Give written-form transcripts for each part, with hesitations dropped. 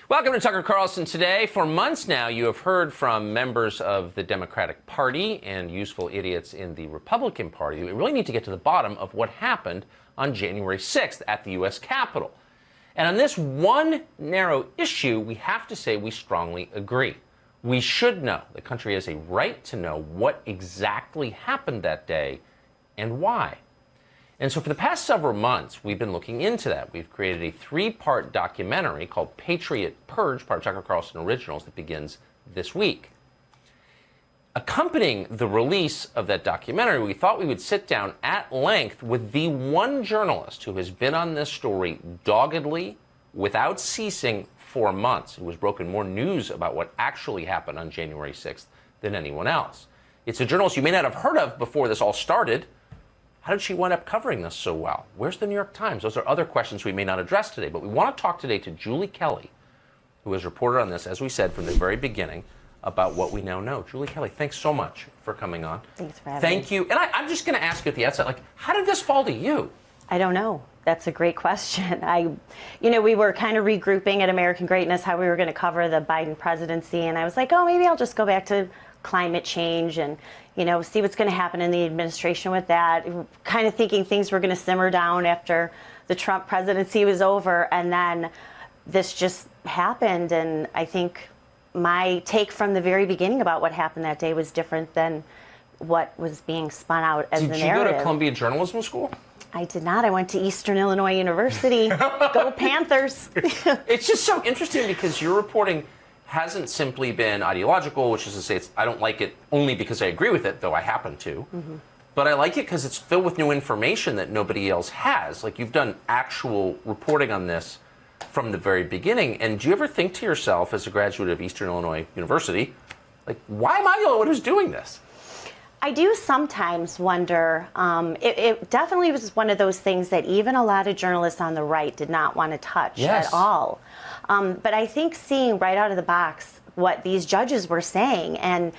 Welcome to Tucker Carlson Today. For months now, you have heard from members of the Democratic Party and useful idiots in the Republican Party. We really need to get to the bottom of what happened on January 6th at the U.S. Capitol. And on this one narrow issue, we have to say we strongly agree. We should know. The country has a right to know what exactly happened that day and why. And so for the past several months, we've been looking into that. We've created a three-part documentary called Patriot Purge, part of Tucker Carlson Originals, that begins this week. Accompanying the release of that documentary, we thought we would sit down at length with the one journalist who has been on this story doggedly, without ceasing, for months, who has broken more news about what actually happened on January 6th than anyone else. It's a journalist you may not have heard of before this all started. How did she wind up covering this so well? Where's the New York Times? Those are other questions we may not address today, but we want to talk today to Julie Kelly, who has reported on this, as we said, from the very beginning, about what we now know. Julie Kelly, thanks so much for coming on. Thanks for having me. Thank you. And I'm just going to ask you at the outset, how did this fall to you? I don't know. That's a great question. We were kind of regrouping at American Greatness how we were going to cover the Biden presidency, and I was like, oh, maybe I'll just go back to climate change and see what's going to happen in the administration with that. Kind of thinking things were going to simmer down after the Trump presidency was over, and then this just happened. And I think my take from the very beginning about what happened that day was different than what was being spun out as the narrative. Did you go to Columbia Journalism School? I did not. I went to Eastern Illinois University. Go Panthers. It's just so interesting because your reporting hasn't simply been ideological, which is to say I don't like it only because I agree with it, though I happen to. Mm-hmm. But I like it because it's filled with new information that nobody else has. You've done actual reporting on this from the very beginning. And do you ever think to yourself, as a graduate of Eastern Illinois University, why am I the only one who's doing this? I do sometimes wonder. It definitely was one of those things that even a lot of journalists on the right did not want to touch at all. But I think seeing right out of the box what these judges were saying and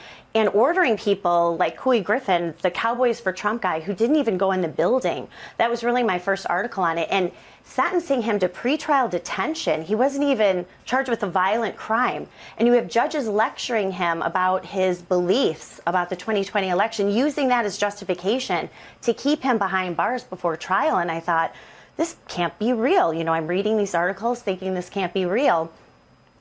ordering people like Couy Griffin, the Cowboys for Trump guy, who didn't even go in the building. That was really my first article on it. And sentencing him to pretrial detention. He wasn't even charged with a violent crime. And you have judges lecturing him about his beliefs about the 2020 election, using that as justification to keep him behind bars before trial. And I thought, this can't be real. I'm reading these articles thinking this can't be real.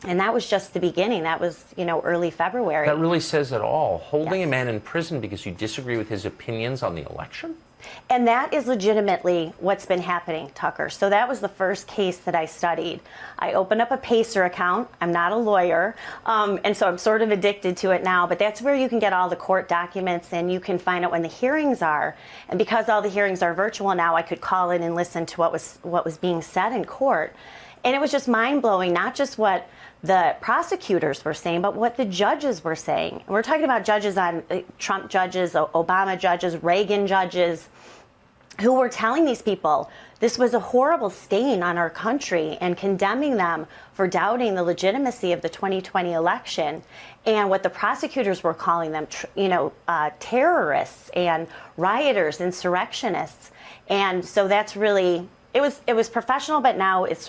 And that was just the beginning. That was, early February. That really says it all. Holding a man in prison because you disagree with his opinions on the election? And that is legitimately what's been happening, Tucker. So that was the first case that I studied. I opened up a Pacer account. I'm not a lawyer, and so I'm sort of addicted to it now. But that's where you can get all the court documents, and you can find out when the hearings are. And because all the hearings are virtual now, I could call in and listen to what was being said in court. And it was just mind-blowing, not just what the prosecutors were saying, but what the judges were saying. We're talking about judges on Trump judges, Obama judges, Reagan judges, who were telling these people this was a horrible stain on our country and condemning them for doubting the legitimacy of the 2020 election. And what the prosecutors were calling them, terrorists and rioters, insurrectionists. And so that's really... It was professional, but now it's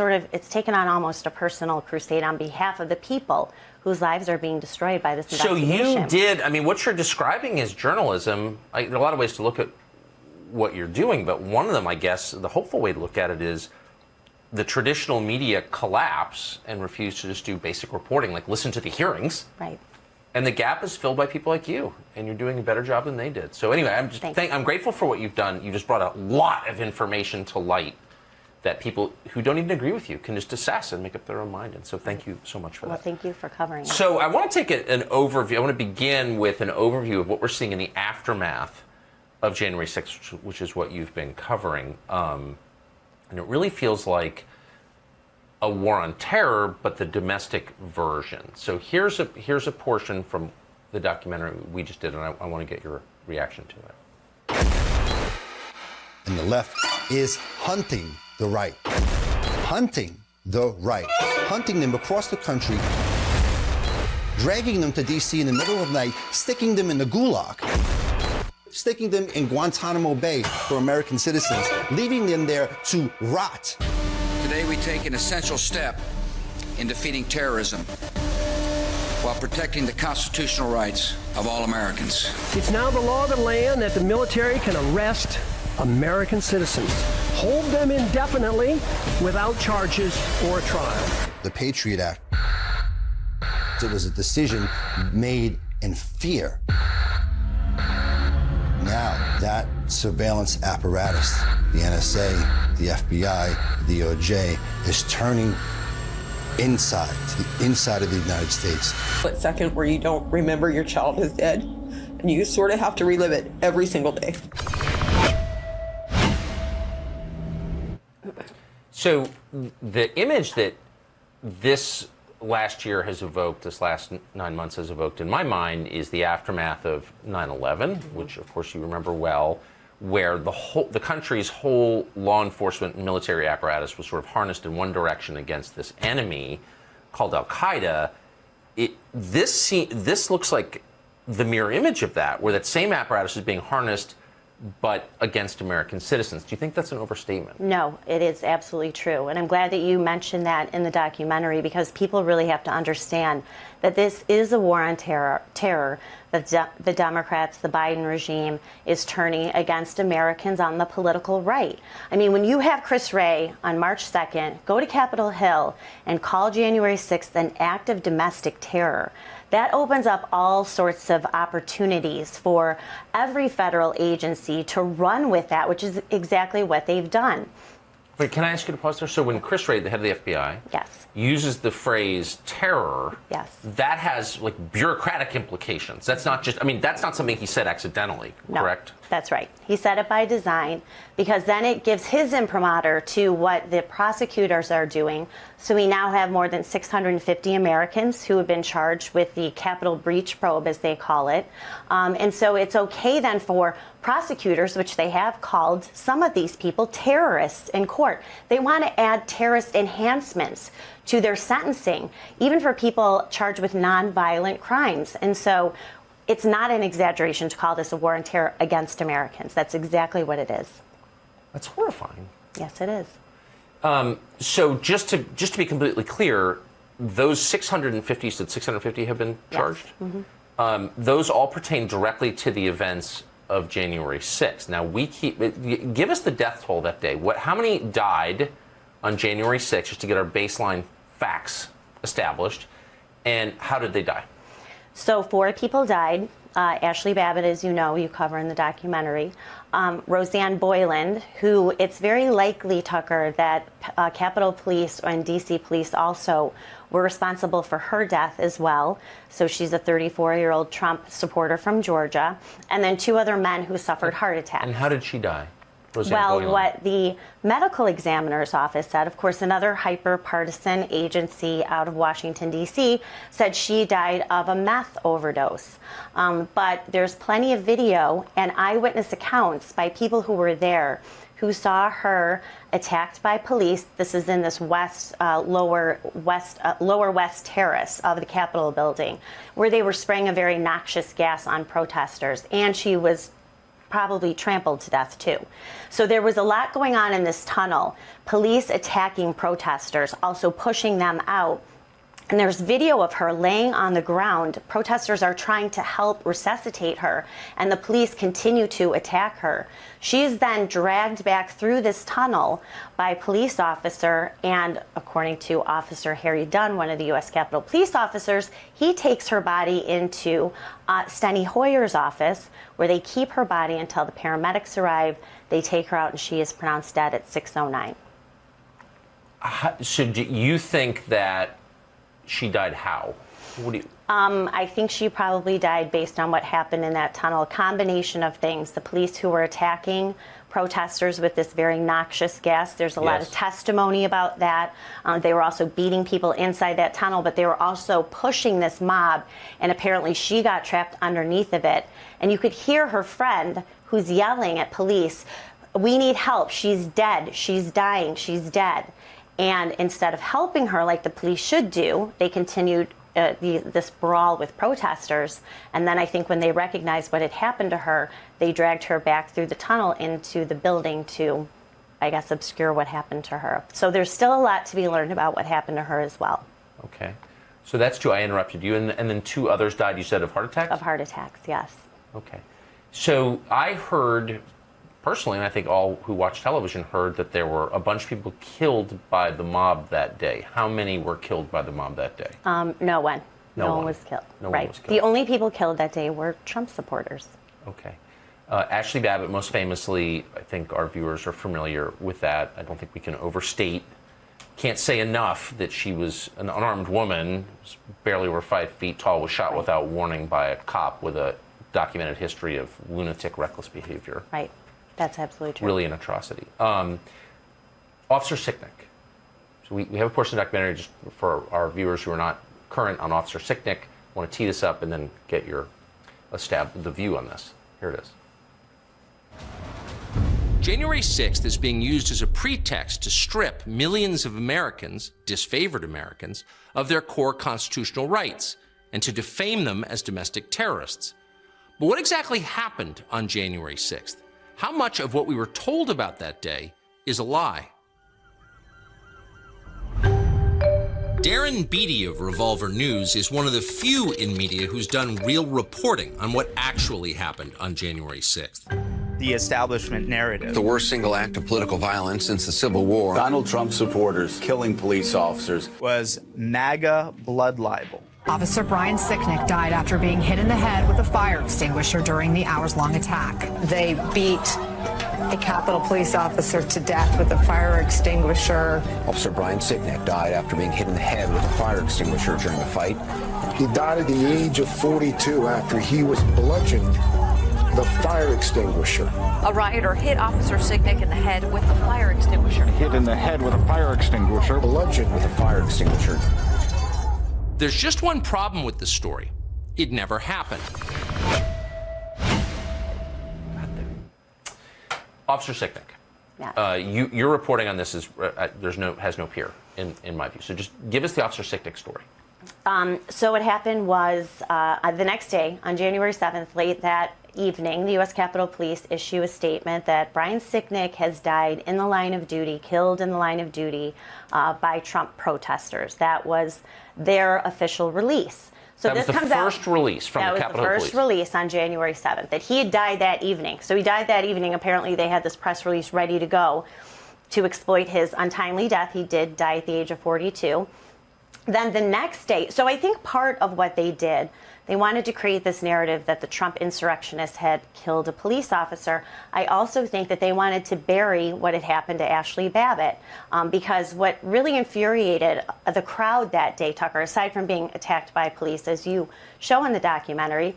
taken on almost a personal crusade on behalf of the people whose lives are being destroyed by this investigation. So you did, what you're describing is journalism. There are a lot of ways to look at what you're doing, but one of them, I guess, the hopeful way to look at it is the traditional media collapse and refuse to just do basic reporting, listen to the hearings. Right. And the gap is filled by people like you, and you're doing a better job than they did. So anyway, I'm grateful for what you've done. You just brought a lot of information to light that people who don't even agree with you can just assess and make up their own mind. And so thank you so much for that. Well, thank you for covering it. So I want to take an overview. I want to begin with an overview of what we're seeing in the aftermath of January 6th, which is what you've been covering. And it really feels like a war on terror, but the domestic version. So here's a portion from the documentary we just did, and I want to get your reaction to it. And the left is hunting the right. Hunting the right. Hunting them across the country, dragging them to D.C. in the middle of the night, sticking them in the gulag, sticking them in Guantanamo Bay for American citizens, leaving them there to rot. Today we take an essential step in defeating terrorism while protecting the constitutional rights of all Americans. It's now the law of the land that the military can arrest American citizens, hold them indefinitely without charges or a trial. The Patriot Act, it was a decision made in fear. Now that surveillance apparatus, the NSA, the FBI, the DOJ, is turning inside, to the inside of the United States. That second where you don't remember your child is dead, and you sort of have to relive it every single day. So the image that this last year has evoked, this last 9 months has evoked in my mind, is the aftermath of 9/11, which of course you remember well, where the country's whole law enforcement and military apparatus was sort of harnessed in one direction against this enemy called Al-Qaeda. This looks like the mirror image of that, where that same apparatus is being harnessed but against American citizens. Do you think that's an overstatement? No, it is absolutely true. And I'm glad that you mentioned that in the documentary, because people really have to understand that this is a war on terror that the Democrats, the Biden regime, is turning against Americans on the political right. I mean, when you have Chris Wray on March 2nd go to Capitol Hill and call January 6th an act of domestic terror, that opens up all sorts of opportunities for every federal agency to run with that, which is exactly what they've done. Wait, can I ask you to pause there? So when Chris Wray, the head of the FBI, Yes. uses the phrase terror, Yes. that has like bureaucratic implications. That's not just, I mean, that's not something he said accidentally, No, correct? That's right. He said it by design, because then it gives his imprimatur to what the prosecutors are doing. So we now have more than 650 Americans who have been charged with the Capitol breach probe, as they call it. And so it's okay then for prosecutors, which they have called some of these people terrorists in court. They want to add terrorist enhancements to their sentencing, even for people charged with nonviolent crimes. And so it's not an exaggeration to call this a war on terror against Americans. That's exactly what it is. That's horrifying. Yes, it is. So just to be completely clear, those 650, you said 650 have been charged? Yes. Mm-hmm. Those all pertain directly to the events of January 6th. Now, give us the death toll that day. How many died on January 6th, just to get our baseline facts established, and how did they die? So 4 people died. Ashley Babbitt, as you know, you cover in the documentary. Roseanne Boyland, who it's very likely, Tucker, that Capitol Police and D.C. Police also were responsible for her death as well. So she's a 34-year-old Trump supporter from Georgia. And then 2 other men who suffered heart attacks. And how did she die? Well, what the medical examiner's office said, of course, another hyper-partisan agency out of Washington, D.C., said she died of a meth overdose. But there's plenty of video and eyewitness accounts by people who were there who saw her attacked by police. This is in this lower west terrace of the Capitol building, where they were spraying a very noxious gas on protesters, and she was probably trampled to death too. So there was a lot going on in this tunnel. Police attacking protesters, also pushing them out. And there's video of her laying on the ground. Protesters are trying to help resuscitate her, and the police continue to attack her. She is then dragged back through this tunnel by a police officer, and according to Officer Harry Dunn, one of the U.S. Capitol Police officers, he takes her body into Steny Hoyer's office, where they keep her body until the paramedics arrive. They take her out, and she is pronounced dead at 6:09. So do you think that she died how? What do you... I think she probably died based on what happened in that tunnel. A combination of things. The police who were attacking protesters with this very noxious gas. There's a lot of testimony about that. They were also beating people inside that tunnel, but they were also pushing this mob, and apparently she got trapped underneath of it. And you could hear her friend who's yelling at police, "We need help. She's dead. She's dying. She's dead." And instead of helping her like the police should do, they continued this brawl with protesters. And then I think when they recognized what had happened to her, they dragged her back through the tunnel into the building to, I guess, obscure what happened to her. So there's still a lot to be learned about what happened to her as well. Okay. So that's two. I interrupted you. And then two others died, you said, of heart attacks? Of heart attacks, yes. Okay. So I heard, personally, and I think all who watch television heard, that there were a bunch of people killed by the mob that day. How many were killed by the mob that day? No one. No one one. was killed. No one right. was killed. The only people killed that day were Trump supporters. Okay. Ashley Babbitt, most famously, I think our viewers are familiar with that. I don't think we can overstate, can't say enough that she was an unarmed woman, barely over 5 feet tall, was shot without warning by a cop with a documented history of lunatic, reckless behavior. Right. That's absolutely true. Really an atrocity. Officer Sicknick. So we have a portion of the documentary just for our viewers who are not current on Officer Sicknick. I want to tee this up and then get the view on this. Here it is. January 6th is being used as a pretext to strip millions of Americans, disfavored Americans, of their core constitutional rights and to defame them as domestic terrorists. But what exactly happened on January 6th? How much of what we were told about that day is a lie? Darren Beatty of Revolver News is one of the few in media who's done real reporting on what actually happened on January 6th. The establishment narrative. The worst single act of political violence since the Civil War. Donald Trump supporters killing police officers. Was MAGA blood libel. Officer Brian Sicknick died after being hit in the head with a fire extinguisher during the hours-long attack. They beat a Capitol police officer to death with a fire extinguisher. Officer Brian Sicknick died after being hit in the head with a fire extinguisher during a fight. He died at the age of 42 after he was bludgeoned with a fire extinguisher. A rioter hit Officer Sicknick in the head with a fire extinguisher. Hit in the head with a fire extinguisher. Bludgeoned with a fire extinguisher. There's just one problem with this story. It never happened. Officer Sicknick, Yeah. your reporting on this is has no peer in my view. So just give us the Officer Sicknick story. So what happened was the next day, on January 7th, late that evening, the U.S. Capitol Police issue a statement that Brian Sicknick has died in the line of duty, killed in the line of duty by Trump protesters. That was their official release. So that was this the comes first out, release from the Capitol Police. That was the first release on January 7th, that he had died that evening. So he died that evening. Apparently they had this press release ready to go to exploit his untimely death. He did die at the age of 42. Then the next day, so I think part of what they did, they wanted to create this narrative that the Trump insurrectionists had killed a police officer. I also think that they wanted to bury what had happened to Ashley Babbitt, because what really infuriated the crowd that day, Tucker, aside from being attacked by police, as you show in the documentary,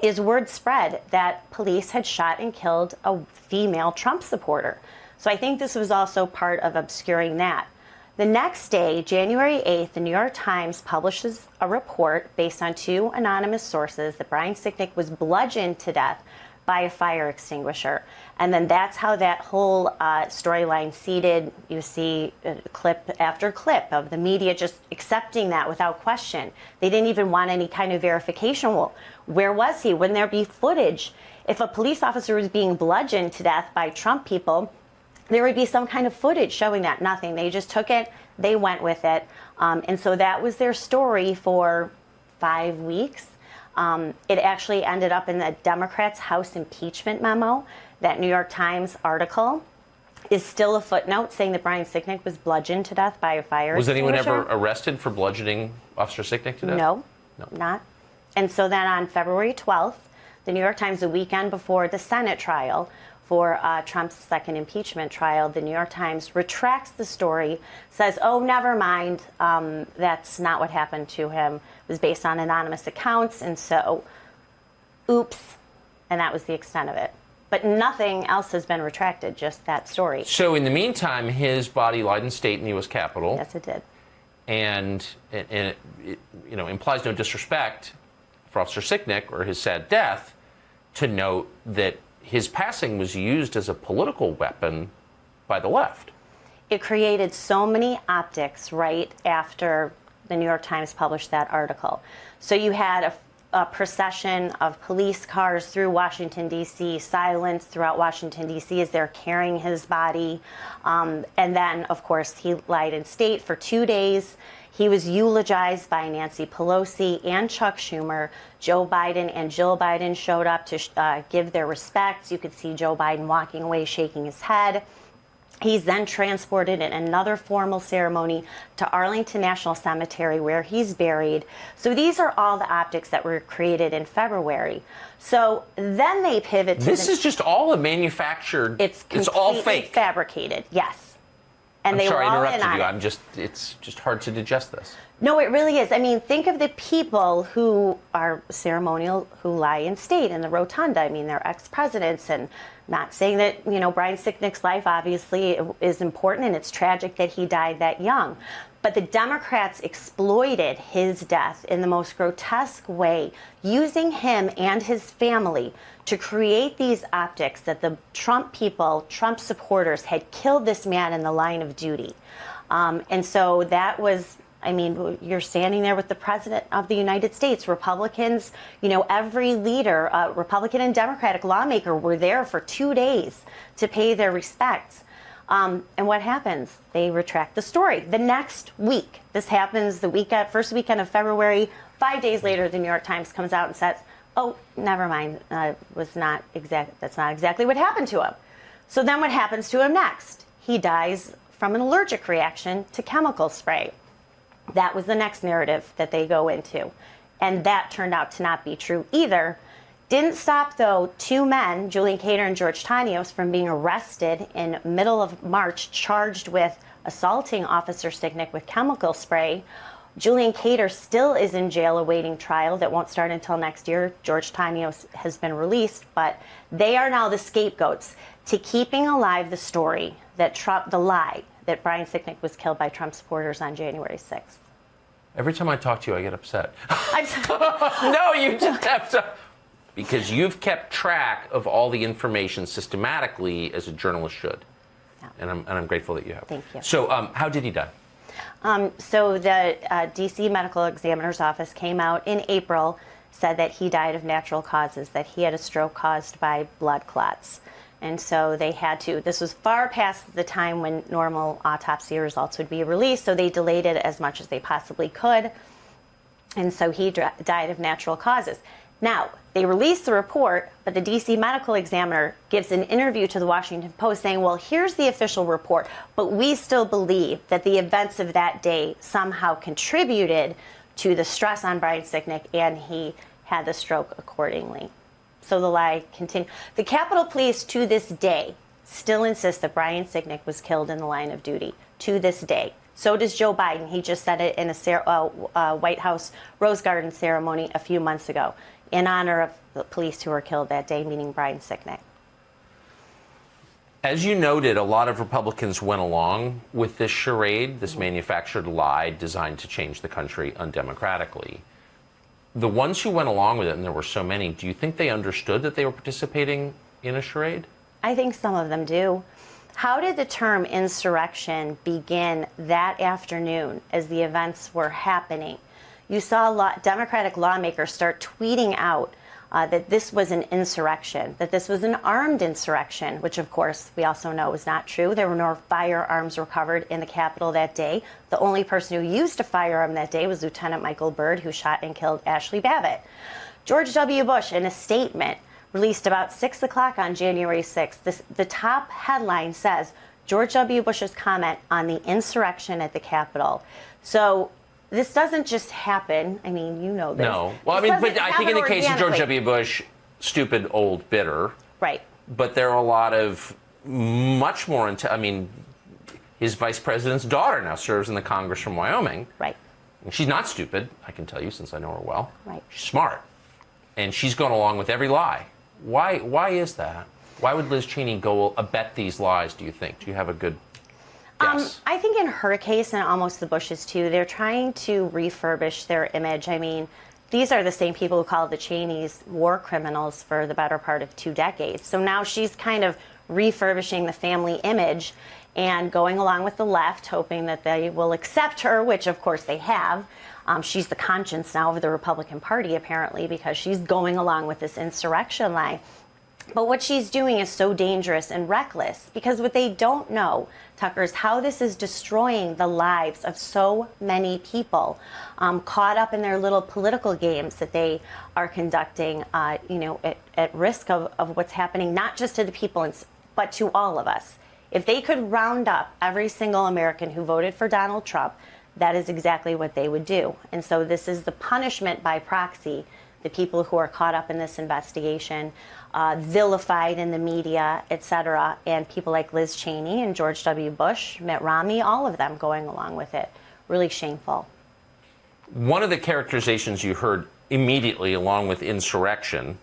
is word spread that police had shot and killed a female Trump supporter. So I think this was also part of obscuring that. The next day, January 8th, the New York Times publishes a report based on two anonymous sources that Brian Sicknick was bludgeoned to death by a fire extinguisher. And then that's how that whole storyline seeded. You see clip after clip of the media just accepting that without question. They didn't even want any kind of verification. Well, where was he? Wouldn't there be footage? If a police officer was being bludgeoned to death by Trump people, there would be some kind of footage showing that. Nothing. They just took it. They went with it. And so that was their story for 5 weeks. It actually ended up in the Democrats' House impeachment memo. That New York Times article is still a footnote saying that Brian Sicknick was bludgeoned to death by a fire extinguisher. Was anyone ever arrested for bludgeoning Officer Sicknick to death? No, not. And so then on February 12th, the New York Times, the weekend before the Senate trial, for Trump's second impeachment trial, the New York Times retracts the story, says, oh, never mind, that's not what happened to him. It was based on anonymous accounts, and so, oops, and that was the extent of it. But nothing else has been retracted, just that story. So in the meantime, his body lied in state in the U.S. Capitol. Yes, it did. And it implies no disrespect for Officer Sicknick or his sad death to note that his passing was used as a political weapon by the left. It created so many optics right after the New York Times published that article. So you had a procession of police cars through Washington, D.C., silence throughout Washington, D.C. as they're carrying his body. And then, of course, he lied in state for 2 days. He was eulogized by Nancy Pelosi and Chuck Schumer. Joe Biden and Jill Biden showed up to give their respects. You could see Joe Biden walking away, shaking his head. He's then transported in another formal ceremony to Arlington National Cemetery, where he's buried. So these are all the optics that were created in February. So then they pivot to this is just all a manufactured. It's all fake, fabricated. Yes. And I'm sorry, I were all interrupted you. It's just hard to digest this. No, it really is. I mean, think of the people who are ceremonial, who lie in state in the rotunda. I mean, they're ex-presidents, and not saying that, Brian Sicknick's life obviously is important, and it's tragic that he died that young. But the Democrats exploited his death in the most grotesque way, using him and his family to create these optics that the Trump people, Trump supporters, had killed this man in the line of duty. And so that was, you're standing there with the President of the United States. Republicans, every leader, Republican and Democratic lawmaker were there for 2 days to pay their respects. And what happens? They retract the story. The next week, this happens the first weekend of February. 5 days later, the New York Times comes out and says, oh, never mind, that's not exactly what happened to him. So then what happens to him next? He dies from an allergic reaction to chemical spray. That was the next narrative that they go into. And that turned out to not be true either. Didn't stop, though, two men, Julian Cater and George Tanios, from being arrested in middle of March, charged with assaulting Officer Sicknick with chemical spray. Julian Cater still is in jail awaiting trial that won't start until next year. George Tanios has been released, but they are now the scapegoats to keeping alive the story that the lie that Brian Sicknick was killed by Trump supporters on January 6th. Every time I talk to you, I get upset. No, you just have to. Because you've kept track of all the information systematically, as a journalist should. Yeah. And I'm grateful that you have. Thank you. So how did he die? So the D.C. Medical Examiner's Office came out in April, said that he died of natural causes, that he had a stroke caused by blood clots. And so they had to, this was far past the time when normal autopsy results would be released, so they delayed it as much as they possibly could. And so he died of natural causes. Now, they released the report, but the D.C. Medical Examiner gives an interview to the Washington Post saying, well, here's the official report, but we still believe that the events of that day somehow contributed to the stress on Brian Sicknick, and he had the stroke accordingly. So the lie continued. The Capitol Police, to this day, still insist that Brian Sicknick was killed in the line of duty, to this day. So does Joe Biden. He just said it in a White House Rose Garden ceremony a few months ago, in honor of the police who were killed that day, meaning Brian Sicknick. As you noted, a lot of Republicans went along with this charade, this manufactured lie designed to change the country undemocratically. The ones who went along with it, and there were so many, do you think they understood that they were participating in a charade? I think some of them do. How did the term insurrection begin that afternoon as the events were happening? You saw Democratic lawmakers start tweeting out that this was an insurrection, that this was an armed insurrection, which, of course, we also know is not true. There were no firearms recovered in the Capitol that day. The only person who used a firearm that day was Lieutenant Michael Byrd, who shot and killed Ashley Babbitt. George W. Bush, in a statement released about 6 o'clock on January 6th, the top headline says, George W. Bush's comment on the insurrection at the Capitol. So this doesn't just happen. I mean, you know this. No. Well, but I think in the case of George W. Bush, stupid, old, bitter. Right. But there are a lot of much more his vice president's daughter now serves in the Congress from Wyoming. Right. And she's not stupid, I can tell you, since I know her well. Right. She's smart. And she's gone along with every lie. Why is that? Why would Liz Cheney go abet these lies, do you think? Do you have a good guess? I think in her case, and almost the Bushes too, they're trying to refurbish their image. I mean, these are the same people who called the Cheneys war criminals for the better part of 2 decades. So now she's kind of refurbishing the family image and going along with the left, hoping that they will accept her, which of course they have. She's the conscience now of the Republican Party, apparently, because she's going along with this insurrection lie. But what she's doing is so dangerous and reckless, because what they don't know, Tucker, is how this is destroying the lives of so many people caught up in their little political games that they are conducting, at risk of what's happening, not just to the people, but to all of us. If they could round up every single American who voted for Donald Trump, that is exactly what they would do. And so this is the punishment by proxy, the people who are caught up in this investigation, vilified in the media, et cetera, and people like Liz Cheney and George W. Bush, Mitt Romney, all of them going along with it. Really shameful. One of the characterizations you heard immediately, along with insurrection,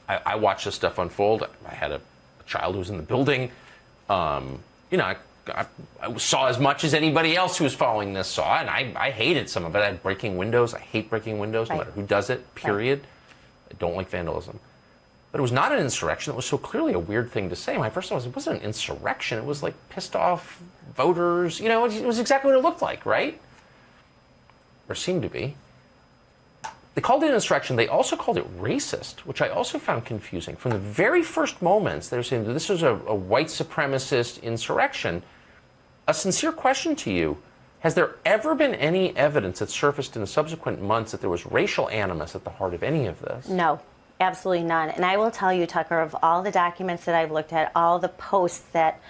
I watched this stuff unfold. I had a child who was in the building. I saw as much as anybody else who was following this saw, and I hated some of it. I had breaking windows. I hate breaking windows, no matter who does it, period. I don't like vandalism. But it was not an insurrection. It was so clearly a weird thing to say. My first thought was, it wasn't an insurrection. It was like pissed off voters. It was exactly what it looked like, right? Or seemed to be. They called it an insurrection. They also called it racist, which I also found confusing. From the very first moments, they were saying that this was a white supremacist insurrection. A sincere question to you, has there ever been any evidence that surfaced in the subsequent months that there was racial animus at the heart of any of this? No, absolutely none. And I will tell you, Tucker, of all the documents that I've looked at, all the posts that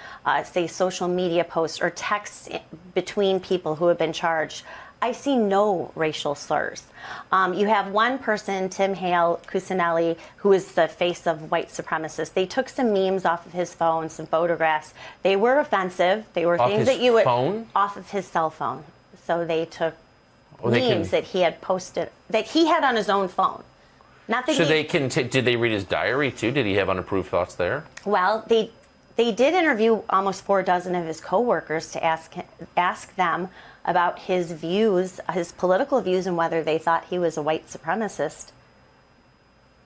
say social media posts or texts between people who have been charged, I see no racial slurs. You have one person, Tim Hale Cusinelli, who is the face of white supremacists. They took some memes off of his phone, some photographs. They were offensive. They were things that you would off of his cell phone. So they took memes that he had posted, that he had on his own phone. Not that so did they read his diary too? Did he have unapproved thoughts there? Well, they did interview almost 4 dozen of his coworkers to ask them about his views, his political views, and whether they thought he was a white supremacist.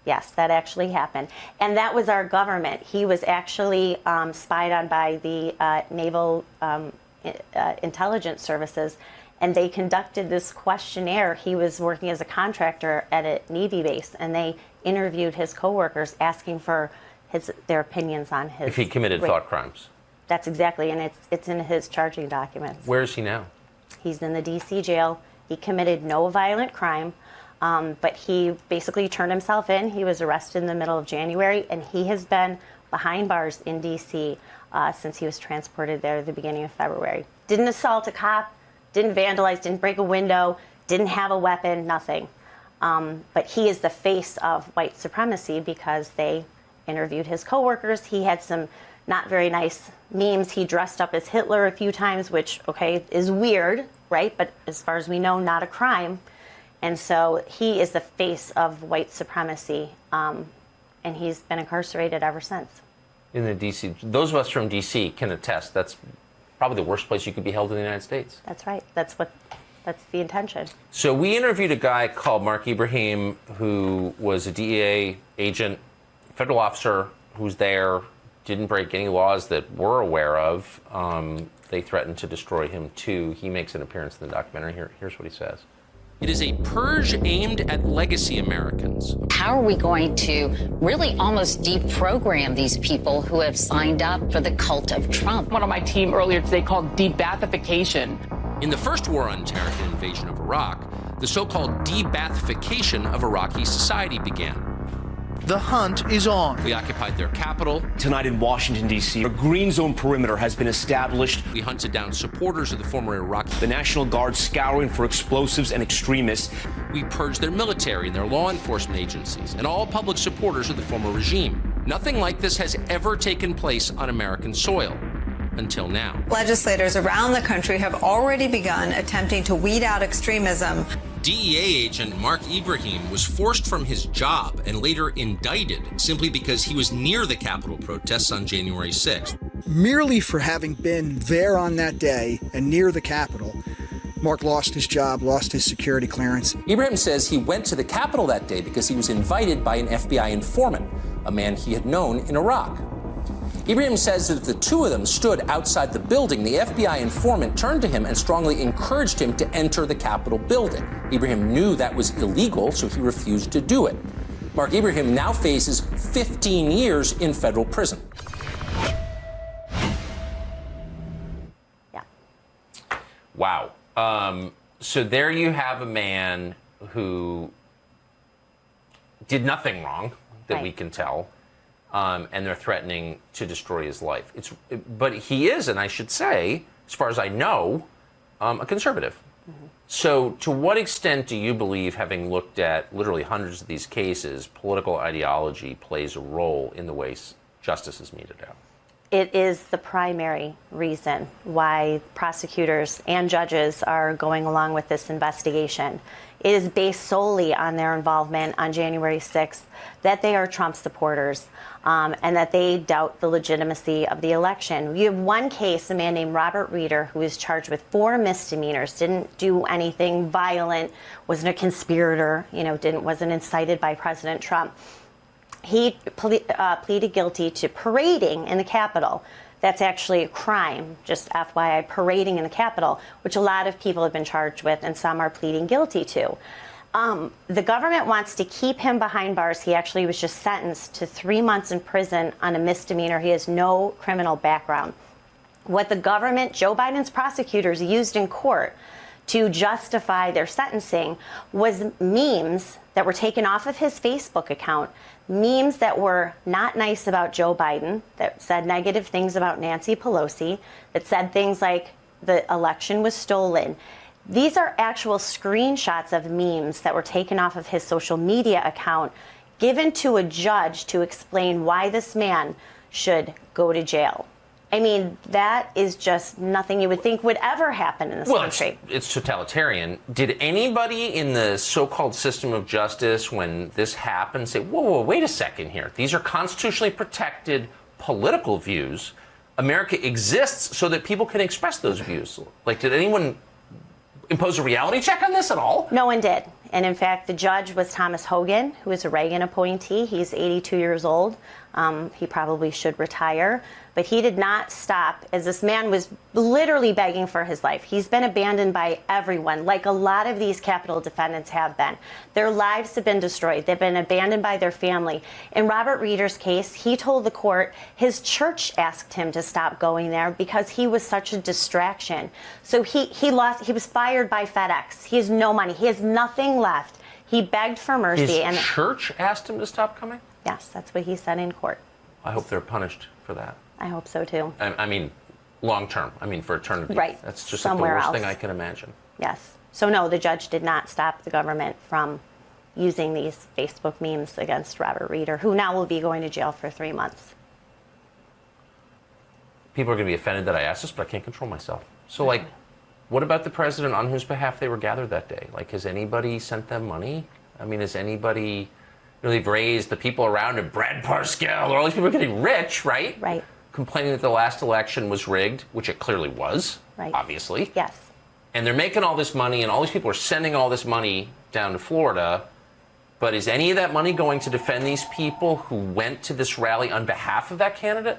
Yes, that actually happened. And that was our government. He was actually spied on by the Naval Intelligence Services, and they conducted this questionnaire. He was working as a contractor at a Navy base, and they interviewed his coworkers asking for their opinions on his... If he committed thought crimes. That's exactly, and it's in his charging documents. Where is he now? He's in the D.C. jail. He committed no violent crime, but he basically turned himself in. He was arrested in the middle of January, and he has been behind bars in D.C. Since he was transported there at the beginning of February. Didn't assault a cop, didn't vandalize, didn't break a window, didn't have a weapon, nothing. But he is the face of white supremacy because they interviewed his coworkers. He had some not very nice memes. He dressed up as Hitler a few times, which, okay, is weird, right? But as far as we know, not a crime. And so he is the face of white supremacy, and he's been incarcerated ever since. In the D.C., those of us from D.C. can attest that's probably the worst place you could be held in the United States. That's right. That's the intention. So we interviewed a guy called Mark Ibrahim, who was a DEA agent, federal officer who's there, didn't break any laws that we're aware of. They threatened to destroy him, too. He makes an appearance in the documentary. Here's what he says. It is a purge aimed at legacy Americans. How are we going to really almost deprogram these people who have signed up for the cult of Trump? One on my team earlier today called de-Baathification. In the first war on terror and invasion of Iraq, the so-called de-Baathification of Iraqi society began. The hunt is on. We occupied their capital. Tonight in Washington, D.C., a green zone perimeter has been established. We hunted down supporters of the former Iraqi. The National Guard scouring for explosives and extremists. We purged their military and their law enforcement agencies and all public supporters of the former regime. Nothing like this has ever taken place on American soil. Until now. Legislators around the country have already begun attempting to weed out extremism. DEA agent Mark Ibrahim was forced from his job and later indicted simply because he was near the Capitol protests on January 6th. Merely for having been there on that day and near the Capitol, Mark lost his job, lost his security clearance. Ibrahim says he went to the Capitol that day because he was invited by an FBI informant, a man he had known in Iraq. Ibrahim says that if the two of them stood outside the building, the FBI informant turned to him and strongly encouraged him to enter the Capitol building. Ibrahim knew that was illegal, so he refused to do it. Mark Ibrahim now faces 15 years in federal prison. Yeah. Wow. So there you have a man who did nothing wrong that we can tell, and they're threatening to destroy his life. But he is, and I should say, as far as I know, a conservative. So to what extent do you believe, having looked at literally hundreds of these cases, political ideology plays a role in the way justice is meted out? It is the primary reason why prosecutors and judges are going along with this investigation. It is based solely on their involvement on January 6th, that they are Trump supporters, and that they doubt the legitimacy of the election. You have one case, a man named Robert Reeder, who was charged with 4 misdemeanors, didn't do anything violent, wasn't a conspirator, wasn't incited by President Trump. He pleaded guilty to parading in the Capitol. That's actually a crime, just FYI, parading in the Capitol, which a lot of people have been charged with and some are pleading guilty to. The government wants to keep him behind bars. He actually was just sentenced to 3 months in prison on a misdemeanor. He has no criminal background. What the government, Joe Biden's prosecutors, used in court to justify their sentencing was memes that were taken off of his Facebook account, memes that were not nice about Joe Biden, that said negative things about Nancy Pelosi, that said things like the election was stolen. These are actual screenshots of memes that were taken off of his social media account, given to a judge to explain why this man should go to jail. I mean, that is just nothing you would think would ever happen in this country. It's totalitarian. Did anybody in the so-called system of justice, when this happened, say, whoa, wait a second here. These are constitutionally protected political views. America exists so that people can express those views. Like, did anyone impose a reality check on this at all? No one did. And in fact, the judge was Thomas Hogan, who is a Reagan appointee. He's 82 years old. He probably should retire. But he did not stop, as this man was literally begging for his life. He's been abandoned by everyone, like a lot of these Capitol defendants have been. Their lives have been destroyed. They've been abandoned by their family. In Robert Reeder's case, he told the court his church asked him to stop going there because he was such a distraction. So he was fired by FedEx. He has no money. He has nothing left. He begged for mercy. His church asked him to stop coming? Yes, that's what he said in court. I hope they're punished for that. I hope so, too. I mean, long term. I mean, for eternity. Right. That's just somewhere like the worst else. thing I can imagine. Yes. So, no, the judge did not stop the government from using these Facebook memes against Robert Reeder, who now will be going to jail for 3 months. People are going to be offended that I asked this, but I can't control myself. So, like, what about the president on whose behalf they were gathered that day? Like, has anybody sent them money? I mean, has anybody really raised the people around him? Brad Parscale, or all these people are getting rich, right? Right. Complaining that the last election was rigged, which it clearly was, right. Obviously. Yes. And they're making all this money, and all these people are sending all this money down to Florida. But is any of that money going to defend these people who went to this rally on behalf of that candidate?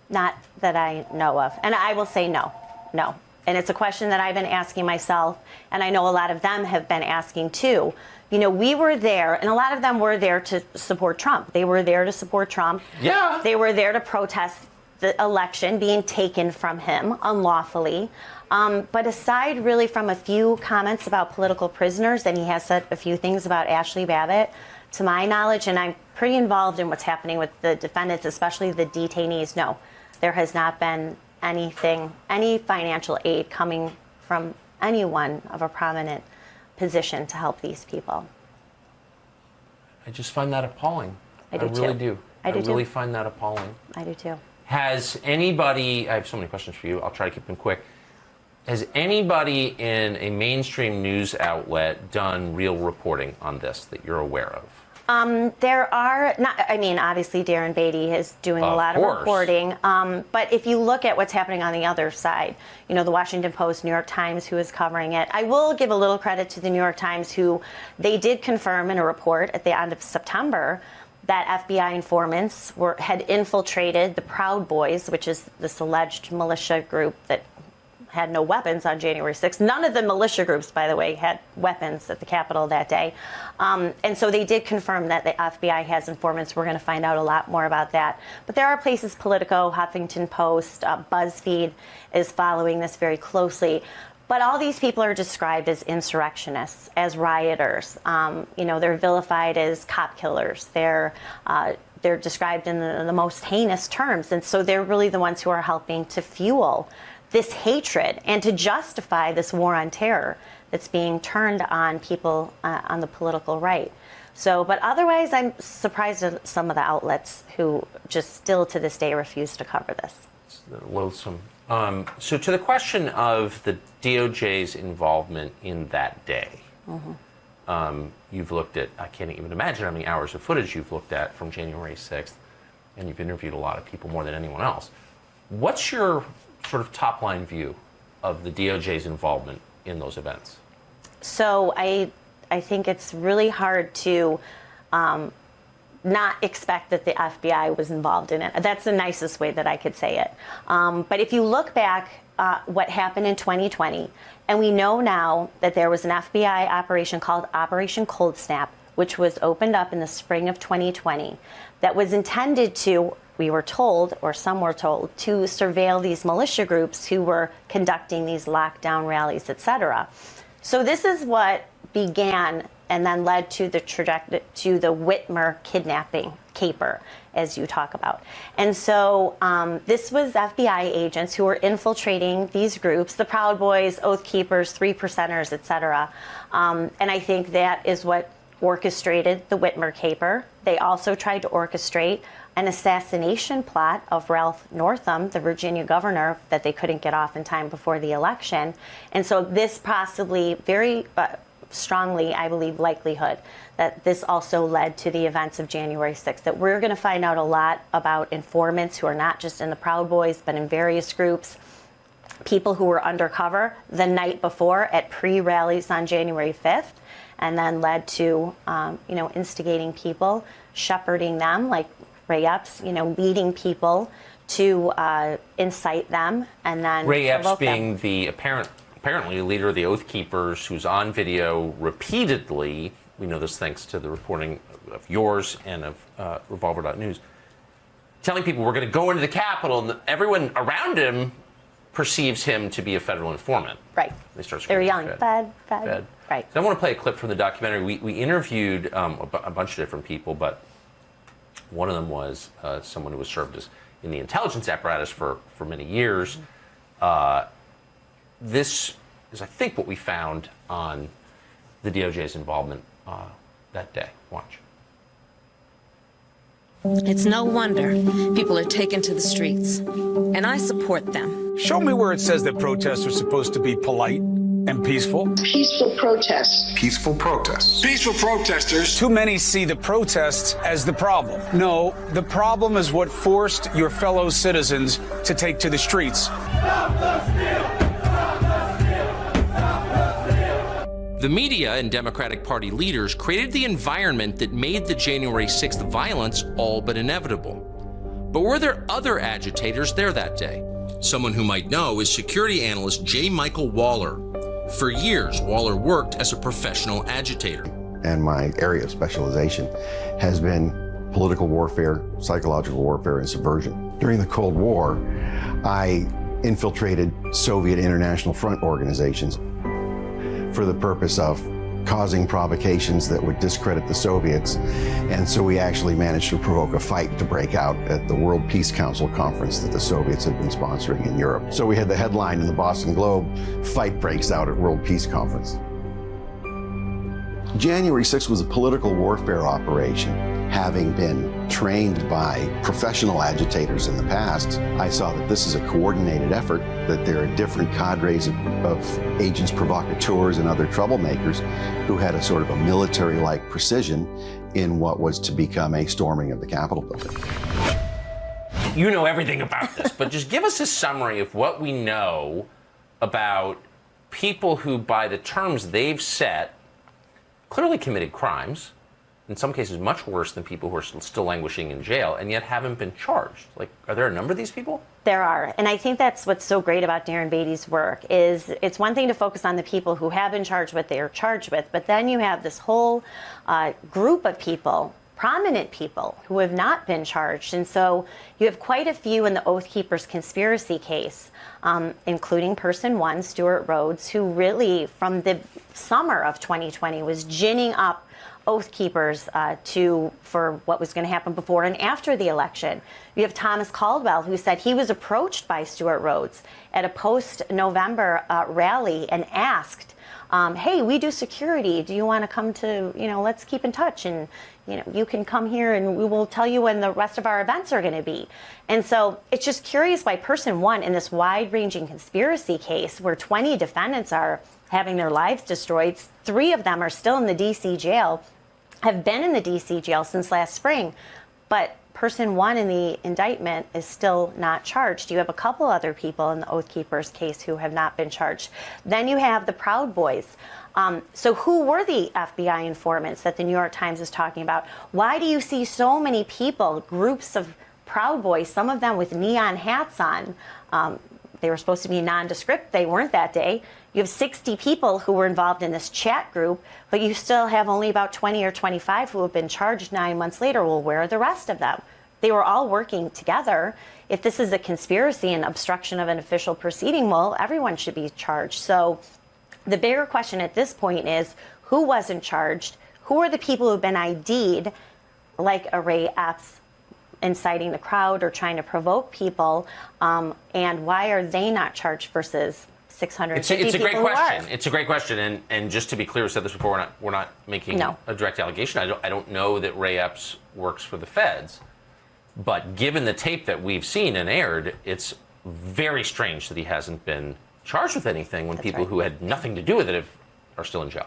Not that I know of. And I will say no. No. And it's a question that I've been asking myself, and I know a lot of them have been asking too. You know, we were there, and a lot of them were there to support Trump. They were there to support Trump. Yeah. They were there to protest the election being taken from him unlawfully. But aside really from a few comments about political prisoners, and he has said a few things about Ashley Babbitt, to my knowledge, and I'm pretty involved in what's happening with the defendants, especially the detainees, no, there has not been anything, any financial aid coming from anyone of a prominent position to help these people. I just find that appalling. I do really too. do. I do really too. find that appalling. I do too. Has anybody, I have so many questions for you, I'll try to keep them quick. Has anybody in a mainstream news outlet done real reporting on this that you're aware of? There are not. I mean, obviously, Darren Beatty is doing a lot of reporting. But if you look at what's happening on the other side, you know, the Washington Post, New York Times, who is covering it. I will give a little credit to the New York Times, who they did confirm in a report at the end of September that FBI informants had infiltrated the Proud Boys, which is this alleged militia group that had no weapons on January 6th. None of the militia groups, by the way, had weapons at the Capitol that day. And so they did confirm that the FBI has informants. We're going to find out a lot more about that. But there are places, Politico, Huffington Post, BuzzFeed is following this very closely. But all these people are described as insurrectionists, as rioters. They're vilified as cop killers. They're described in the most heinous terms. And so they're really the ones who are helping to fuel this hatred and to justify this war on terror that's being turned on people on the political right. So, but otherwise, I'm surprised at some of the outlets who just still to this day refuse to cover this. It's loathsome. So to the question of the DOJ's involvement in that day, you've looked at, I can't even imagine how many hours of footage you've looked at from January 6th, and you've interviewed a lot of people more than anyone else. What's your sort of top-line view of the DOJ's involvement in those events? So I think it's really hard to not expect that the FBI was involved in it. That's the nicest way that I could say it. But if you look back what happened in 2020, and we know now that there was an FBI operation called Operation Cold Snap, which was opened up in the spring of 2020, that was intended to, we were told, or some were told, to surveil these militia groups who were conducting these lockdown rallies, etc. So this is what began and then led to the Whitmer kidnapping caper, as you talk about. And so this was FBI agents who were infiltrating these groups, the Proud Boys, Oath Keepers, Three Percenters, etc. And I think that is what orchestrated the Whitmer caper. They also tried to orchestrate an assassination plot of Ralph Northam, the Virginia governor, that they couldn't get off in time before the election. And so this possibly very strongly, I believe, likelihood that this also led to the events of January 6th, that we're going to find out a lot about informants who are not just in the Proud Boys, but in various groups, people who were undercover the night before at pre-rallies on January 5th, and then led to, instigating people, shepherding them, like Ray Epps, leading people to incite them, and then Ray Epps being them. The apparently leader of the Oath Keepers, who's on video repeatedly, we know this thanks to the reporting of yours and of Revolver.News, telling people we're going to go into the Capitol, and everyone around him perceives him to be a federal informant. Right. They start They're screaming, young. Fed. Right. So I want to play a clip from the documentary. We interviewed a bunch of different people, but one of them was someone who was served as in the intelligence apparatus for many years. This is, I think, what we found on the DOJ's involvement that day. Watch. It's no wonder people are taken to the streets, and I support them. Show me where it says that protests are supposed to be polite and peaceful. Peaceful protests. Peaceful protests. Peaceful protesters. Too many see the protests as the problem. No, the problem is what forced your fellow citizens to take to the streets. The media and Democratic Party leaders created the environment that made the January 6th violence all but inevitable. But were there other agitators there that day? Someone who might know is security analyst J. Michael Waller. For years, Waller worked as a professional agitator. And my area of specialization has been political warfare, psychological warfare, and subversion. During the Cold War, I infiltrated Soviet International Front organizations for the purpose of causing provocations that would discredit the Soviets. And so we actually managed to provoke a fight to break out at the World Peace Council conference that the Soviets had been sponsoring in Europe. So we had the headline in the Boston Globe, "Fight breaks out at World Peace Conference." January 6th was a political warfare operation. Having been trained by professional agitators in the past, I saw that this is a coordinated effort, that there are different cadres of agents provocateurs and other troublemakers who had a sort of a military-like precision in what was to become a storming of the Capitol building. You know everything about this, but just give us a summary of what we know about people who, by the terms they've set, clearly committed crimes, in some cases, much worse than people who are still languishing in jail and yet haven't been charged. Like, are there a number of these people? There are. And I think that's what's so great about Darren Beatty's work is it's one thing to focus on the people who have been charged with, they are charged with, but then you have this whole group of people, prominent people, who have not been charged. And so you have quite a few in the Oath Keepers conspiracy case, including person one, Stuart Rhodes, who really, from the summer of 2020, was ginning up Oath Keepers for what was going to happen before and after the election. You have Thomas Caldwell, who said he was approached by Stuart Rhodes at a post-November rally and asked, hey, we do security. Do you want to come to, let's keep in touch. And, you can come here and we will tell you when the rest of our events are going to be. And so it's just curious why person one in this wide-ranging conspiracy case where 20 defendants are having their lives destroyed, 3 of them are still in the D.C. jail, have been in the D.C. jail since last spring, but person one in the indictment is still not charged. You have a couple other people in the Oath Keepers case who have not been charged. Then you have the Proud Boys. So who were the FBI informants that the New York Times is talking about? Why do you see so many people, groups of Proud Boys, some of them with neon hats on? They were supposed to be nondescript. They weren't that day. You have 60 people who were involved in this chat group, but you still have only about 20 or 25 who have been charged 9 months later. Well, where are the rest of them? They were all working together. If this is a conspiracy and obstruction of an official proceeding, well, everyone should be charged. So the bigger question at this point is who wasn't charged? Who are the people who've been ID'd, like a Ray Epps, inciting the crowd or trying to provoke people? And why are they not charged versus 650 it's a great people question. It's a great question. And just to be clear, we said this before, we're not making a direct allegation. I don't know that Ray Epps works for the feds. But given the tape that we've seen and aired, it's very strange that he hasn't been charged with anything when people who had nothing to do with it are still in jail.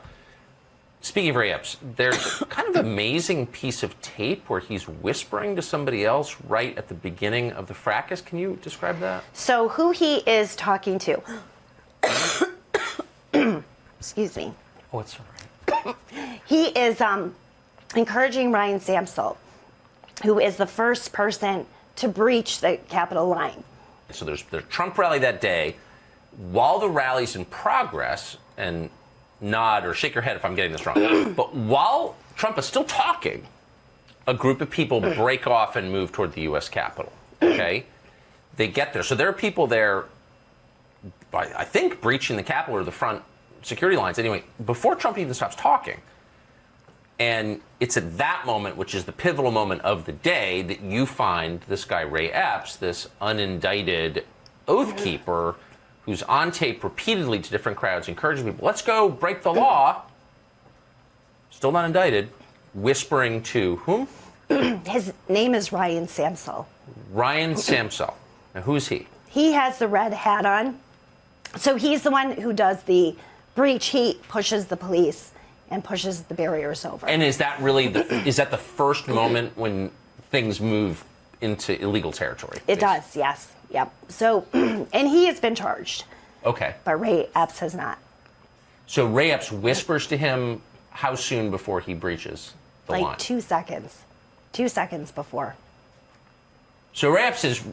Speaking of Ray Epps, there's kind of an amazing piece of tape where he's whispering to somebody else right at the beginning of the fracas. Can you describe that? So who he is talking to, excuse me. Oh, it's all right. He is encouraging Ryan Samsel, who is the first person to breach the Capitol line. So there's the Trump rally that day. While the rally's in progress, and nod or shake your head if I'm getting this wrong, but while Trump is still talking, a group of people break off and move toward the U.S. Capitol, okay? They get there. So there are people there, I think, breaching the Capitol or the front security lines. Anyway, before Trump even stops talking, and it's at that moment, which is the pivotal moment of the day, that you find this guy, Ray Epps, this unindicted Oath Keeper, who's on tape repeatedly to different crowds, encouraging people, let's go break the law, still not indicted, whispering to whom? His name is Ryan Samsel. Ryan Samsel. Now, who's he? He has the red hat on. So he's the one who does the breach. He pushes the police and pushes the barriers over. And is that really is that the first moment when things move into illegal territory? It does, yes. Yep. So, and he has been charged. Okay. But Ray Epps has not. So Ray Epps whispers to him how soon before he breaches the line? Like 2 seconds. 2 seconds before. So Ray Epps is,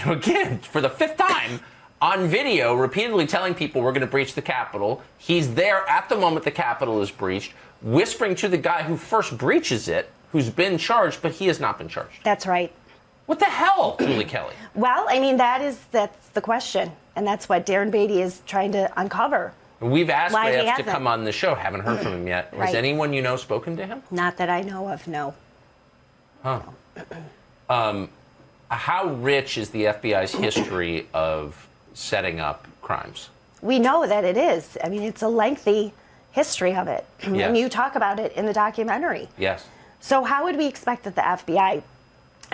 again, for the 5th time, on video, repeatedly telling people we're going to breach the Capitol. He's there at the moment the Capitol is breached, whispering to the guy who first breaches it, who's been charged, but he has not been charged. That's right. What the hell, Julie Kelly? Well, I mean, that's the question. And that's what Darren Beatty is trying to uncover. We've asked Why Ray he Epps to hasn't. come on the show. Haven't heard from him yet. Has Right. anyone you know spoken to him? Not that I know of, no. Huh. How rich is the FBI's history of setting up crimes? We know that it is. I mean, it's a lengthy history of it. Yes. And you talk about it in the documentary. Yes. So how would we expect that the FBI,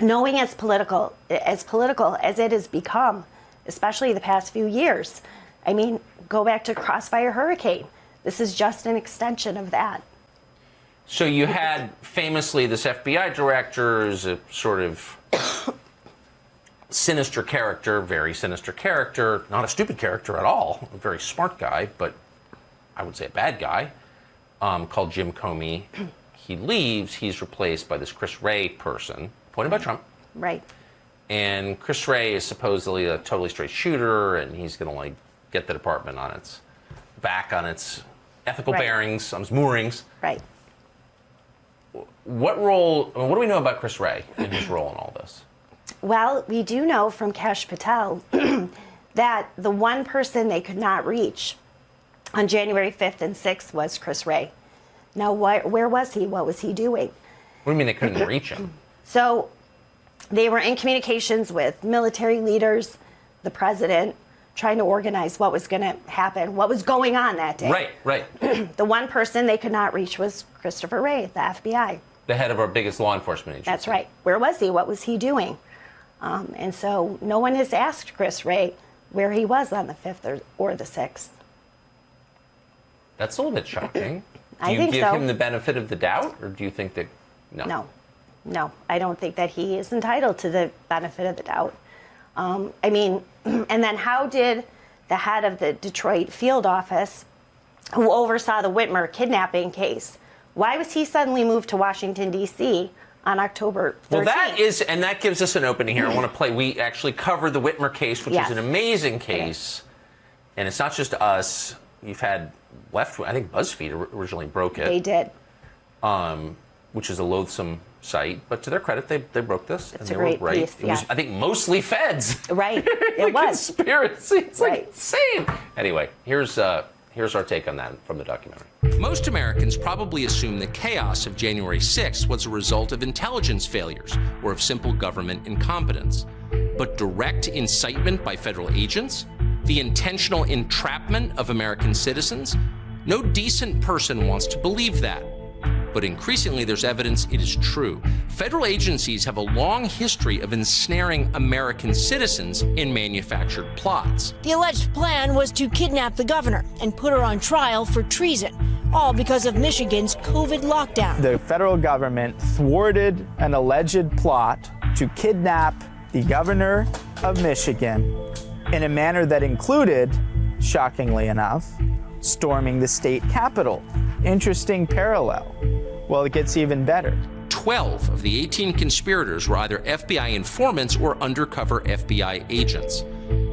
knowing as political as it has become, especially the past few years, I mean, go back to Crossfire Hurricane. This is just an extension of that. So you had famously this FBI director is a sort of sinister character, very sinister character, not a stupid character at all, a very smart guy, but I would say a bad guy, called Jim Comey. he leaves, he's replaced by this Chris Wray person, appointed by Trump. Right. And Chris Wray is supposedly a totally straight shooter, and he's going to like get the department on its back, on its ethical bearings, on its moorings. Right. What role? I mean, what do we know about Chris Wray and his role in all this? Well, we do know from Kash Patel that the one person they could not reach on January 5th and 6th was Chris Wray. Now, where was he? What was he doing? What do you mean they couldn't reach him? So they were in communications with military leaders, the president, trying to organize what was going to happen, what was going on that day. Right. The one person they could not reach was Christopher Wray, the FBI. The head of our biggest law enforcement agency. That's right. Where was he? What was he doing? And so no one has asked Chris Wray where he was on the 5th or the 6th. That's a little bit shocking. I Do you think give so. him the benefit of the doubt, or do you think that No, I don't think that he is entitled to the benefit of the doubt. I mean, and then how did the head of the Detroit field office, who oversaw the Whitmer kidnapping case, why was he suddenly moved to Washington, D.C. on October 13th? Well, that gives us an opening here. I want to play. We actually covered the Whitmer case, which is an amazing case. And it's not just us. You've had I think BuzzFeed originally broke it. They did. Which is a loathsome site. But to their credit, they brook this. It's and they a great were right. piece, It was, I think, mostly feds. Right. It was. Conspiracy. It's like insane. Anyway, here's our take on that from the documentary. Most Americans probably assume the chaos of January 6th was a result of intelligence failures or of simple government incompetence. But direct incitement by federal agents, the intentional entrapment of American citizens, no decent person wants to believe that. But increasingly, there's evidence it is true. Federal agencies have a long history of ensnaring American citizens in manufactured plots. The alleged plan was to kidnap the governor and put her on trial for treason, all because of Michigan's COVID lockdown. The federal government thwarted an alleged plot to kidnap the governor of Michigan in a manner that included, shockingly enough, storming the state capitol. Interesting parallel. Well, it gets even better. 12 of the 18 conspirators were either FBI informants or undercover FBI agents.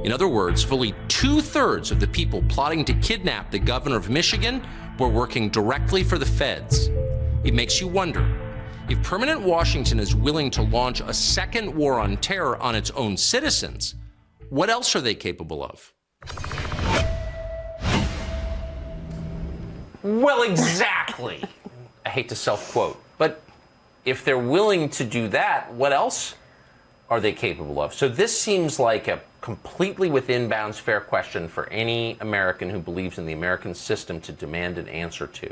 In other words, fully 2/3 of the people plotting to kidnap the governor of Michigan were working directly for the feds. It makes you wonder, if permanent Washington is willing to launch a second war on terror on its own citizens, what else are they capable of? Well, exactly. I hate to self-quote, but if they're willing to do that, what else are they capable of? So this seems like a completely within bounds fair question for any American who believes in the American system to demand an answer to.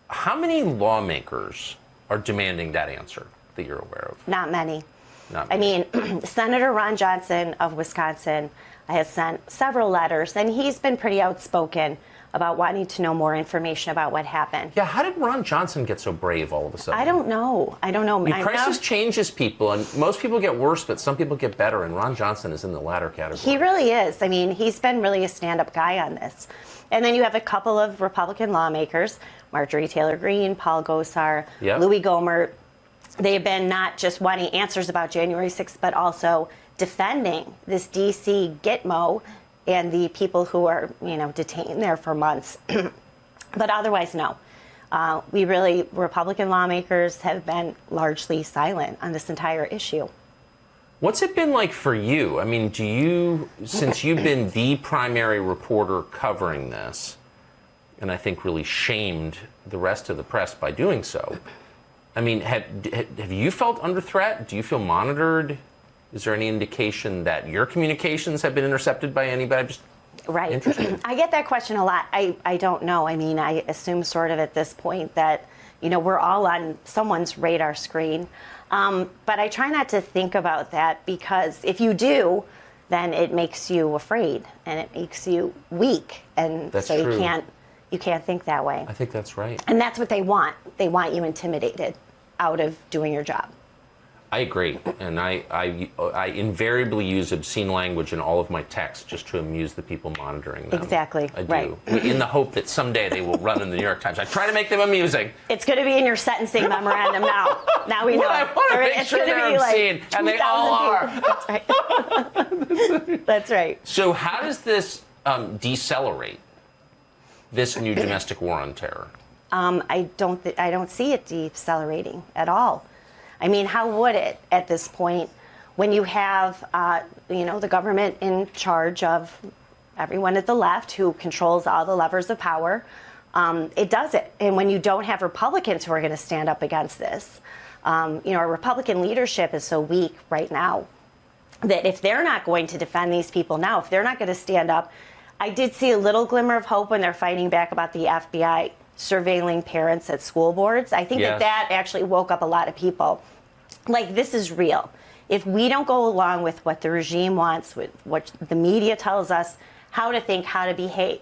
How many lawmakers are demanding that answer that you're aware of? Not many. Not I many. mean, Senator Ron Johnson of Wisconsin has sent several letters, and he's been pretty outspoken about wanting to know more information about what happened. Yeah, how did Ron Johnson get so brave all of a sudden? I don't know. I mean, crisis changes people, and most people get worse, but some people get better, and Ron Johnson is in the latter category. He really is. I mean, he's been really a stand-up guy on this. And then you have a couple of Republican lawmakers, Marjorie Taylor Greene, Paul Gosar, Louis Gohmert. They have been not just wanting answers about January 6th, but also defending this D.C. Gitmo and the people who are, detained there for months. But otherwise, no. Republican lawmakers have been largely silent on this entire issue. What's it been like for you? I mean, since you've been the primary reporter covering this, and I think really shamed the rest of the press by doing so, I mean, have you felt under threat? Do you feel monitored? Is there any indication that your communications have been intercepted by anybody? Right. I get that question a lot. I don't know. I mean, I assume sort of at this point that, we're all on someone's radar screen. But I try not to think about that, because if you do, then it makes you afraid and it makes you weak. And that's so true. You can't think that way. I think that's right. And that's what they want. They want you intimidated out of doing your job. I agree, and I invariably use obscene language in all of my texts just to amuse the people monitoring them. Exactly. I do, right. in the hope that someday they will run in the New York Times. I try to make them amusing. It's going to be in your sentencing memorandum now. Now we know. I want to make sure they're obscene, and they all are. That's right. That's right. So how does this decelerate this new domestic war on terror? I don't see it decelerating at all. I mean, how would it at this point when you have, the government in charge of everyone at the left who controls all the levers of power? It does it. And when you don't have Republicans who are going to stand up against this, our Republican leadership is so weak right now that if they're not going to defend these people now, if they're not going to stand up, I did see a little glimmer of hope when they're fighting back about the FBI surveilling parents at school boards. I think that actually woke up a lot of people. Like, this is real. If we don't go along with what the regime wants, with what the media tells us how to think, how to behave,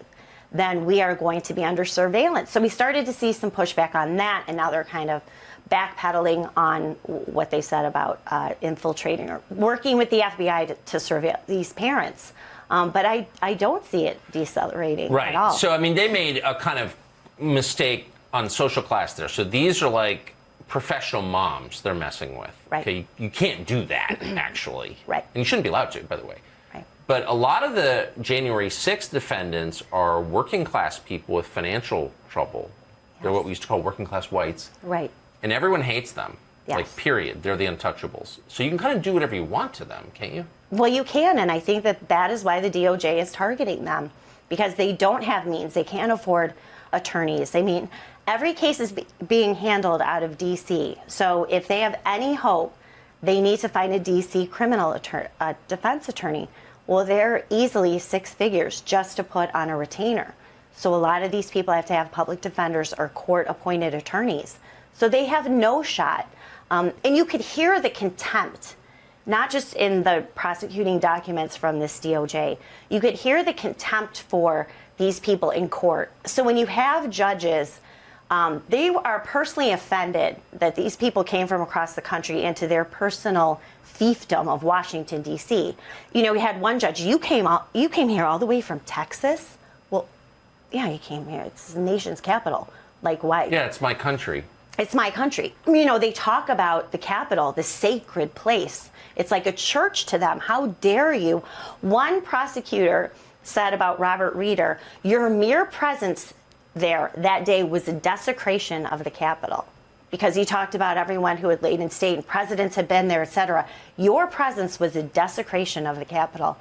then we are going to be under surveillance. So we started to see some pushback on that, and now they're kind of backpedaling on what they said about infiltrating or working with the FBI to surveil these parents. But I don't see it decelerating at all. So, I mean, they made a kind of mistake on social class there. So these are like professional moms they're messing with. Right. Okay, you can't do that, actually. Right. And you shouldn't be allowed to, by the way. Right. But a lot of the January 6th defendants are working class people with financial trouble. Yes. They're what we used to call working class whites. Right. And everyone hates them. Yes. Like, period. They're the untouchables. So you can kind of do whatever you want to them, can't you? Well, you can, and I think that is why the DOJ is targeting them, because they don't have means. They can't afford attorneys. I mean, every case is being handled out of D.C. So if they have any hope, they need to find a D.C. criminal defense attorney. Well, they're easily 6 figures just to put on a retainer. So a lot of these people have to have public defenders or court-appointed attorneys. So they have no shot. And you could hear the contempt, not just in the prosecuting documents from this DOJ. You could hear the contempt for these people in court. So when you have judges, they are personally offended that these people came from across the country into their personal fiefdom of Washington, D.C. We had one judge, you came here all the way from Texas? Well, yeah, you came here. It's the nation's capital. Like, why? Yeah, it's my country. It's my country. They talk about the Capitol, the sacred place. It's like a church to them. How dare you? One prosecutor said about Robert Reeder, your mere presence there that day was a desecration of the Capitol, because he talked about everyone who had laid in state and presidents had been there, etc. Your presence was a desecration of the Capitol.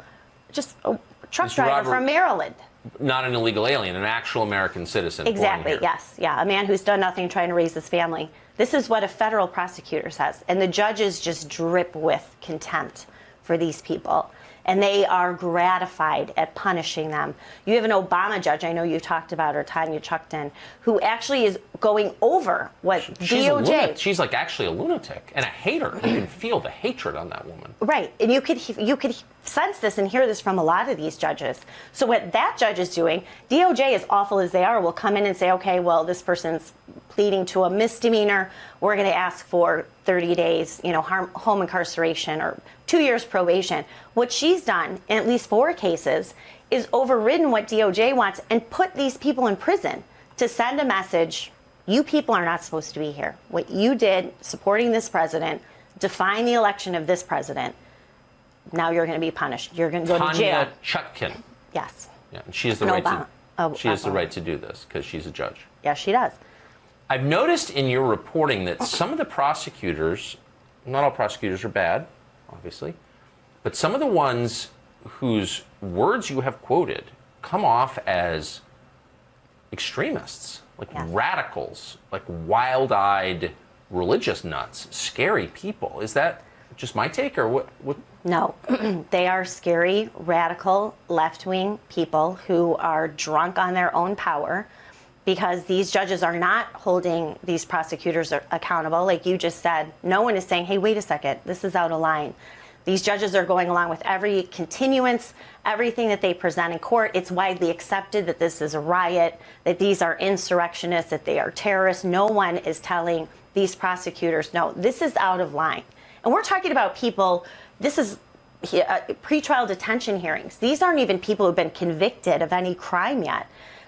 Just a truck driver from Maryland. Not an illegal alien, an actual American citizen. Exactly, yes. Yeah, a man who's done nothing trying to raise his family. This is what a federal prosecutor says. And the judges just drip with contempt for these people. And they are gratified at punishing them. You have an Obama judge, I know you talked about her, Tanya Chuckton, who actually is going over what DOJ... She's like actually a lunatic and a hater. You can feel the hatred on that woman. Right, and you could sense this and hear this from a lot of these judges. So what that judge is doing, DOJ, as awful as they are, will come in and say, okay, well, this person's pleading to a misdemeanor. We're going to ask for 30 days, home incarceration or 2 years probation. What she's done in at least 4 cases is overridden what DOJ wants and put these people in prison to send a message, you people are not supposed to be here. What you did supporting this president, defying the election of this president, now you're going to be punished. You're going to go to jail. Tanya Chutkin. Yes. Yeah, and she has the right to do this because she's a judge. Yes, she does. I've noticed in your reporting that some of the prosecutors, not all prosecutors are bad, obviously, but some of the ones whose words you have quoted come off as extremists, like radicals, like wild-eyed religious nuts, scary people. Is that just my take, or what? No, they are scary, radical, left-wing people who are drunk on their own power, because these judges are not holding these prosecutors accountable. Like you just said, no one is saying, hey, wait a second, this is out of line. These judges are going along with every continuance, everything that they present in court. It's widely accepted that this is a riot, that these are insurrectionists, that they are terrorists. No one is telling these prosecutors, no, this is out of line. And we're talking about people, this is pretrial detention hearings. These aren't even people who've been convicted of any crime yet.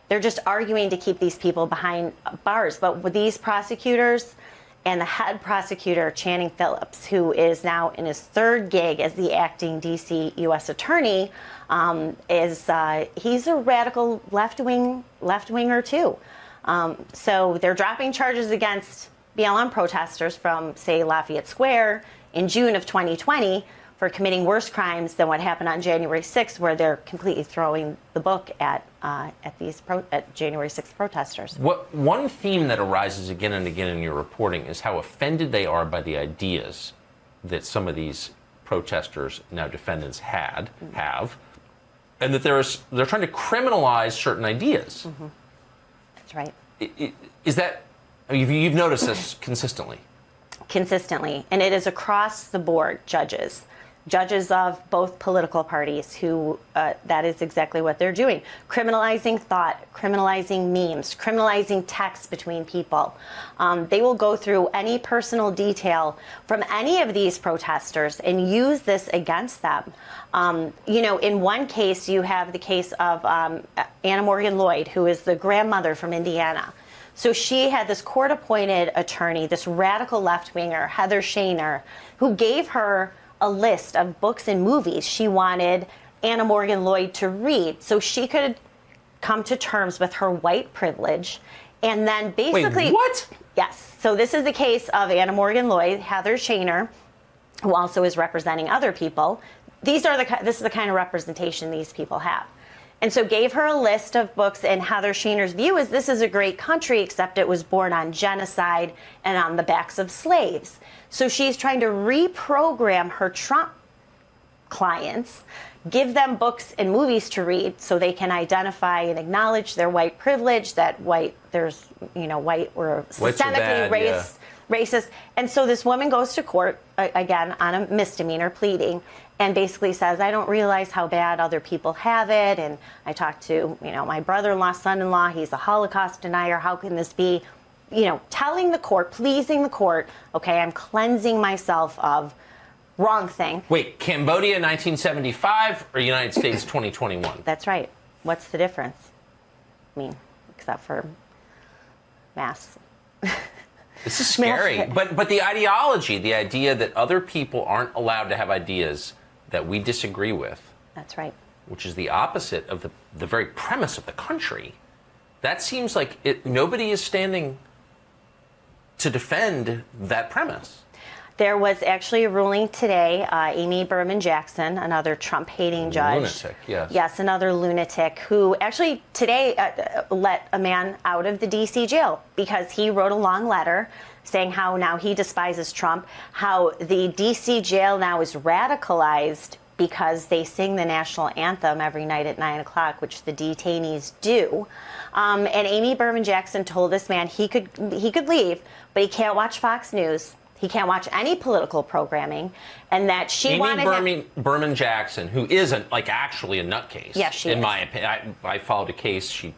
They're just arguing to keep these people behind bars. But with these prosecutors and the head prosecutor, Channing Phillips, who is now in his third gig as the acting D.C. U.S. attorney, he's a radical left-winger too. So they're dropping charges against BLM protesters from, say, Lafayette Square in June of 2020 for committing worse crimes than what happened on January 6th, where they're completely throwing the book at January 6th protesters. One theme that arises again and again in your reporting is how offended they are by the ideas that some of these protesters, now defendants, have, and that they're trying to criminalize certain ideas. Mm-hmm. That's right. Is that, you've noticed this consistently? Consistently, and it is across the board, judges of both political parties who that is exactly what they're doing. Criminalizing thought, criminalizing memes, criminalizing texts between people. They will go through any personal detail from any of these protesters and use this against them. In one case, you have the case of Anna Morgan Lloyd, who is the grandmother from Indiana. So she had this court-appointed attorney, this radical left-winger, Heather Shaner, who gave her a list of books and movies she wanted Anna Morgan Lloyd to read so she could come to terms with her white privilege. And then basically... Wait, what? Yes. So this is the case of Anna Morgan Lloyd, Heather Shaner, who also is representing other people. This is the kind of representation these people have. And so gave her a list of books, and Heather Shaner's view is this is a great country, except it was born on genocide and on the backs of slaves. So she's trying to reprogram her Trump clients, give them books and movies to read so they can identify and acknowledge their white privilege, that white we're systemically racist. And so this woman goes to court, again, on a misdemeanor pleading, and basically says, I don't realize how bad other people have it. And I talked to, my brother-in-law, son-in-law, he's a Holocaust denier. How can this be? Telling the court, pleasing the court, okay, I'm cleansing myself of wrong thing. Wait, Cambodia 1975 or United States 2021? That's right. What's the difference? Except for mass. This is scary. But the ideology, the idea that other people aren't allowed to have ideas that we disagree with. That's right. Which is the opposite of the very premise of the country. That seems like nobody is standing to defend that premise. There was actually a ruling today. Amy Berman Jackson, another Trump-hating judge. Lunatic, yes. Yes, another lunatic who actually today let a man out of the D.C. jail because he wrote a long letter saying how now he despises Trump, how the D.C. jail now is radicalized because they sing the national anthem every night at 9 o'clock, which the detainees do. And Amy Berman Jackson told this man he could leave, but he can't watch Fox News. He can't watch any political programming, and that she wanted Amy Berman Jackson, who isn't actually a nutcase. Yes, she is. In my opinion, I followed a case. She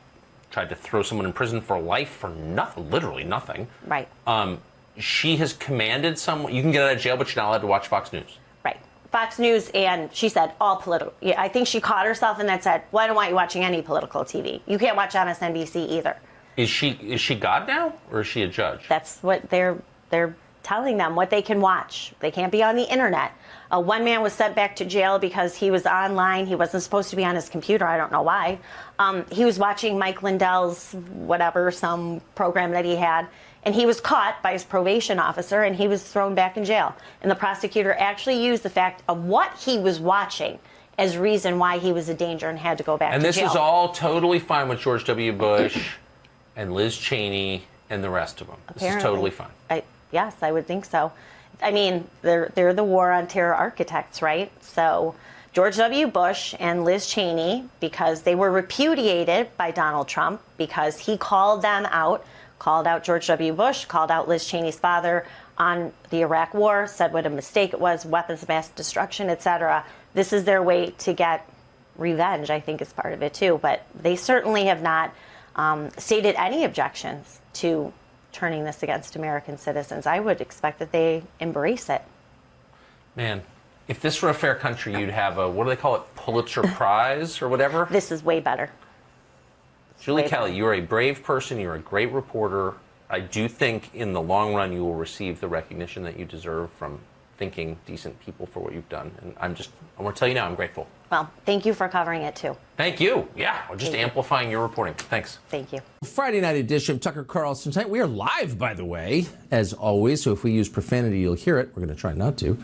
tried to throw someone in prison for life for nothing, literally nothing. Right. She has commanded someone. You can get out of jail, but you're not allowed to watch Fox News. Right. Fox News, and she said all political. Yeah, I think she caught herself and then said, "Well, I don't want you watching any political TV. You can't watch MSNBC either." Is she God now, or is she a judge? That's what they're telling them, what they can watch. They can't be on the internet. One man was sent back to jail because he was online. He wasn't supposed to be on his computer. I don't know why. He was watching Mike Lindell's some program that he had, and he was caught by his probation officer, and he was thrown back in jail. And the prosecutor actually used the fact of what he was watching as reason why he was a danger and had to go back to jail. And this is all totally fine with George W. Bush and Liz Cheney and the rest of them. Apparently. This is totally fine. Yes, I would think so. I mean, they're the war on terror architects, right? So George W. Bush and Liz Cheney, because they were repudiated by Donald Trump, because he called out George W. Bush, called out Liz Cheney's father on the Iraq War, said what a mistake it was, weapons of mass destruction, etc. This is their way to get revenge, I think is part of it too. But they certainly have not stated any objections to turning this against American citizens. I would expect that they embrace it. Man, if this were a fair country, you'd have a, what do they call it, Pulitzer Prize or whatever? This is way better. Julie Kelly, you're a brave person. You're a great reporter. I do think in the long run you will receive the recognition that you deserve from thinking decent people for what you've done. And I want to tell you now, I'm grateful. Well, thank you for covering it too. Thank you. Yeah, just amplifying your reporting. Thanks. Thank you. Friday night edition of Tucker Carlson tonight. We are live, by the way, as always. So if we use profanity, you'll hear it. We're going to try not to.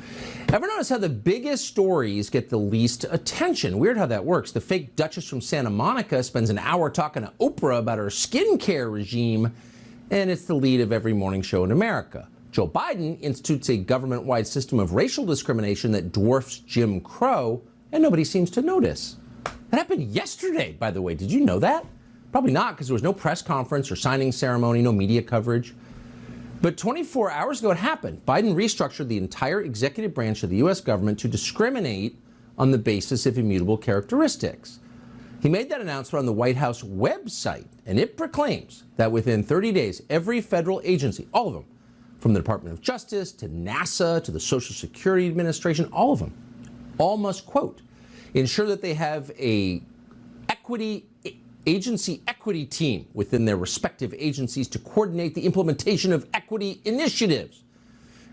Ever notice how the biggest stories get the least attention? Weird how that works. The fake Duchess from Santa Monica spends an hour talking to Oprah about her skincare regime, and it's the lead of every morning show in America. Joe Biden institutes a government-wide system of racial discrimination that dwarfs Jim Crow, and nobody seems to notice. That happened yesterday, by the way. Did you know that? Probably not, because there was no press conference or signing ceremony, no media coverage. But 24 hours ago it happened. Biden restructured the entire executive branch of the U.S. government to discriminate on the basis of immutable characteristics. He made that announcement on the White House website, and it proclaims that within 30 days, every federal agency, all of them, from the Department of Justice to NASA to the Social Security Administration, all of them, all must, quote, ensure that they have a agency equity team within their respective agencies to coordinate the implementation of equity initiatives.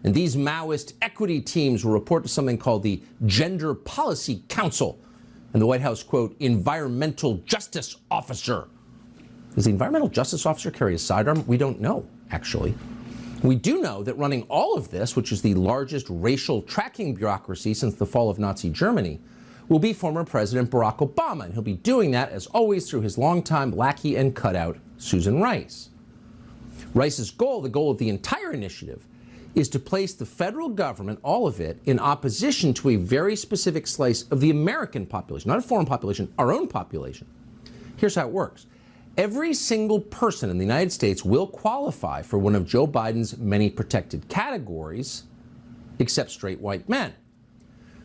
And these Maoist equity teams will report to something called the Gender Policy Council. And the White House, quote, environmental justice officer. Does the environmental justice officer carry a sidearm? We don't know, actually. We do know that running all of this, which is the largest racial tracking bureaucracy since the fall of Nazi Germany, will be former President Barack Obama. And he'll be doing that, as always, through his longtime lackey and cutout, Susan Rice. Rice's goal, the goal of the entire initiative, is to place the federal government, all of it, in opposition to a very specific slice of the American population, not a foreign population, our own population. Here's how it works. Every single person in the United States will qualify for one of Joe Biden's many protected categories, except straight white men.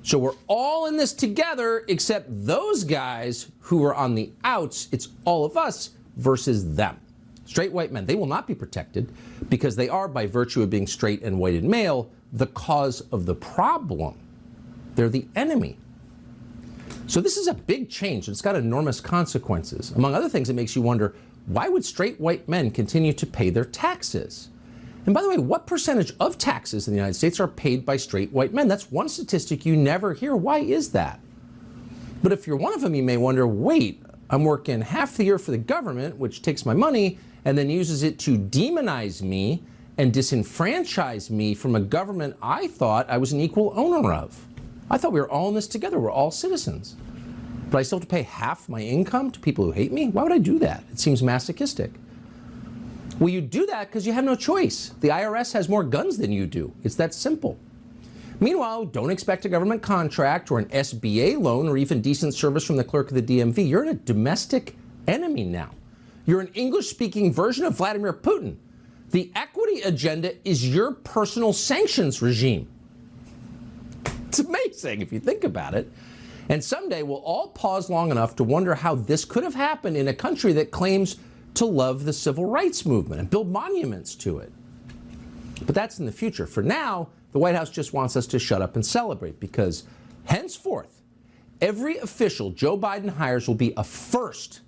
So we're all in this together, except those guys who are on the outs. It's all of us versus them. Straight white men, they will not be protected because they are, by virtue of being straight and white and male, the cause of the problem. They're the enemy. So this is a big change. It's got enormous consequences. Among other things, it makes you wonder, why would straight white men continue to pay their taxes? And by the way, what percentage of taxes in the United States are paid by straight white men? That's one statistic you never hear. Why is that? But if you're one of them, you may wonder, wait, I'm working half the year for the government, which takes my money and then uses it to demonize me and disenfranchise me from a government I thought I was an equal owner of. I thought we were all in this together. We're all citizens. But I still have to pay half my income to people who hate me? Why would I do that? It seems masochistic. Well, you do that because you have no choice. The IRS has more guns than you do. It's that simple. Meanwhile, don't expect a government contract or an SBA loan or even decent service from the clerk of the DMV. You're a domestic enemy now. You're an English-speaking version of Vladimir Putin. The equity agenda is your personal sanctions regime. It's amazing if you think about it. And someday we'll all pause long enough to wonder how this could have happened in a country that claims to love the civil rights movement and build monuments to it. But that's in the future. For now, the White House just wants us to shut up and celebrate because henceforth, every official Joe Biden hires will be a first.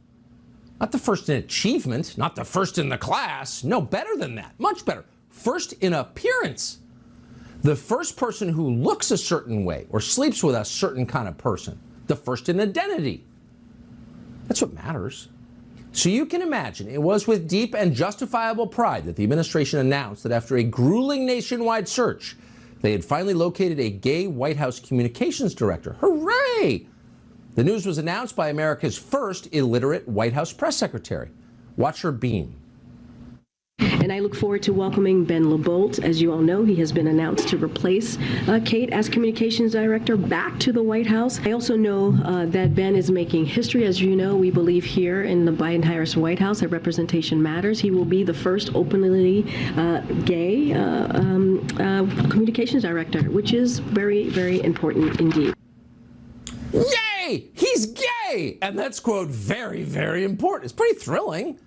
Not the first in achievement, not the first in the class. No, better than that. Much better. First in appearance. The first person who looks a certain way or sleeps with a certain kind of person. The first in identity. That's what matters. So you can imagine it was with deep and justifiable pride that the administration announced that after a grueling nationwide search, they had finally located a gay White House communications director. Hooray! The news was announced by America's first illiterate White House press secretary. Watch her beam. And I look forward to welcoming Ben LeBolt. As you all know, he has been announced to replace Kate as communications director back to the White House. I also know that Ben is making history. As you know, we believe here in the Biden-Harris White House that representation matters. He will be the first openly gay communications director, which is very, very important indeed. Yay! He's gay! And that's, quote, very, very important. It's pretty thrilling.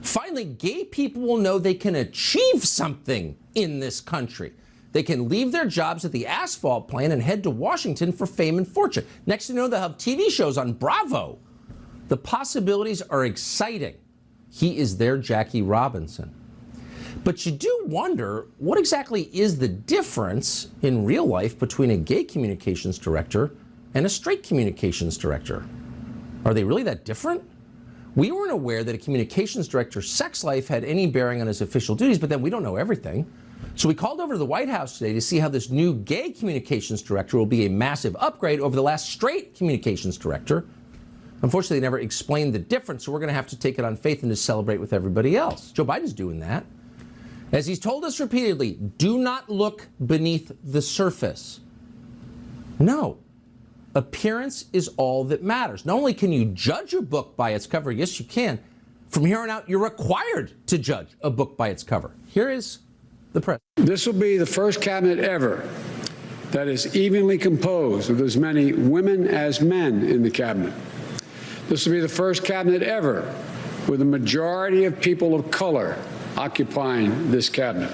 Finally, gay people will know they can achieve something in this country. They can leave their jobs at the asphalt plant and head to Washington for fame and fortune. Next thing you know, they'll have TV shows on Bravo. The possibilities are exciting. He is their Jackie Robinson. But you do wonder, what exactly is the difference in real life between a gay communications director and a straight communications director? Are they really that different? We weren't aware that a communications director's sex life had any bearing on his official duties, but then we don't know everything. So we called over to the White House today to see how this new gay communications director will be a massive upgrade over the last straight communications director. Unfortunately, they never explained the difference, so we're going to have to take it on faith and just celebrate with everybody else. Joe Biden's doing that. As he's told us repeatedly, do not look beneath the surface. No. Appearance is all that matters. Not only can you judge a book by its cover, yes, you can. From here on out, you're required to judge a book by its cover. Here is the president. This will be the first cabinet ever that is evenly composed of as many women as men in the cabinet. This will be the first cabinet ever with a majority of people of color occupying this cabinet.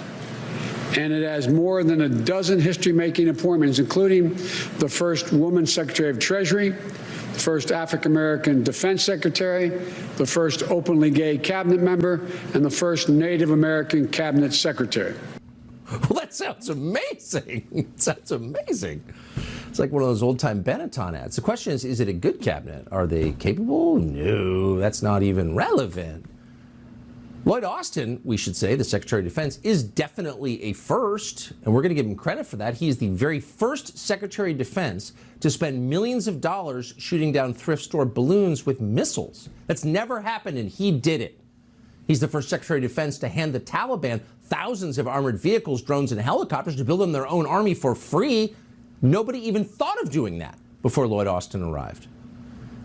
And it has more than a dozen history-making appointments, including the first woman Secretary of Treasury, the first African-American Defense Secretary, the first openly gay cabinet member, and the first Native American cabinet secretary. Well, that sounds amazing. It sounds amazing. It's like one of those old-time Benetton ads. The question is it a good cabinet? Are they capable? No, that's not even relevant. Lloyd Austin, we should say, the Secretary of Defense, is definitely a first, and we're going to give him credit for that. He is the very first Secretary of Defense to spend millions of dollars shooting down thrift store balloons with missiles. That's never happened, and he did it. He's the first Secretary of Defense to hand the Taliban thousands of armored vehicles, drones, and helicopters to build them their own army for free. Nobody even thought of doing that before Lloyd Austin arrived.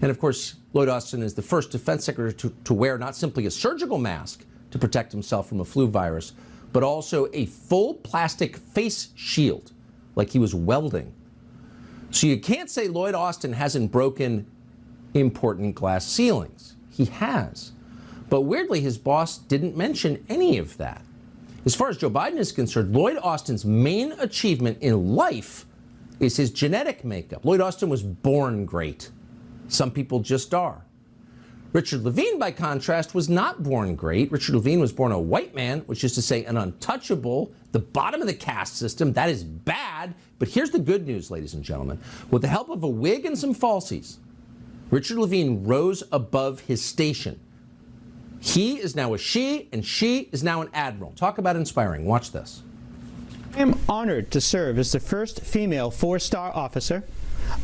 And of course, Lloyd Austin is the first defense secretary to wear not simply a surgical mask to protect himself from a flu virus, but also a full plastic face shield, like he was welding. So you can't say Lloyd Austin hasn't broken important glass ceilings. He has. But weirdly, his boss didn't mention any of that. As far as Joe Biden is concerned, Lloyd Austin's main achievement in life is his genetic makeup. Lloyd Austin was born great. Some people just are. Richard Levine, by contrast, was not born great. Richard Levine was born a white man, which is to say an untouchable, the bottom of the caste system. That is bad. But here's the good news, ladies and gentlemen. With the help of a wig and some falsies, Richard Levine rose above his station. He is now a she, and she is now an admiral. Talk about inspiring. Watch this. I am honored to serve as the first female 4-star officer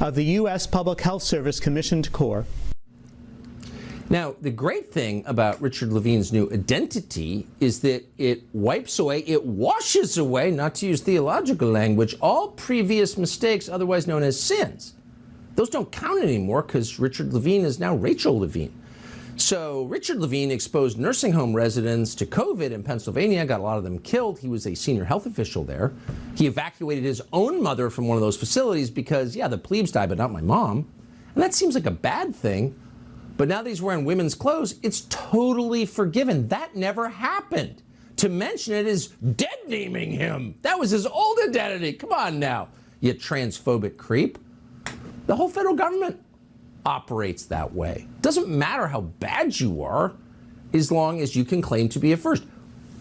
of the U.S. Public Health Service Commissioned Corps. Now, the great thing about Richard Levine's new identity is that it wipes away, it washes away, not to use theological language, all previous mistakes, otherwise known as sins. Those don't count anymore because Richard Levine is now Rachel Levine. So Richard Levine exposed nursing home residents to COVID in Pennsylvania, got a lot of them killed. He was a senior health official there. He evacuated his own mother from one of those facilities because, yeah, the plebes died, but not my mom. And that seems like a bad thing. But now that he's wearing women's clothes, it's totally forgiven. That never happened. To mention it is dead naming him. That was his old identity. Come on now, you transphobic creep. The whole federal government operates that way. Doesn't matter how bad you are, as long as you can claim to be a first.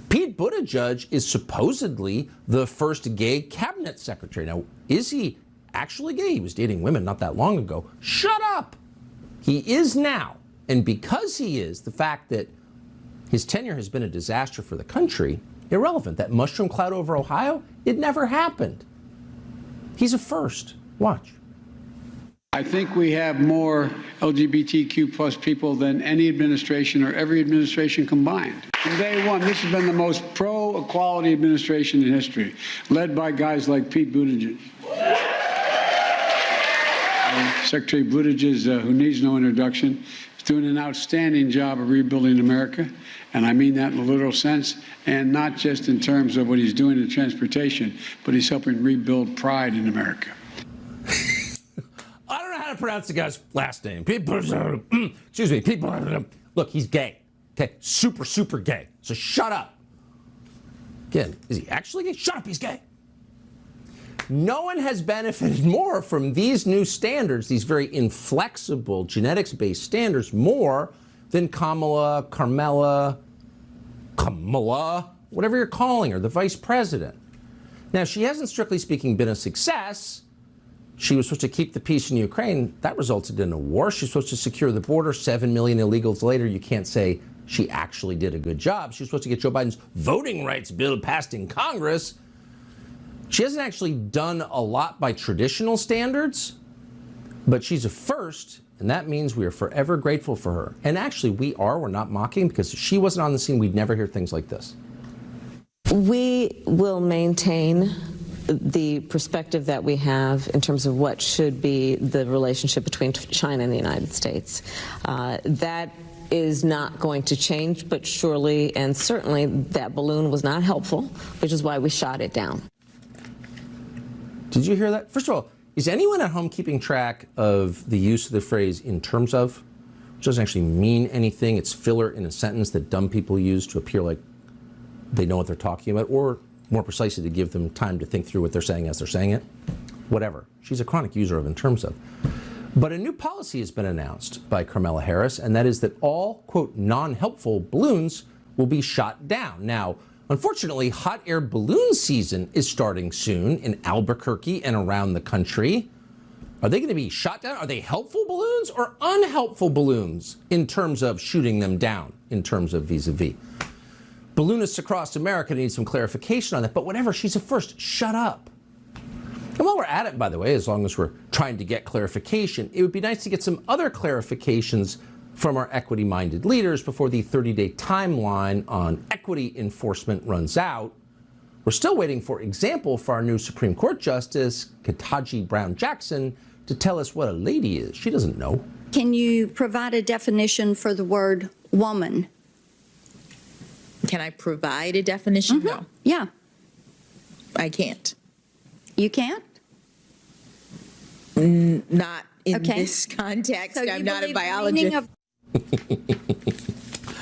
Pete Buttigieg is supposedly the first gay cabinet secretary. Now, is he actually gay? He was dating women not that long ago. Shut up! He is now. And because he is, the fact that his tenure has been a disaster for the country, irrelevant. That mushroom cloud over Ohio, it never happened. He's a first. Watch. I think we have more LGBTQ plus people than any administration or every administration combined. From day one, this has been the most pro-equality administration in history, led by guys like Pete Buttigieg. Secretary Buttigieg, who needs no introduction, is doing an outstanding job of rebuilding America, and I mean that in a literal sense, and not just in terms of what he's doing in transportation, but he's helping rebuild pride in America. I don't know how to pronounce the guy's last name. Excuse me. Look, he's gay. Okay, super gay. So shut up. Again, is he actually gay? Shut up, he's gay. no one has benefited more from these new standards, these very inflexible genetics-based standards, more than Kamala, whatever you're calling her, the vice president. Now, she hasn't, strictly speaking, been a success. She was supposed to keep the peace in Ukraine. That resulted in a war. She's supposed to secure the border. 7 million illegals later, you can't say she actually did a good job. She was supposed to get Joe Biden's voting rights bill passed in Congress. She hasn't actually done a lot by traditional standards, but she's a first, and that means we are forever grateful for her. And actually, we're not mocking, because if she wasn't on the scene, we'd never hear things like this. We will maintain the perspective that we have in terms of what should be the relationship between China and the United States. That is not going to change, but surely and certainly that balloon was not helpful, which is why we shot it down. Did you hear that? First of all, is anyone at home keeping track of the use of the phrase "in terms of"? Which doesn't actually mean anything. It's filler in a sentence that dumb people use to appear like they know what they're talking about, or more precisely, to give them time to think through what they're saying as they're saying it. Whatever. She's a chronic user of "in terms of." But a new policy has been announced by Kamala Harris, and that is that all, quote, non-helpful balloons will be shot down. Now, unfortunately, hot air balloon season is starting soon in Albuquerque and around the country. Are they going to be shot down? Are they helpful balloons or unhelpful balloons in terms of shooting them down, in terms of vis-a-vis? Balloonists across America need some clarification on that, but whatever, she's a first. Shut up. And while we're at it, by the way, as long as we're trying to get clarification, it would be nice to get some other clarifications from our equity-minded leaders before the 30-day timeline on equity enforcement runs out. We're still waiting, for example, for our new Supreme Court Justice, Ketanji Brown Jackson, to tell us what a lady is. She doesn't know. Can you provide a definition for the word woman? Can I provide a definition? Mm-hmm. No. Yeah. I can't. You can't? Not in this context. So I'm not a biologist.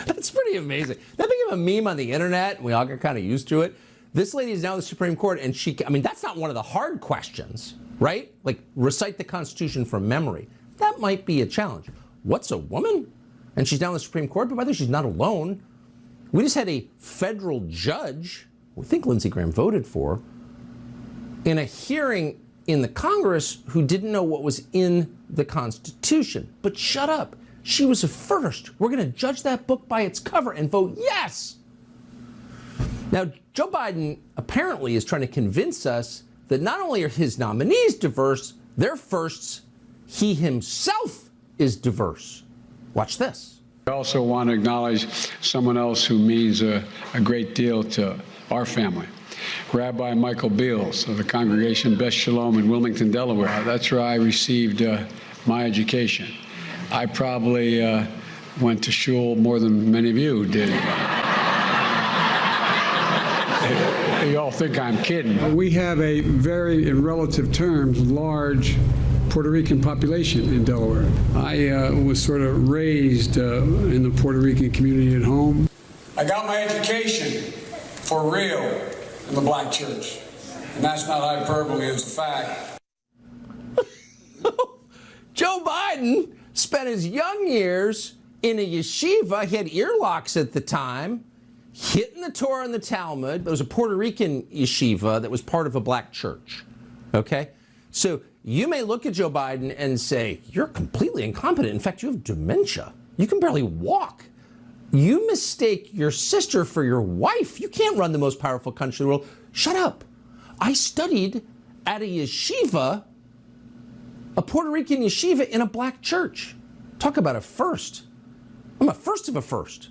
That's pretty amazing. That became a meme on the internet, and we all got kind of used to it. This lady is now in the Supreme Court, and that's not one of the hard questions, right? Like, recite the Constitution from memory. That might be a challenge. What's a woman? And she's now in the Supreme Court, but by the way, she's not alone. We just had a federal judge, we think Lindsey Graham voted for, in a hearing in the Congress who didn't know what was in the Constitution. But shut up. She was a first. We're going to judge that book by its cover and vote yes. Now, Joe Biden apparently is trying to convince us that not only are his nominees diverse, they're firsts. He himself is diverse. Watch this. I also want to acknowledge someone else who means a great deal to our family. Rabbi Michael Beals of the Congregation Beth Shalom in Wilmington, Delaware. That's where I received my education. I probably went to shul more than many of you did. You all think I'm kidding. We have a very, in relative terms, large Puerto Rican population in Delaware. I was sort of raised in the Puerto Rican community at home. I got my education for real in the black church. And that's not hyperbole, it's a fact. Joe Biden spent his young years in a yeshiva. He had earlocks at the time, hitting the Torah and the Talmud. There was a Puerto Rican yeshiva that was part of a black church. Okay? So you may look at Joe Biden and say, you're completely incompetent. In fact, you have dementia. You can barely walk. You mistake your sister for your wife. You can't run the most powerful country in the world. Shut up. I studied at a yeshiva, a Puerto Rican yeshiva in a black church. Talk about a first. I'm a first of a first.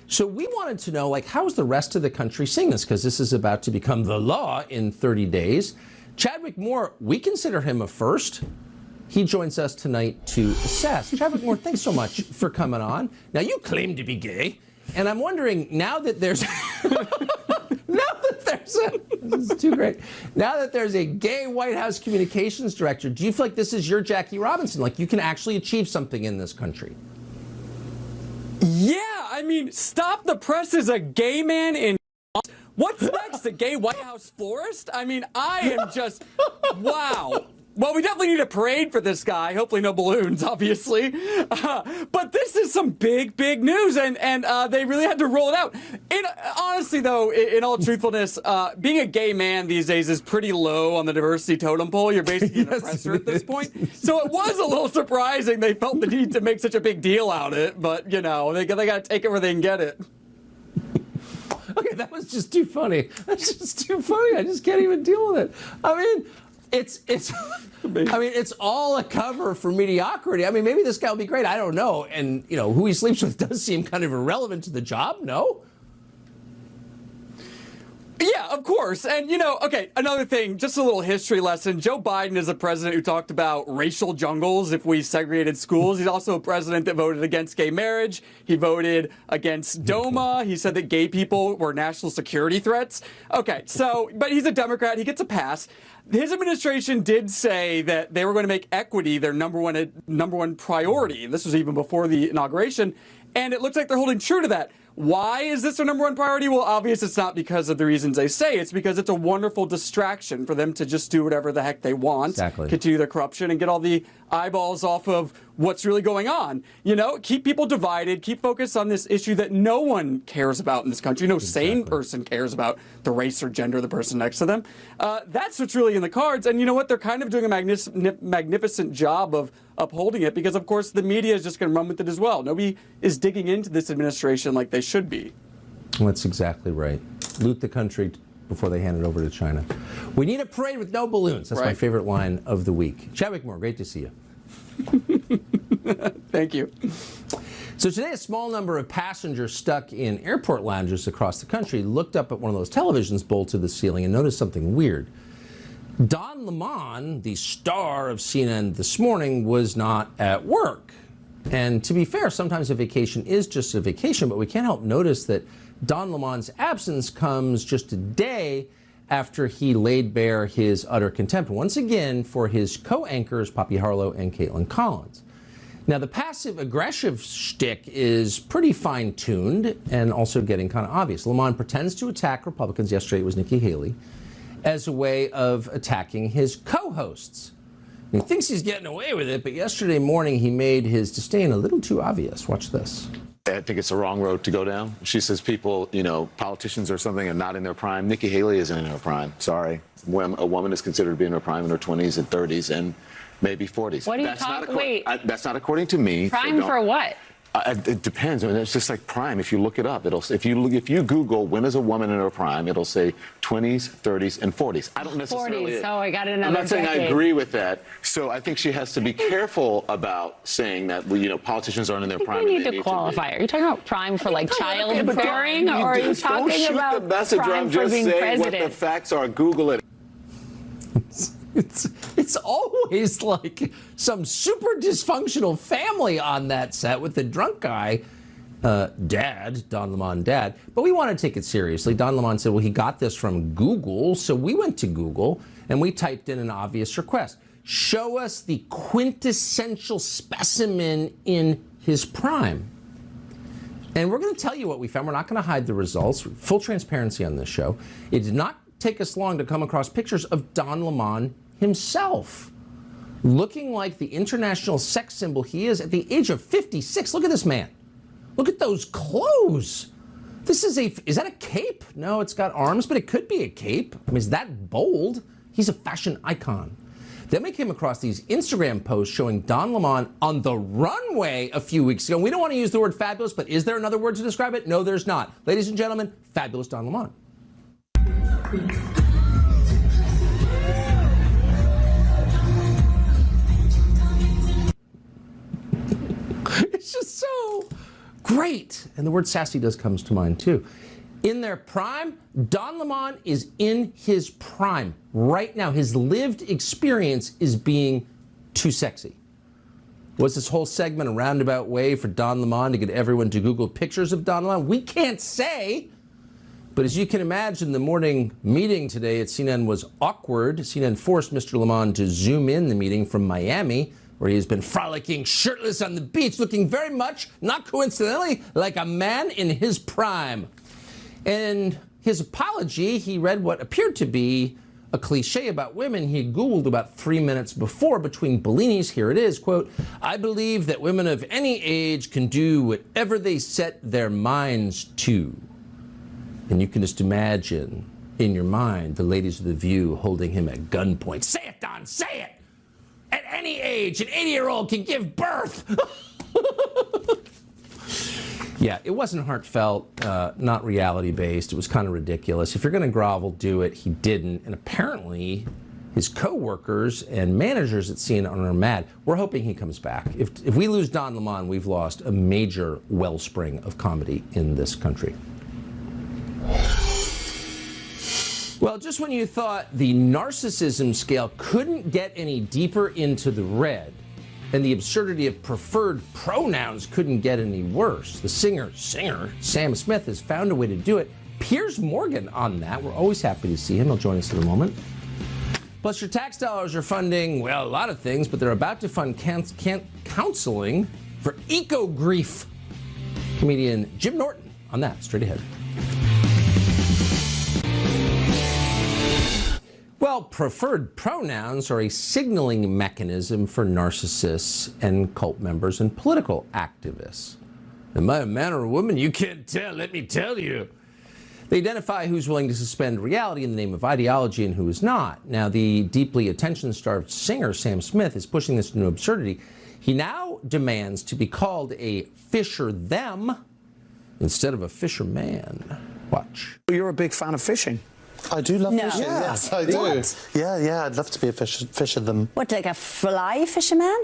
So we wanted to know, like, how's the rest of the country seeing this? Because this is about to become the law in 30 days. Chadwick Moore, we consider him a first. He joins us tonight to assess. Chadwick Moore, thanks so much for coming on. Now, you claim to be gay, and I'm wondering, now that there's this is too great. Now that there's a gay White House communications director, do you feel like this is your Jackie Robinson? Like, you can actually achieve something in this country? Yeah, I mean, Stop the Press is a gay man in What's next? A gay White House florist? I mean, I am just, wow. Well, we definitely need a parade for this guy. Hopefully no balloons, obviously. But this is some big, big news, and they really had to roll it out. Honestly, though, in all truthfulness, being a gay man these days is pretty low on the diversity totem pole. You're basically an oppressor at this point. So it was a little surprising they felt the need to make such a big deal out of it. But, you know, they got to take it where they can get it. Okay, that was just too funny. That's just too funny. I just can't even deal with it. I mean, it's all a cover for mediocrity. I mean, maybe this guy will be great. I don't know. And, you know, who he sleeps with does seem kind of irrelevant to the job, no? Yeah, of course. And, you know, okay, another thing, just a little history lesson. Joe Biden is a president who talked about racial jungles if we segregated schools. He's also a president that voted against gay marriage. He voted against DOMA. He said that gay people were national security threats. Okay, so, but he's a Democrat. He gets a pass. His administration did say that they were going to make equity their number one priority. This was even before the inauguration. And it looks like they're holding true to that. Why is this their number one priority? Well, obviously it's not because of the reasons they say. It's because it's a wonderful distraction for them to just do whatever the heck they want, exactly. Continue their corruption, and get all the eyeballs off of what's really going on. You know, keep people divided, keep focused on this issue that no one cares about in this country. No sane person cares about the race or gender of the person next to them. That's what's really in the cards. And you know what? They're kind of doing a magnificent job of upholding it because, of course, the media is just going to run with it as well. Nobody is digging into this administration like they should be. That's exactly right. Loot the country before they hand it over to China. We need a parade with no balloons. That's my favorite line of the week. Chadwick Moore, great to see you. Thank you. So today, a small number of passengers stuck in airport lounges across the country looked up at one of those televisions bolted to the ceiling and noticed something weird. Don Lemon, the star of CNN This Morning, was not at work. And to be fair, sometimes a vacation is just a vacation, but we can't help notice that Don Lemon's absence comes just a day after he laid bare his utter contempt, once again, for his co-anchors, Poppy Harlow and Caitlin Collins. Now, the passive-aggressive shtick is pretty fine-tuned and also getting kind of obvious. Lemon pretends to attack Republicans, yesterday it was Nikki Haley, as a way of attacking his co-hosts. He thinks he's getting away with it, but yesterday morning he made his disdain a little too obvious. Watch this. I think it's the wrong road to go down. She says people, you know, politicians or something are not in their prime. Nikki Haley isn't in her prime. Sorry. When a woman is considered to be in her prime in her 20s and 30s and maybe 40s. What are you talking? Wait. That's not according to me. Prime for what? It depends. I mean, it's just like prime. If you look it up, it'll if you Google when is a woman in her prime, it'll say 20s, 30s, and 40s. I don't necessarily. 40s. Oh, I got another. I'm not saying decade. I agree with that. So I think she has to be careful about saying that politicians aren't in their prime. We need to qualify. Are you talking about prime for like childbearing, or are you talking about the messenger? prime I'm for just being saying president? what the facts are. Google it. It's always like some super dysfunctional family on that set with the drunk guy, dad, Don Lemon dad. But we want to take it seriously. Don Lemon said, well, he got this from Google. So we went to Google and we typed in an obvious request. Show us the quintessential specimen in his prime. And we're going to tell you what we found. We're not going to hide the results. Full transparency on this show. It did not take us long to come across pictures of Don Lemon himself, looking like the international sex symbol he is at the age of 56. Look at this man. Look at those clothes. Is that a cape? No, it's got arms, but it could be a cape. I mean, is that bold? He's a fashion icon. Then we came across these Instagram posts showing Don Lemon on the runway a few weeks ago. And we don't want to use the word fabulous, but is there another word to describe it? No, there's not. Ladies and gentlemen, fabulous Don Lemon. It's just so great. And the word sassy comes to mind too. In their prime, Don Lemon is in his prime right now. His lived experience is being too sexy. Was this whole segment a roundabout way for Don Lemon to get everyone to Google pictures of Don Lemon? We can't say. But as you can imagine, the morning meeting today at CNN was awkward. CNN forced Mr. Lemon to zoom in the meeting from Miami, where he has been frolicking shirtless on the beach, looking very much, not coincidentally, like a man in his prime. And his apology, he read what appeared to be a cliche about women he had Googled about 3 minutes before between Bellinis. Here it is, quote, "I believe that women of any age can do whatever they set their minds to." And you can just imagine in your mind the ladies of The View holding him at gunpoint. Say it, Don, say it! At any age, an 80-year-old can give birth! Yeah, it wasn't heartfelt, not reality-based. It was kind of ridiculous. If you're going to grovel, do it. He didn't. And apparently, his co-workers and managers at CNN are mad. We're hoping he comes back. If we lose Don Lemon, we've lost a major wellspring of comedy in this country. Well, just when you thought the narcissism scale couldn't get any deeper into the red, and the absurdity of preferred pronouns couldn't get any worse, the singer Sam Smith has found a way to do it. Piers Morgan on that. We're always happy to see him. He'll join us in a moment. Plus, your tax dollars are funding, well, a lot of things, but they're about to fund counseling for eco-grief. Comedian Jim Norton on that, straight ahead. Well, preferred pronouns are a signaling mechanism for narcissists and cult members and political activists. Am I a man or a woman? You can't tell, let me tell you. They identify who's willing to suspend reality in the name of ideology and who is not. Now, the deeply attention-starved singer, Sam Smith, is pushing this into absurdity. He now demands to be called a fisher-them instead of a fisherman. Watch. You're a big fan of fishing. I do love fishing, yes, I do. What? Yeah, I'd love to be a fisher them. What, like a fly fisherman?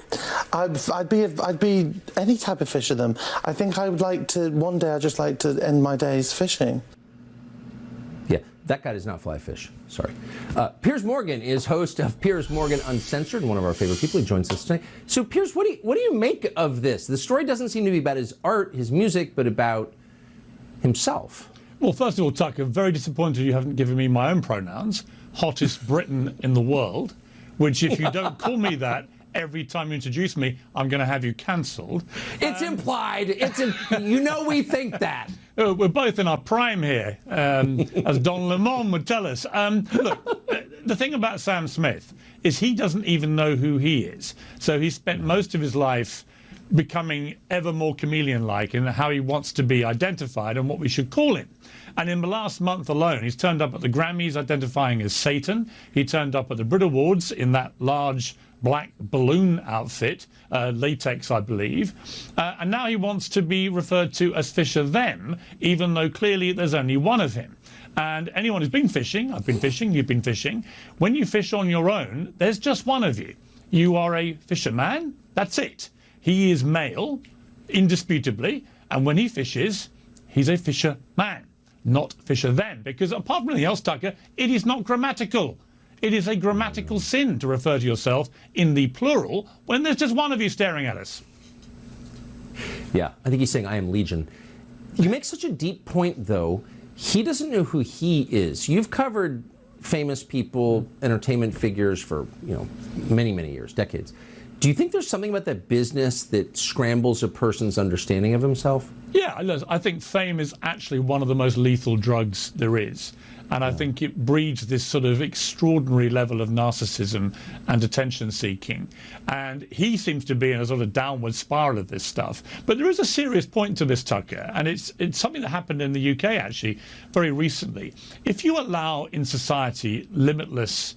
I'd be any type of fisher them. I think I would like to, one day I'd just like to end my days fishing. Yeah, that guy does not fly fish. Sorry. Piers Morgan is host of Piers Morgan Uncensored, one of our favorite people. He joins us today. So, Piers, what do you make of this? The story doesn't seem to be about his art, his music, but about himself. Well, first of all, Tucker, very disappointed you haven't given me my own pronouns. Hottest Briton in the world, which if you don't call me that every time you introduce me, I'm going to have you cancelled. It's implied. You know we think that. We're both in our prime here, as Don Lemon would tell us. Look, the thing about Sam Smith is he doesn't even know who he is. So he spent most of his life becoming ever more chameleon-like in how he wants to be identified and what we should call him. And in the last month alone, he's turned up at the Grammys identifying as Satan. He turned up at the Brit Awards in that large black balloon outfit, latex, I believe. And now he wants to be referred to as Fisher-them, even though clearly there's only one of him. And anyone who's been fishing, I've been fishing, you've been fishing, when you fish on your own, there's just one of you. You are a fisherman, that's it. He is male, indisputably, and when he fishes, he's a fisherman, not fisher-them. Because apart from anything else, Tucker, it is not grammatical. It is a grammatical sin to refer to yourself in the plural when there's just one of you staring at us. Yeah, I think he's saying, I am Legion. You make such a deep point, though. He doesn't know who he is. You've covered famous people, entertainment figures for, many, many years, decades. Do you think there's something about that business that scrambles a person's understanding of himself? Yeah, I think fame is actually one of the most lethal drugs there is. And I think it breeds this sort of extraordinary level of narcissism and attention seeking. And he seems to be in a sort of downward spiral of this stuff. But there is a serious point to this, Tucker, and it's something that happened in the UK, actually, very recently. If you allow in society limitless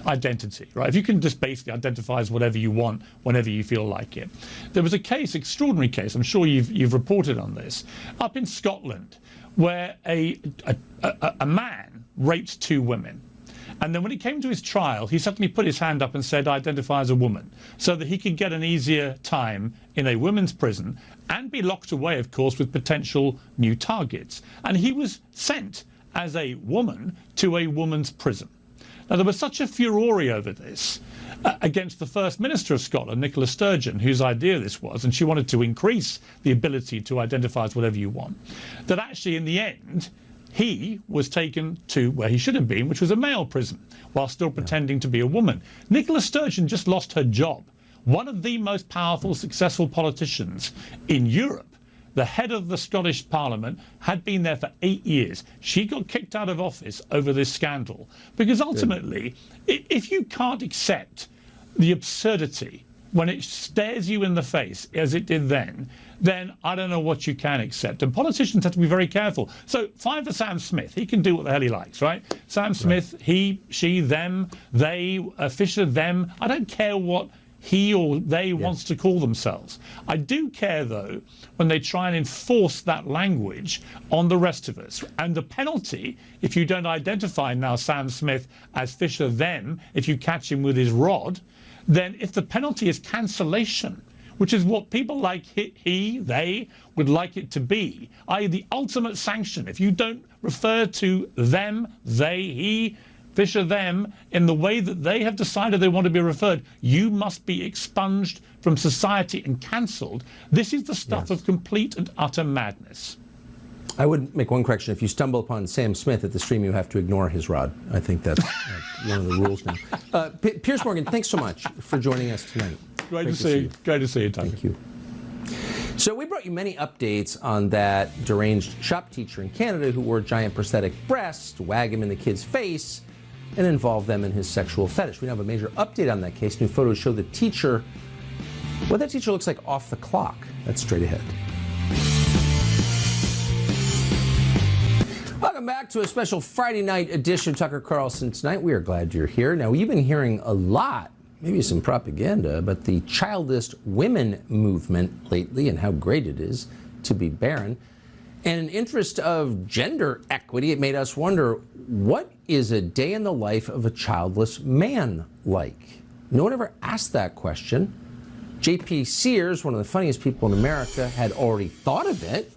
identity, right? If you can just basically identify as whatever you want, whenever you feel like it. There was a case, extraordinary case, I'm sure you've reported on this, up in Scotland, where a man raped 2 women. And then when it came to his trial, he suddenly put his hand up and said, I identify as a woman, so that he could get an easier time in a women's prison and be locked away, of course, with potential new targets. And he was sent as a woman to a woman's prison. Now, there was such a furore over this against the First Minister of Scotland, Nicola Sturgeon, whose idea this was, and she wanted to increase the ability to identify as whatever you want, that actually in the end, he was taken to where he should have been, which was a male prison, while still pretending to be a woman. Nicola Sturgeon just lost her job. One of the most powerful, successful politicians in Europe the head of the Scottish Parliament, had been there for 8 years. She got kicked out of office over this scandal. Because ultimately, if you can't accept the absurdity when it stares you in the face, as it did then I don't know what you can accept. And politicians have to be very careful. So fine for Sam Smith. He can do what the hell he likes, right? Sam Smith, he, she, them, they, Fisher, them. I don't care what he or they wants to call themselves. I do care, though, when they try and enforce that language on the rest of us. And the penalty, if you don't identify now Sam Smith as Fisher, them, if you catch him with his rod, then if the penalty is cancellation, which is what people like he, they would like it to be, i.e. the ultimate sanction. If you don't refer to them, they, he, Fisher, them, in the way that they have decided they want to be referred, you must be expunged from society and cancelled. This is the stuff of complete and utter madness. I would make one correction. If you stumble upon Sam Smith at the stream, you have to ignore his rod. I think that's one of the rules now. Piers Morgan, thanks so much for joining us tonight. Great to see you, Tucker. Thank you. So we brought you many updates on that deranged shop teacher in Canada who wore giant prosthetic breasts to wag him in the kid's face and involve them in his sexual fetish. We now have a major update on that case. New photos show the teacher, what that teacher looks like off the clock. That's straight ahead. Welcome back to a special Friday night edition of Tucker Carlson Tonight. We are glad you're here. Now, you've been hearing a lot, maybe some propaganda, about the childless women movement lately and how great it is to be barren. And in interest of gender equity, it made us wonder, what is a day in the life of a childless man like? No one ever asked that question. J.P. Sears, one of the funniest people in America, had already thought of it.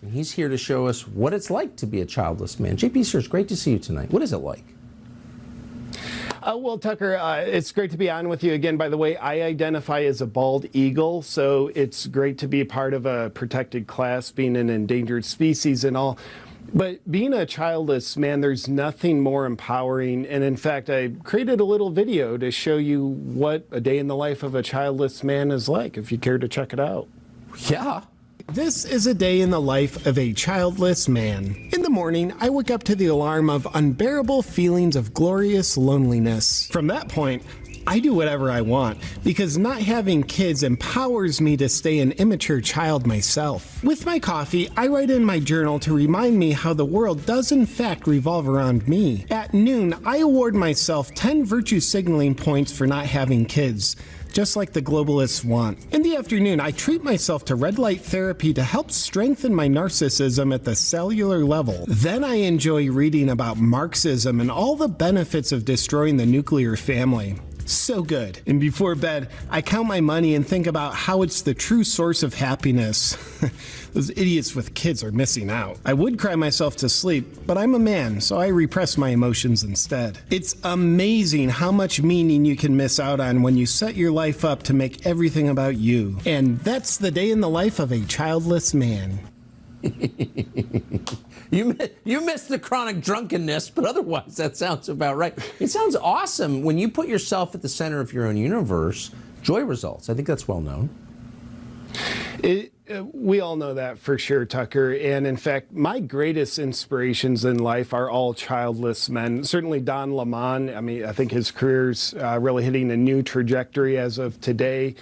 And he's here to show us what it's like to be a childless man. J.P. Sears, great to see you tonight. What is it like? Well, Tucker, it's great to be on with you again. By the way, I identify as a bald eagle, so it's great to be a part of a protected class, being an endangered species and all. But being a childless man, there's nothing more empowering. And in fact, I created a little video to show you what a day in the life of a childless man is like, if you care to check it out. Yeah. This is a day in the life of a childless man. In the morning, I wake up to the alarm of unbearable feelings of glorious loneliness. From that point, I do whatever I want, because not having kids empowers me to stay an immature child myself. With my coffee, I write in my journal to remind me how the world does in fact revolve around me. At noon, I award myself 10 virtue signaling points for not having kids, just like the globalists want. In the afternoon, I treat myself to red light therapy to help strengthen my narcissism at the cellular level. Then I enjoy reading about Marxism and all the benefits of destroying the nuclear family. So good. And before bed, I count my money and think about how it's the true source of happiness. Those idiots with kids are missing out. I would cry myself to sleep, but I'm a man, so I repress my emotions instead. It's amazing how much meaning you can miss out on when you set your life up to make everything about you. And that's the day in the life of a childless man. You missed the chronic drunkenness, but otherwise that sounds about right. It sounds awesome. When you put yourself at the center of your own universe, joy results. I think that's well known. We all know that for sure, Tucker. And in fact, my greatest inspirations in life are all childless men. Certainly Don Lemon. I mean, I think his career's really hitting a new trajectory as of today.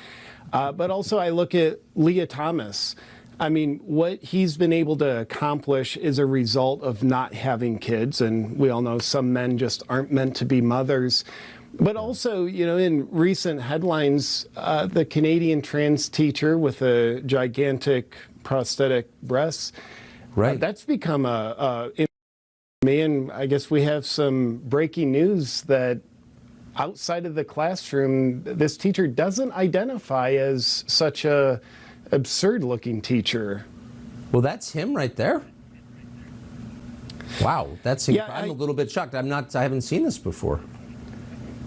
But also I look at Leah Thomas. I mean, what he's been able to accomplish is a result of not having kids. And we all know some men just aren't meant to be mothers. But also, you know, in recent headlines, the Canadian trans teacher with a gigantic prosthetic breasts, right? That's become and I guess we have some breaking news that outside of the classroom, this teacher doesn't identify as such a absurd-looking teacher. Well, that's him right there. Wow, that's I'm a little bit shocked. I haven't seen this before.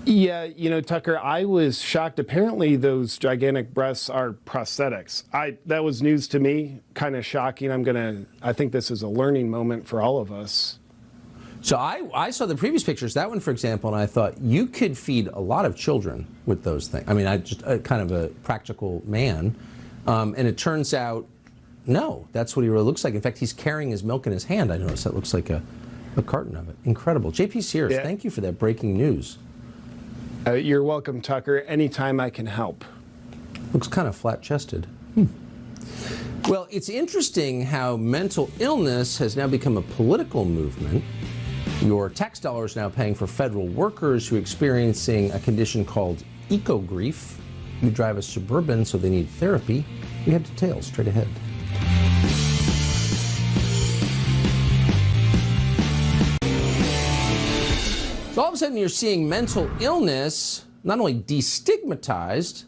Yeah, you know, Tucker, I was shocked. Apparently, those gigantic breasts are prosthetics. That was news to me. Kind of shocking. I think this is a learning moment for all of us. So I saw the previous pictures, that one, for example, and I thought you could feed a lot of children with those things. I mean, I just kind of a practical man. And it turns out No, that's what he really looks like. In fact, he's carrying his milk in his hand. I noticed that looks like a carton of it. Incredible. J.P. Sears, thank you for that breaking news. You're welcome, Tucker. Anytime I can help. Looks kind of flat-chested. Well, it's interesting how mental illness has now become a political movement. Your tax dollars now paying for federal workers who are experiencing a condition called eco-grief. You drive a Suburban, so they need therapy. We have details straight ahead. So all of a sudden you're seeing mental illness not only destigmatized,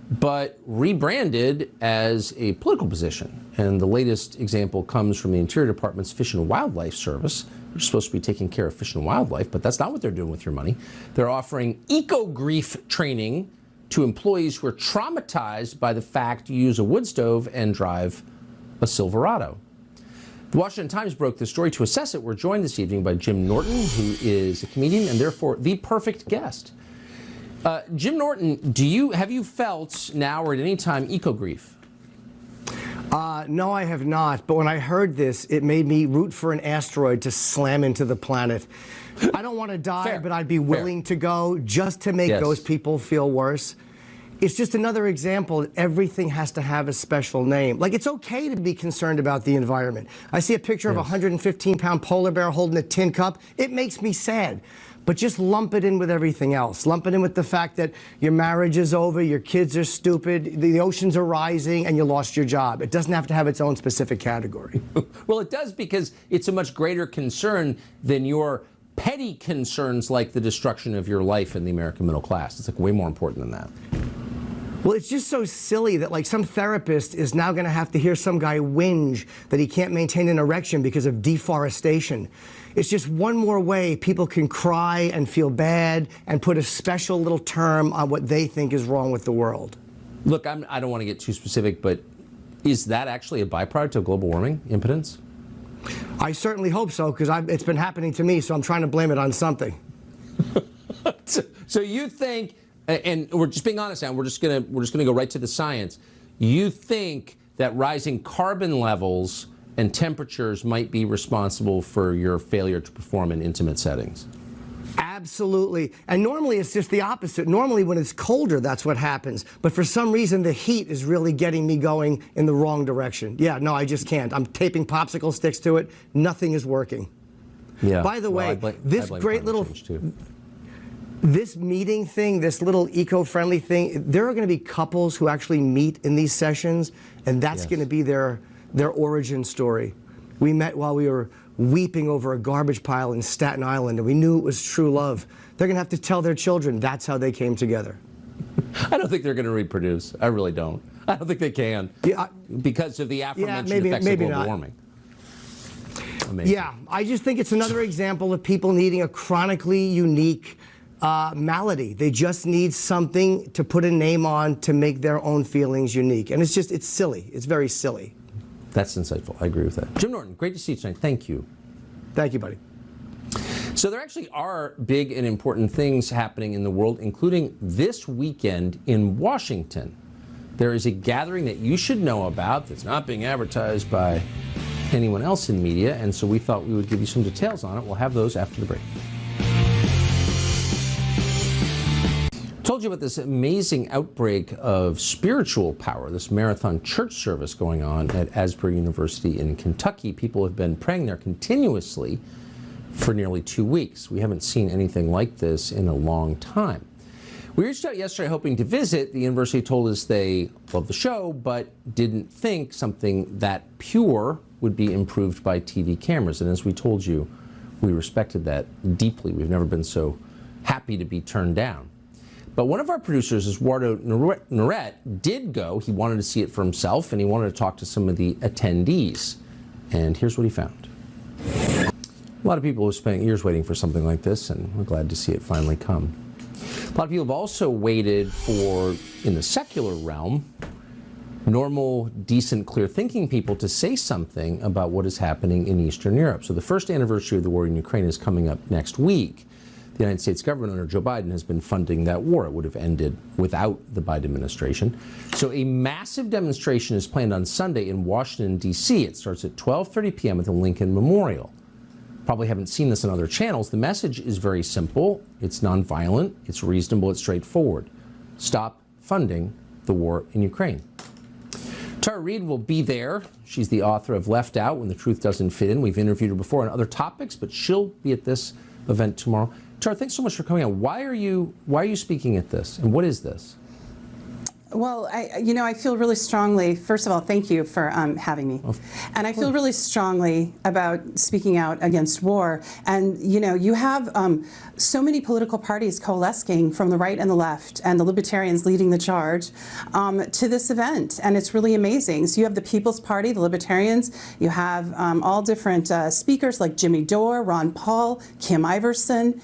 but rebranded as a political position. And the latest example comes from the Interior Department's Fish and Wildlife Service, which is supposed to be taking care of fish and wildlife, but that's not what they're doing with your money. They're offering eco-grief training to employees who are traumatized by the fact you use a wood stove and drive a Silverado. The Washington Times broke the story. To assess it, we're joined this evening by Jim Norton, who is a comedian and therefore the perfect guest. Jim Norton, have you felt now or at any time eco-grief? No, I have not. But when I heard this, it made me root for an asteroid to slam into the planet. I don't want to die, but I'd be willing to go just to make those people feel worse. It's just another example that everything has to have a special name. Like, it's okay to be concerned about the environment. I see a picture of a 115-pound polar bear holding a tin cup. It makes me sad. But just lump it in with everything else. Lump it in with the fact that your marriage is over, your kids are stupid, the oceans are rising, and you lost your job. It doesn't have to have its own specific category. Well, it does, because it's a much greater concern than your petty concerns like the destruction of your life in the American middle class. It's like way more important than that. Well, it's just so silly that, like, some therapist is now going to have to hear some guy whinge that he can't maintain an erection because of deforestation. It's just one more way people can cry and feel bad and put a special little term on what they think is wrong with the world. Look, I don't want to get too specific, but is that actually a byproduct of global warming, impotence? I certainly hope so, because it's been happening to me, so I'm trying to blame it on something. So you think, and we're just being honest now, we're just gonna go right to the science. You think that rising carbon levels and temperatures might be responsible for your failure to perform in intimate settings? Absolutely. And normally it's just the opposite. Normally when it's colder, that's what happens. But for some reason, the heat is really getting me going in the wrong direction. Yeah, no, I just can't. I'm taping popsicle sticks to it. Nothing is working. Yeah. By the way, this great little... This meeting thing, this little eco-friendly thing, there are going to be couples who actually meet in these sessions, and that's going to be their origin story. We met while we were weeping over a garbage pile in Staten Island, and we knew it was true love. They're going to have to tell their children that's how they came together. I don't think they're going to reproduce. I really don't. I don't think they can. Yeah, because of the aforementioned effects of global warming. Amazing. Yeah, I just think it's another example of people needing a chronically unique malady. They just need something to put a name on to make their own feelings unique. And it's silly. It's very silly. That's insightful. I agree with that. Jim Norton, great to see you tonight. Thank you. Thank you, buddy. So there actually are big and important things happening in the world, including this weekend in Washington. There is a gathering that you should know about that's not being advertised by anyone else in media, and so we thought we would give you some details on it. We'll have those after the break. Told you about this amazing outbreak of spiritual power, this marathon church service going on at Asbury University in Kentucky. People have been praying there continuously for nearly 2 weeks. We haven't seen anything like this in a long time. We reached out yesterday hoping to visit. The university told us they loved the show, but didn't think something that pure would be improved by TV cameras. And as we told you, we respected that deeply. We've never been so happy to be turned down. But one of our producers, Eduardo Noret, did go. He wanted to see it for himself, and he wanted to talk to some of the attendees. And here's what he found. A lot of people have spent years waiting for something like this, and we're glad to see it finally come. A lot of people have also waited for, in the secular realm, normal, decent, clear-thinking people to say something about what is happening in Eastern Europe. So the first anniversary of the war in Ukraine is coming up next week. The United States government under Joe Biden has been funding that war. It would have ended without the Biden administration. So a massive demonstration is planned on Sunday in Washington, D.C. It starts at 12:30 p.m. at the Lincoln Memorial. Probably haven't seen this on other channels. The message is very simple. It's nonviolent. It's reasonable. It's straightforward. Stop funding the war in Ukraine. Tara Reid will be there. She's the author of Left Out When the Truth Doesn't Fit In. We've interviewed her before on other topics, but she'll be at this event tomorrow. Tara, thanks so much for coming on. Why are you speaking at this, and what is this? Well, I feel really strongly, first of all, thank you for having me. And I feel really strongly about speaking out against war. And, you have so many political parties coalescing from the right and the left, and the libertarians leading the charge to this event. And it's really amazing. So you have the People's Party, the libertarians, you have all different speakers like Jimmy Dore, Ron Paul, Kim Iverson,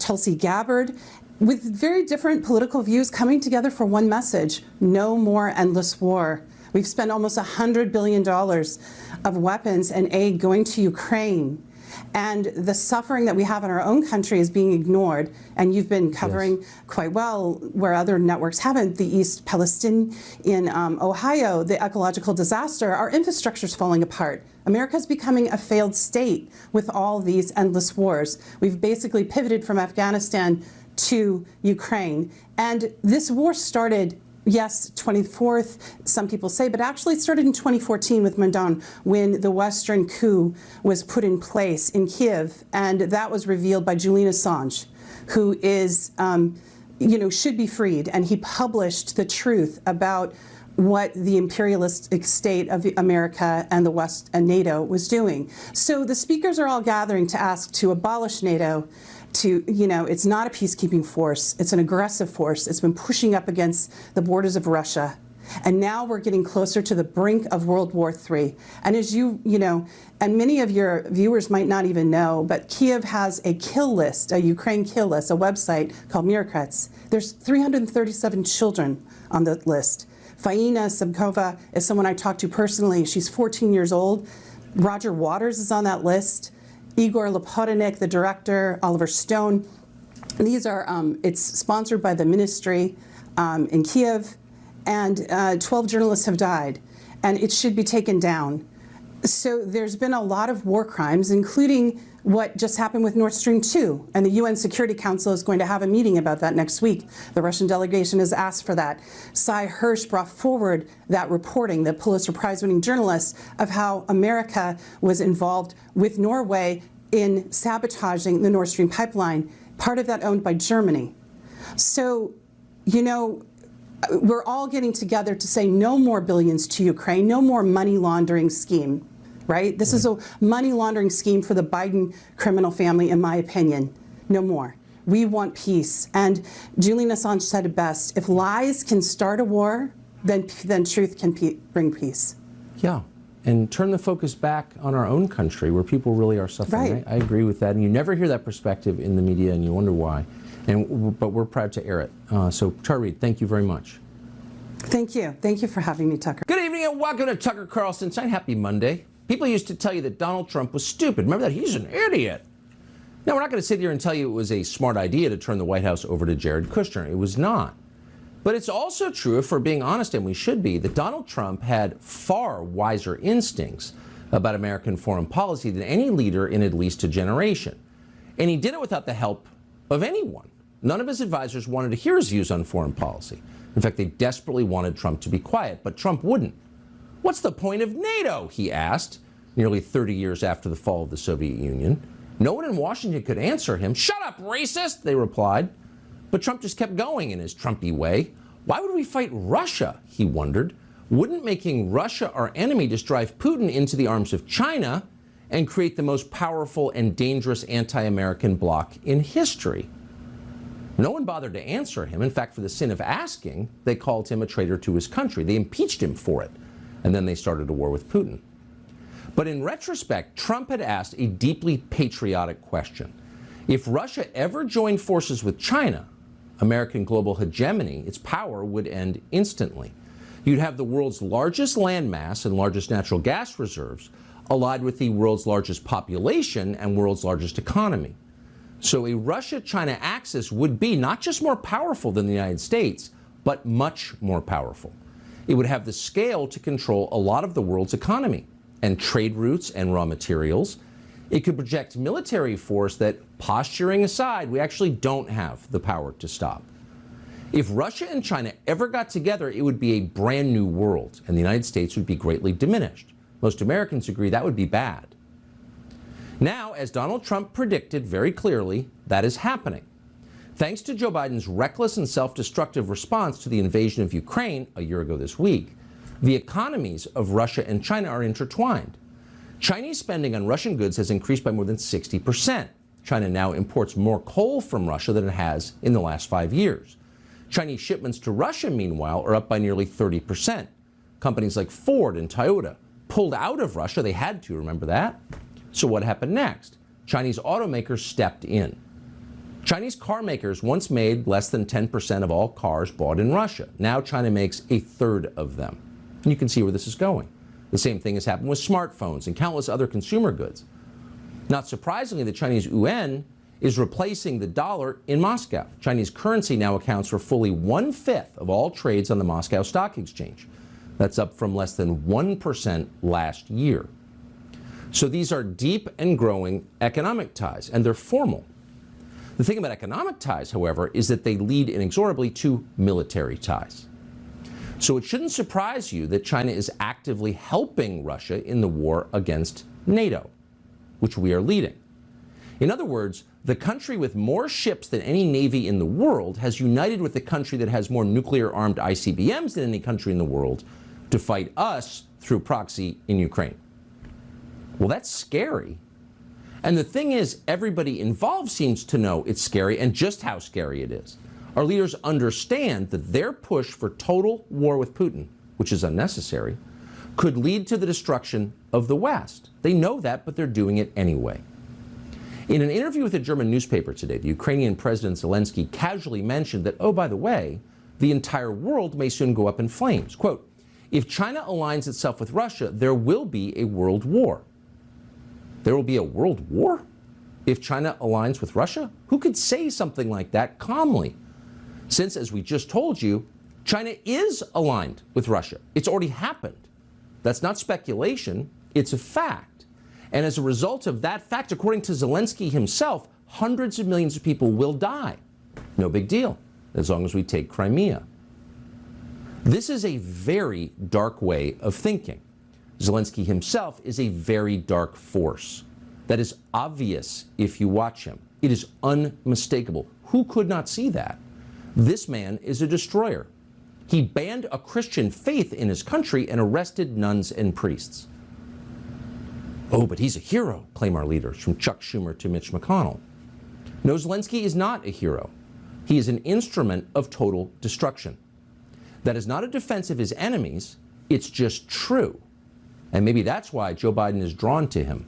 Tulsi Gabbard, with very different political views coming together for one message: no more endless war. We've spent almost $100 billion of weapons and aid going to Ukraine. And the suffering that we have in our own country is being ignored. And you've been covering quite well, where other networks haven't, the East Palestine in Ohio, the ecological disaster. Our infrastructure is falling apart. America's becoming a failed state with all these endless wars. We've basically pivoted from Afghanistan to Ukraine. And this war started, yes, 24th, some people say, but actually it started in 2014 with Maidan, when the Western coup was put in place in Kiev. And that was revealed by Julian Assange, who is, should be freed. And he published the truth about what the imperialistic state of America and the West and NATO was doing. So the speakers are all gathering to ask to abolish NATO. It's not a peacekeeping force. It's an aggressive force. It's been pushing up against the borders of Russia. And now we're getting closer to the brink of World War III. And as and many of your viewers might not even know, but Kiev has a kill list, a Ukraine kill list, a website called Miracrets. There's 337 children on the list. Faina Subkova is someone I talked to personally. She's 14 years old. Roger Waters is on that list. Igor Lopotonik, the director, Oliver Stone. These are, it's sponsored by the ministry in Kiev, and 12 journalists have died, and it should be taken down. So there's been a lot of war crimes, including what just happened with Nord Stream 2, and the UN Security Council is going to have a meeting about that next week. The Russian delegation has asked for that. Cy Hirsch brought forward that reporting, the Pulitzer Prize-winning journalist, of how America was involved with Norway in sabotaging the Nord Stream pipeline, part of that owned by Germany. So, we're all getting together to say no more billions to Ukraine, no more money laundering scheme. Right? This is a money laundering scheme for the Biden criminal family, in my opinion. No more. We want peace. And Julian Assange said it best: if lies can start a war, then truth can bring peace. Yeah. And turn the focus back on our own country, where people really are suffering. Right. I agree with that. And you never hear that perspective in the media, and you wonder why. But we're proud to air it. So, Tara Reid, thank you very much. Thank you. Thank you for having me, Tucker. Good evening and welcome to Tucker Carlson Tonight. Happy Monday. People used to tell you that Donald Trump was stupid. Remember that? He's an idiot. Now, we're not going to sit here and tell you it was a smart idea to turn the White House over to Jared Kushner. It was not. But it's also true, if we're being honest, and we should be, that Donald Trump had far wiser instincts about American foreign policy than any leader in at least a generation. And he did it without the help of anyone. None of his advisors wanted to hear his views on foreign policy. In fact, they desperately wanted Trump to be quiet, but Trump wouldn't. What's the point of NATO? He asked, nearly 30 years after the fall of the Soviet Union. No one in Washington could answer him. Shut up, racist, they replied. But Trump just kept going in his Trumpy way. Why would we fight Russia? He wondered. Wouldn't making Russia our enemy just drive Putin into the arms of China and create the most powerful and dangerous anti-American bloc in history? No one bothered to answer him. In fact, for the sin of asking, they called him a traitor to his country. They impeached him for it. And then they started a war with Putin. But in retrospect, Trump had asked a deeply patriotic question. If Russia ever joined forces with China, American global hegemony, its power would end instantly. You'd have the world's largest landmass and largest natural gas reserves allied with the world's largest population and world's largest economy. So a Russia-China axis would be not just more powerful than the United States, but much more powerful. It would have the scale to control a lot of the world's economy and trade routes and raw materials. It could project military force that, posturing aside, we actually don't have the power to stop. If Russia and China ever got together, it would be a brand new world, and the United States would be greatly diminished. Most Americans agree that would be bad. Now, as Donald Trump predicted very clearly, that is happening. Thanks to Joe Biden's reckless and self-destructive response to the invasion of Ukraine a year ago this week, the economies of Russia and China are intertwined. Chinese spending on Russian goods has increased by more than 60%. China now imports more coal from Russia than it has in the last 5 years. Chinese shipments to Russia, meanwhile, are up by nearly 30%. Companies like Ford and Toyota pulled out of Russia. They had to, remember that? So what happened next? Chinese automakers stepped in. Chinese car makers once made less than 10% of all cars bought in Russia. Now China makes a third of them. And you can see where this is going. The same thing has happened with smartphones and countless other consumer goods. Not surprisingly, the Chinese yuan is replacing the dollar in Moscow. Chinese currency now accounts for fully 1/5 of all trades on the Moscow Stock Exchange. That's up from less than 1% last year. So these are deep and growing economic ties, and they're formal. The thing about economic ties, however, is that they lead inexorably to military ties. So it shouldn't surprise you that China is actively helping Russia in the war against NATO, which we are leading. In other words, the country with more ships than any navy in the world has united with the country that has more nuclear-armed ICBMs than any country in the world to fight us through proxy in Ukraine. Well, that's scary. And the thing is, everybody involved seems to know it's scary and just how scary it is. Our leaders understand that their push for total war with Putin, which is unnecessary, could lead to the destruction of the West. They know that, but they're doing it anyway. In an interview with a German newspaper today, the Ukrainian President Zelensky casually mentioned that, oh, by the way, the entire world may soon go up in flames. Quote, if China aligns itself with Russia, there will be a world war. There will be a world war? If China aligns with Russia? Who could say something like that calmly? Since, as we just told you, China is aligned with Russia. It's already happened. That's not speculation, it's a fact. And as a result of that fact, according to Zelensky himself, hundreds of millions of people will die. No big deal, as long as we take Crimea. This is a very dark way of thinking. Zelensky himself is a very dark force. That is obvious if you watch him. It is unmistakable. Who could not see that? This man is a destroyer. He banned a Christian faith in his country and arrested nuns and priests. Oh, but he's a hero, claim our leaders, from Chuck Schumer to Mitch McConnell. No, Zelensky is not a hero. He is an instrument of total destruction. That is not a defense of his enemies, it's just true. And maybe that's why Joe Biden is drawn to him.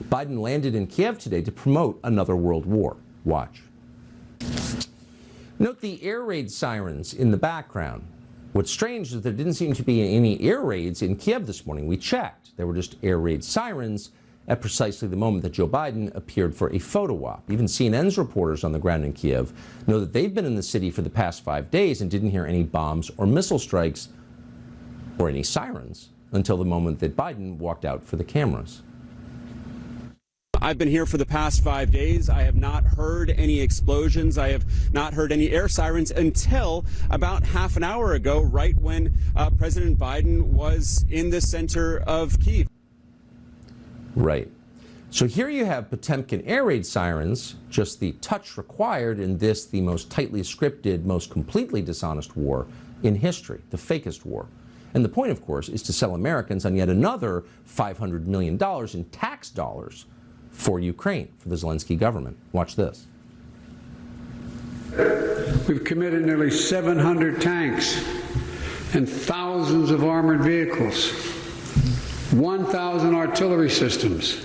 Biden landed in Kiev today to promote another world war. Watch. Note the air raid sirens in the background. What's strange is there didn't seem to be any air raids in Kiev this morning. We checked. There were just air raid sirens at precisely the moment that Joe Biden appeared for a photo op. Even CNN's reporters on the ground in Kiev know that they've been in the city for the past 5 days and didn't hear any bombs or missile strikes or any sirens until the moment that Biden walked out for the cameras. I've been here for the past 5 days. I have not heard any explosions. I have not heard any air sirens until about half an hour ago, right when President Biden was in the center of Kyiv. Right. So here you have Potemkin air raid sirens, just the touch required in this, the most tightly scripted, most completely dishonest war in history, the fakest war. And the point, of course, is to sell Americans on yet another $500 million in tax dollars for Ukraine, for the Zelensky government. Watch this. We've committed nearly 700 tanks and thousands of armored vehicles, 1,000 artillery systems,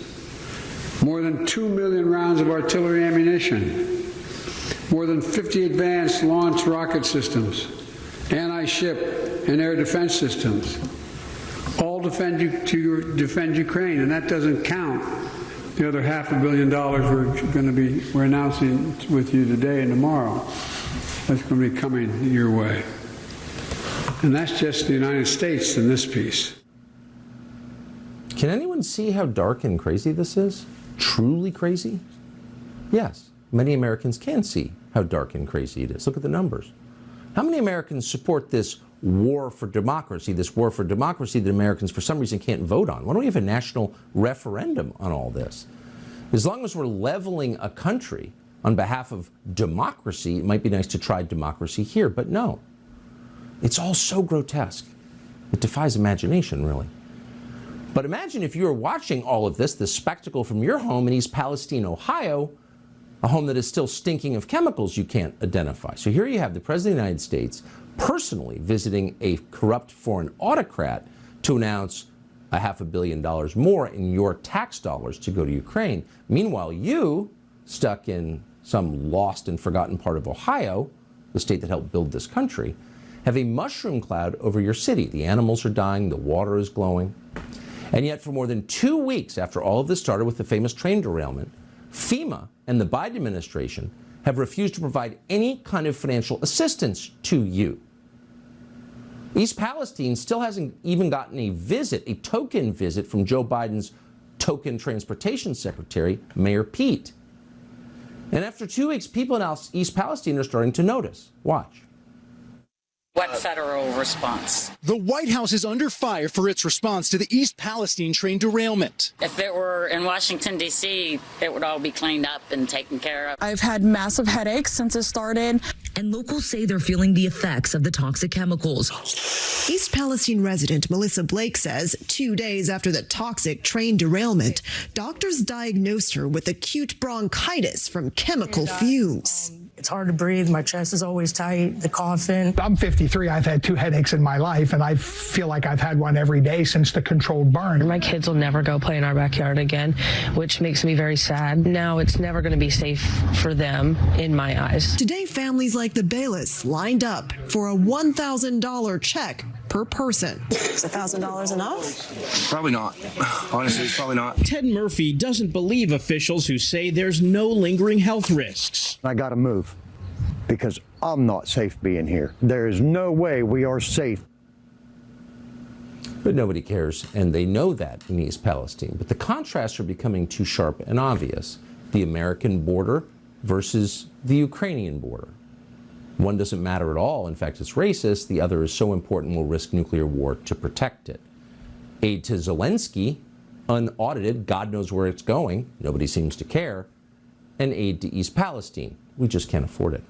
more than 2 million rounds of artillery ammunition, more than 50 advanced launch rocket systems, anti-ship and air defense systems, all defend Ukraine, and that doesn't count The other $500 million we're announcing with you today and tomorrow, that's going to be coming your way. And that's just the United States in this piece. Can anyone see how dark and crazy this is? Truly crazy? Yes, many Americans can see how dark and crazy it is. Look at the numbers. How many Americans support this war for democracy that Americans for some reason can't vote on? Why don't we have a national referendum on all this? As long as we're leveling a country on behalf of democracy, it might be nice to try democracy here, but no. It's all so grotesque. It defies imagination, really. But imagine if you were watching all of this spectacle from your home in East Palestine, Ohio, a home that is still stinking of chemicals you can't identify. So here you have the President of the United States personally visiting a corrupt foreign autocrat to announce $500 million more in your tax dollars to go to Ukraine. Meanwhile, you, stuck in some lost and forgotten part of Ohio, the state that helped build this country, have a mushroom cloud over your city. The animals are dying, the water is glowing. And yet for more than 2 weeks after all of this started with the famous train derailment, FEMA and the Biden administration have refused to provide any kind of financial assistance to you. East Palestine still hasn't even gotten a visit, a token visit from Joe Biden's token transportation secretary, Mayor Pete. And after 2 weeks, people in East Palestine are starting to notice. Watch. What federal response? The White House is under fire for its response to the East Palestine train derailment. If it were in Washington, D.C., it would all be cleaned up and taken care of. I've had massive headaches since it started. And locals say they're feeling the effects of the toxic chemicals. East Palestine resident Melissa Blake says 2 days after the toxic train derailment, doctors diagnosed her with acute bronchitis from chemical fumes. It's hard to breathe. My chest is always tight, the coughing. I'm 53. I've had 2 headaches in my life, and I feel like I've had one every day since the controlled burn. My kids will never go play in our backyard again, which makes me very sad. Now it's never going to be safe for them in my eyes. Today, families like the Bayless lined up for a $1,000 check per person. Is $1,000 enough? Probably not. Honestly, it's probably not. Ted Murphy doesn't believe officials who say there's no lingering health risks. I got to move because I'm not safe being here. There is no way we are safe. But nobody cares, and they know that in East Palestine. But the contrasts are becoming too sharp and obvious. The American border versus the Ukrainian border. One doesn't matter at all. In fact, it's racist. The other is so important we'll risk nuclear war to protect it. Aid to Zelensky, unaudited, God knows where it's going. Nobody seems to care. And aid to East Palestine. We just can't afford it.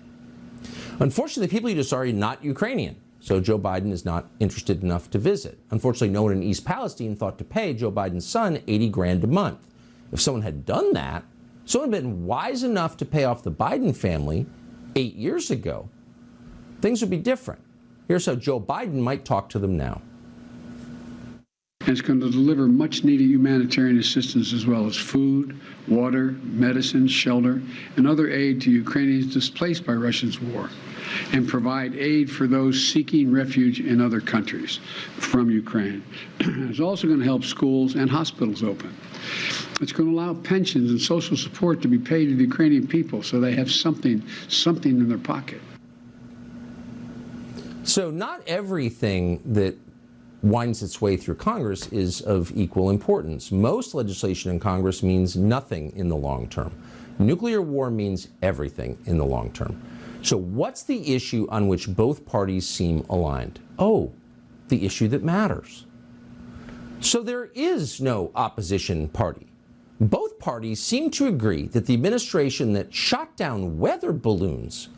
Unfortunately, the people you just are not Ukrainian. So Joe Biden is not interested enough to visit. Unfortunately, no one in East Palestine thought to pay Joe Biden's son $80,000 a month. If someone had done that, someone had been wise enough to pay off the Biden family 8 years ago, things would be different. Here's how Joe Biden might talk to them now. It's going to deliver much needed humanitarian assistance as well as food, water, medicine, shelter, and other aid to Ukrainians displaced by Russia's war, and provide aid for those seeking refuge in other countries from Ukraine. It's also going to help schools and hospitals open. It's going to allow pensions and social support to be paid to the Ukrainian people so they have something in their pocket. So not everything that winds its way through Congress is of equal importance. Most legislation in Congress means nothing in the long term. Nuclear war means everything in the long term. So what's the issue on which both parties seem aligned? Oh, the issue that matters. So there is no opposition party. Both parties seem to agree that the administration that shot down weather balloons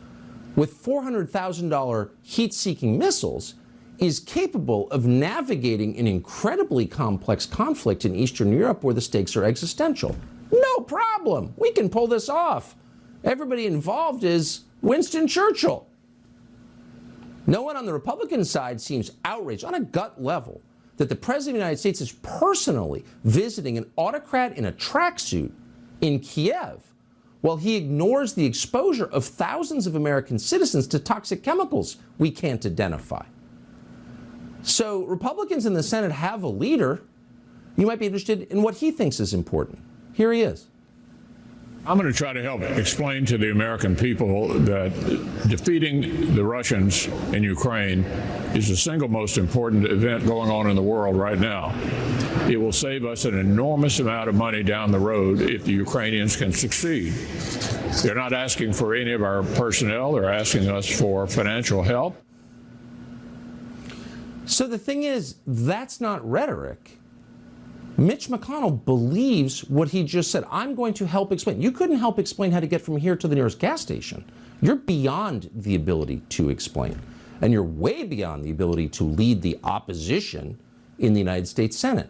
with $400,000 heat-seeking missiles is capable of navigating an incredibly complex conflict in Eastern Europe where the stakes are existential. No problem. We can pull this off. Everybody involved is Winston Churchill. No one on the Republican side seems outraged on a gut level that the President of the United States is personally visiting an autocrat in a tracksuit in Kiev while he ignores the exposure of thousands of American citizens to toxic chemicals we can't identify. So Republicans in the Senate have a leader. You might be interested in what he thinks is important. Here he is. I'm going to try to help explain to the American people that defeating the Russians in Ukraine is the single most important event going on in the world right now. It will save us an enormous amount of money down the road if the Ukrainians can succeed. They're not asking for any of our personnel. They're asking us for financial help. So the thing is, that's not rhetoric. Mitch McConnell believes what he just said. I'm going to help explain. You couldn't help explain how to get from here to the nearest gas station. You're beyond the ability to explain. And you're way beyond the ability to lead the opposition in the United States Senate.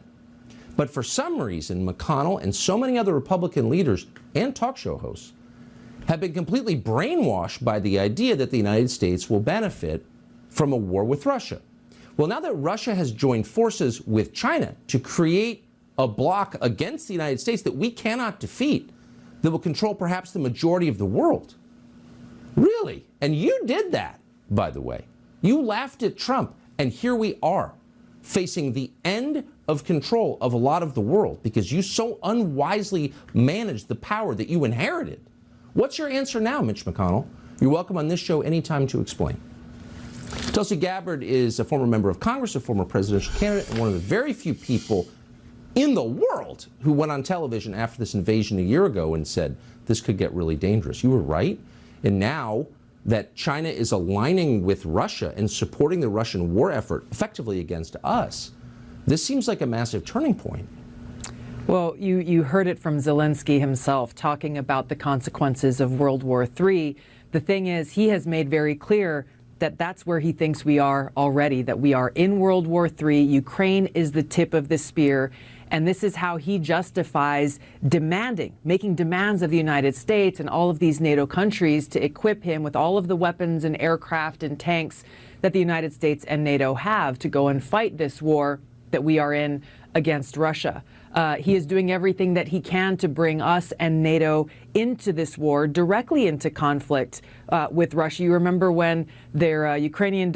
But for some reason, McConnell and so many other Republican leaders and talk show hosts have been completely brainwashed by the idea that the United States will benefit from a war with Russia. Well, now that Russia has joined forces with China to create a bloc against the United States that we cannot defeat, that will control perhaps the majority of the world. Really? And you did that, by the way. You laughed at Trump, and here we are, facing the end of control of a lot of the world because you so unwisely managed the power that you inherited. What's your answer now, Mitch McConnell? You're welcome on this show anytime to explain. Tulsi Gabbard is a former member of Congress, a former presidential candidate, and one of the very few people in the world who went on television after this invasion a year ago and said this could get really dangerous. You were right. And now that China is aligning with Russia and supporting the Russian war effort effectively against us, this seems like a massive turning point. Well, you heard it from Zelensky himself talking about the consequences of World War III. The thing is, he has made very clear that that's where he thinks we are already, that we are in World War III. Ukraine is the tip of the spear. And this is how he justifies making demands of the United States and all of these NATO countries to equip him with all of the weapons and aircraft and tanks that the United States and NATO have to go and fight this war that we are in against Russia. He is doing everything that he can to bring us and NATO into this war, directly into conflict with Russia. You remember when their Ukrainian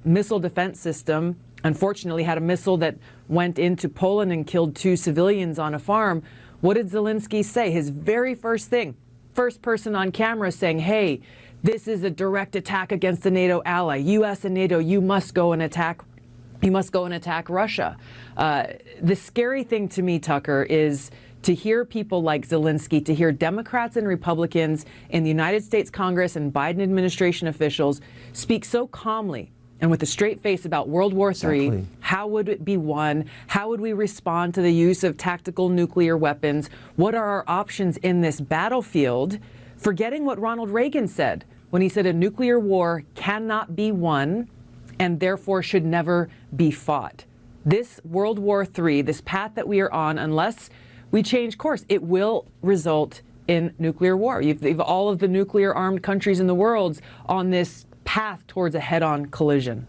missile defense system unfortunately had a missile that went into Poland and killed 2 civilians on a farm. What did Zelensky say? His very first thing, first person on camera saying, hey, this is a direct attack against a NATO ally. U.S. and NATO, you must go and attack Russia. The scary thing to me, Tucker, is to hear people like Zelensky, to hear Democrats and Republicans in the United States Congress and Biden administration officials speak so calmly and with a straight face about World War III. Exactly. How would it be won? How would we respond to the use of tactical nuclear weapons? What are our options in this battlefield? Forgetting what Ronald Reagan said when he said a nuclear war cannot be won and therefore should never be fought. This World War III, this path that we are on, unless we change course, it will result in nuclear war. You've all of the nuclear armed countries in the world on this path towards a head-on collision.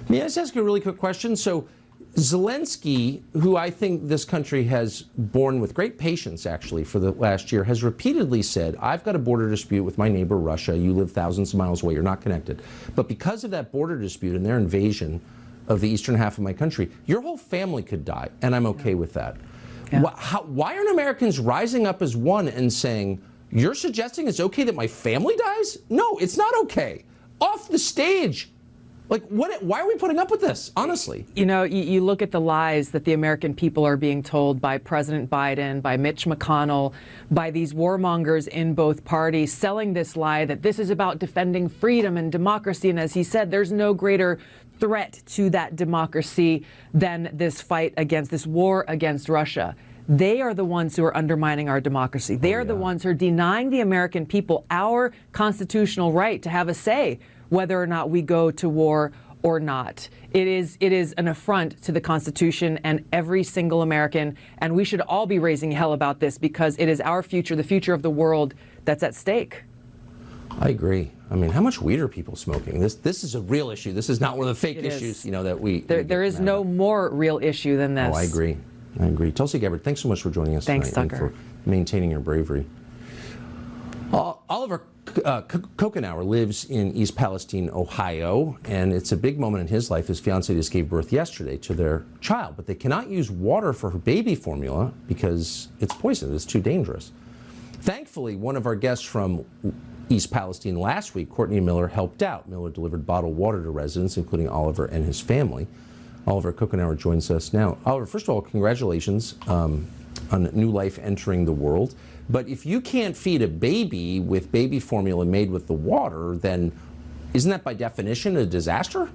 May I just ask you a really quick question? So Zelensky, who I think this country has borne with great patience, actually, for the last year, has repeatedly said, I've got a border dispute with my neighbor, Russia. You live thousands of miles away. You're not connected. But because of that border dispute and their invasion of the eastern half of my country, your whole family could die, and I'm okay with that. Yeah. Why aren't Americans rising up as one and saying, you're suggesting it's okay that my family dies? No, it's not okay. Off the stage. Like, why are we putting up with this, honestly? You know, you look at the lies that the American people are being told by President Biden, by Mitch McConnell, by these warmongers in both parties, selling this lie that this is about defending freedom and democracy. And as he said, there's no greater threat to that democracy than this fight against this war against Russia. They are the ones who are undermining our democracy. They are the ones who are denying the American people our constitutional right to have a say whether or not we go to war or not. It is an affront to the Constitution and every single American, and we should all be raising hell about this because it is our future, the future of the world, that's at stake. I agree. I mean, how much weed are people smoking? This is a real issue. This is not one of the fake issues, that we... There is no more real issue than this. Oh, I agree. Tulsi Gabbard, thanks so much for joining us tonight. Thanks, Tucker. And for maintaining your bravery. All of our Kokenauer lives in East Palestine, Ohio, and it's a big moment in his life. His fiancée just gave birth yesterday to their child, but they cannot use water for her baby formula because it's poison. It's too dangerous. Thankfully, one of our guests from East Palestine last week, Courtney Miller, helped out. Miller delivered bottled water to residents, including Oliver and his family. Oliver Kokenauer joins us now. Oliver, first of all, congratulations on new life entering the world. But if you can't feed a baby with baby formula made with the water, then isn't that by definition a disaster?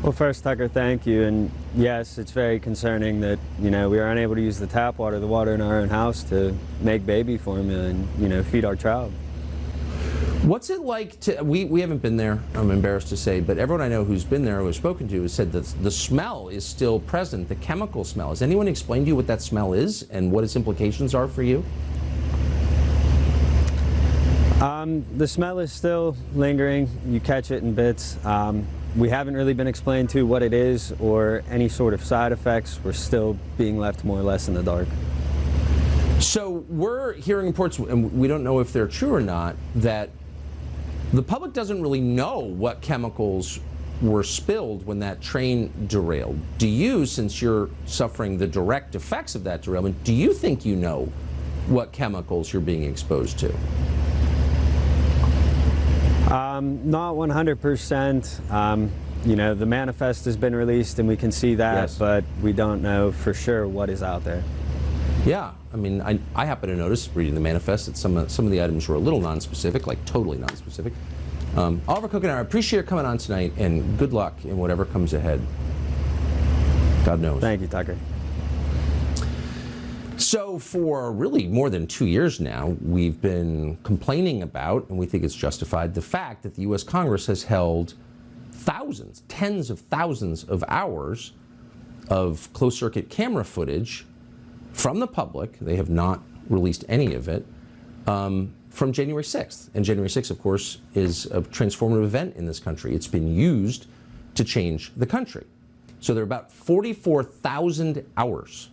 Well, first, Tucker, thank you. And yes, it's very concerning that, we are unable to use the tap water, the water in our own house, to make baby formula and, feed our child. What's it like to, we haven't been there, I'm embarrassed to say, but everyone I know who's been there, who I've spoken to, has said that the smell is still present, the chemical smell. Has anyone explained to you what that smell is and what its implications are for you? The smell is still lingering. You catch it in bits. We haven't really been explained to what it is or any sort of side effects. We're still being left more or less in the dark. So we're hearing reports, and we don't know if they're true or not, that the public doesn't really know what chemicals were spilled when that train derailed. Do you, since you're suffering the direct effects of that derailment, do you think you know what chemicals you're being exposed to? Not 100%. The manifest has been released and we can see that, yes, but we don't know for sure what is out there. Yeah, I mean, I happen to notice, reading the manifest, that some of the items were a little non-specific, like totally non-specific. Oliver Kokenauer, I appreciate you coming on tonight, and good luck in whatever comes ahead. God knows. Thank you, Tucker. So for really more than 2 years now, we've been complaining about, and we think it's justified, the fact that the U.S. Congress has held thousands, tens of thousands of hours of closed-circuit camera footage from the public. They have not released any of it from January 6th. And January 6th, of course, is a transformative event in this country. It's been used to change the country. So there are about 44,000 hours.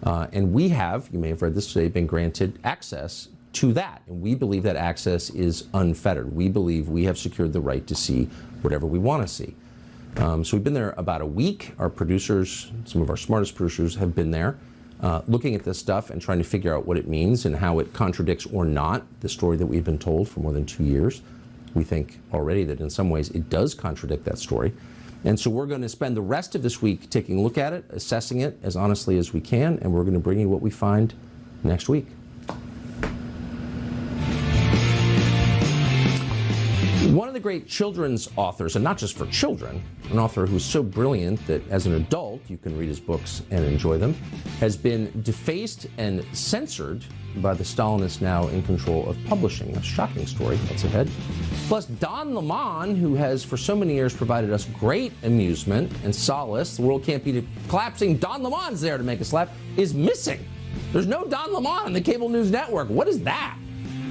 And we have, you may have read this today, been granted access to that. And we believe that access is unfettered. We believe we have secured the right to see whatever we want to see. So we've been there about a week. Our producers, some of our smartest producers, have been there looking at this stuff and trying to figure out what it means and how it contradicts or not the story that we've been told for more than 2 years. We think already that in some ways it does contradict that story. And so we're going to spend the rest of this week taking a look at it, assessing it as honestly as we can, and we're going to bring you what we find next week. One of the great children's authors, and not just for children, an author who's so brilliant that as an adult you can read his books and enjoy them, has been defaced and censored by the Stalinists now in control of publishing. A shocking story that's ahead. Plus, Don Lemon, who has for so many years provided us great amusement and solace, the world can't be collapsing, Don Lemon's there to make us laugh, is missing. There's no Don Lemon on the cable news network. What is that?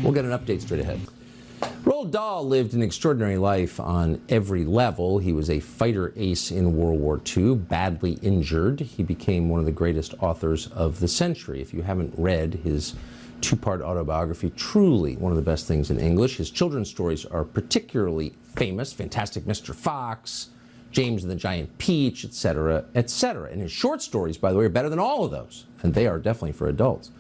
We'll get an update straight ahead. Roald Dahl lived an extraordinary life on every level. He was a fighter ace in World War II, badly injured. He became one of the greatest authors of the century. If you haven't read his two-part autobiography, truly one of the best things in English. His children's stories are particularly famous. Fantastic Mr. Fox, James and the Giant Peach, etc., etc. And his short stories, by the way, are better than all of those. And they are definitely for adults.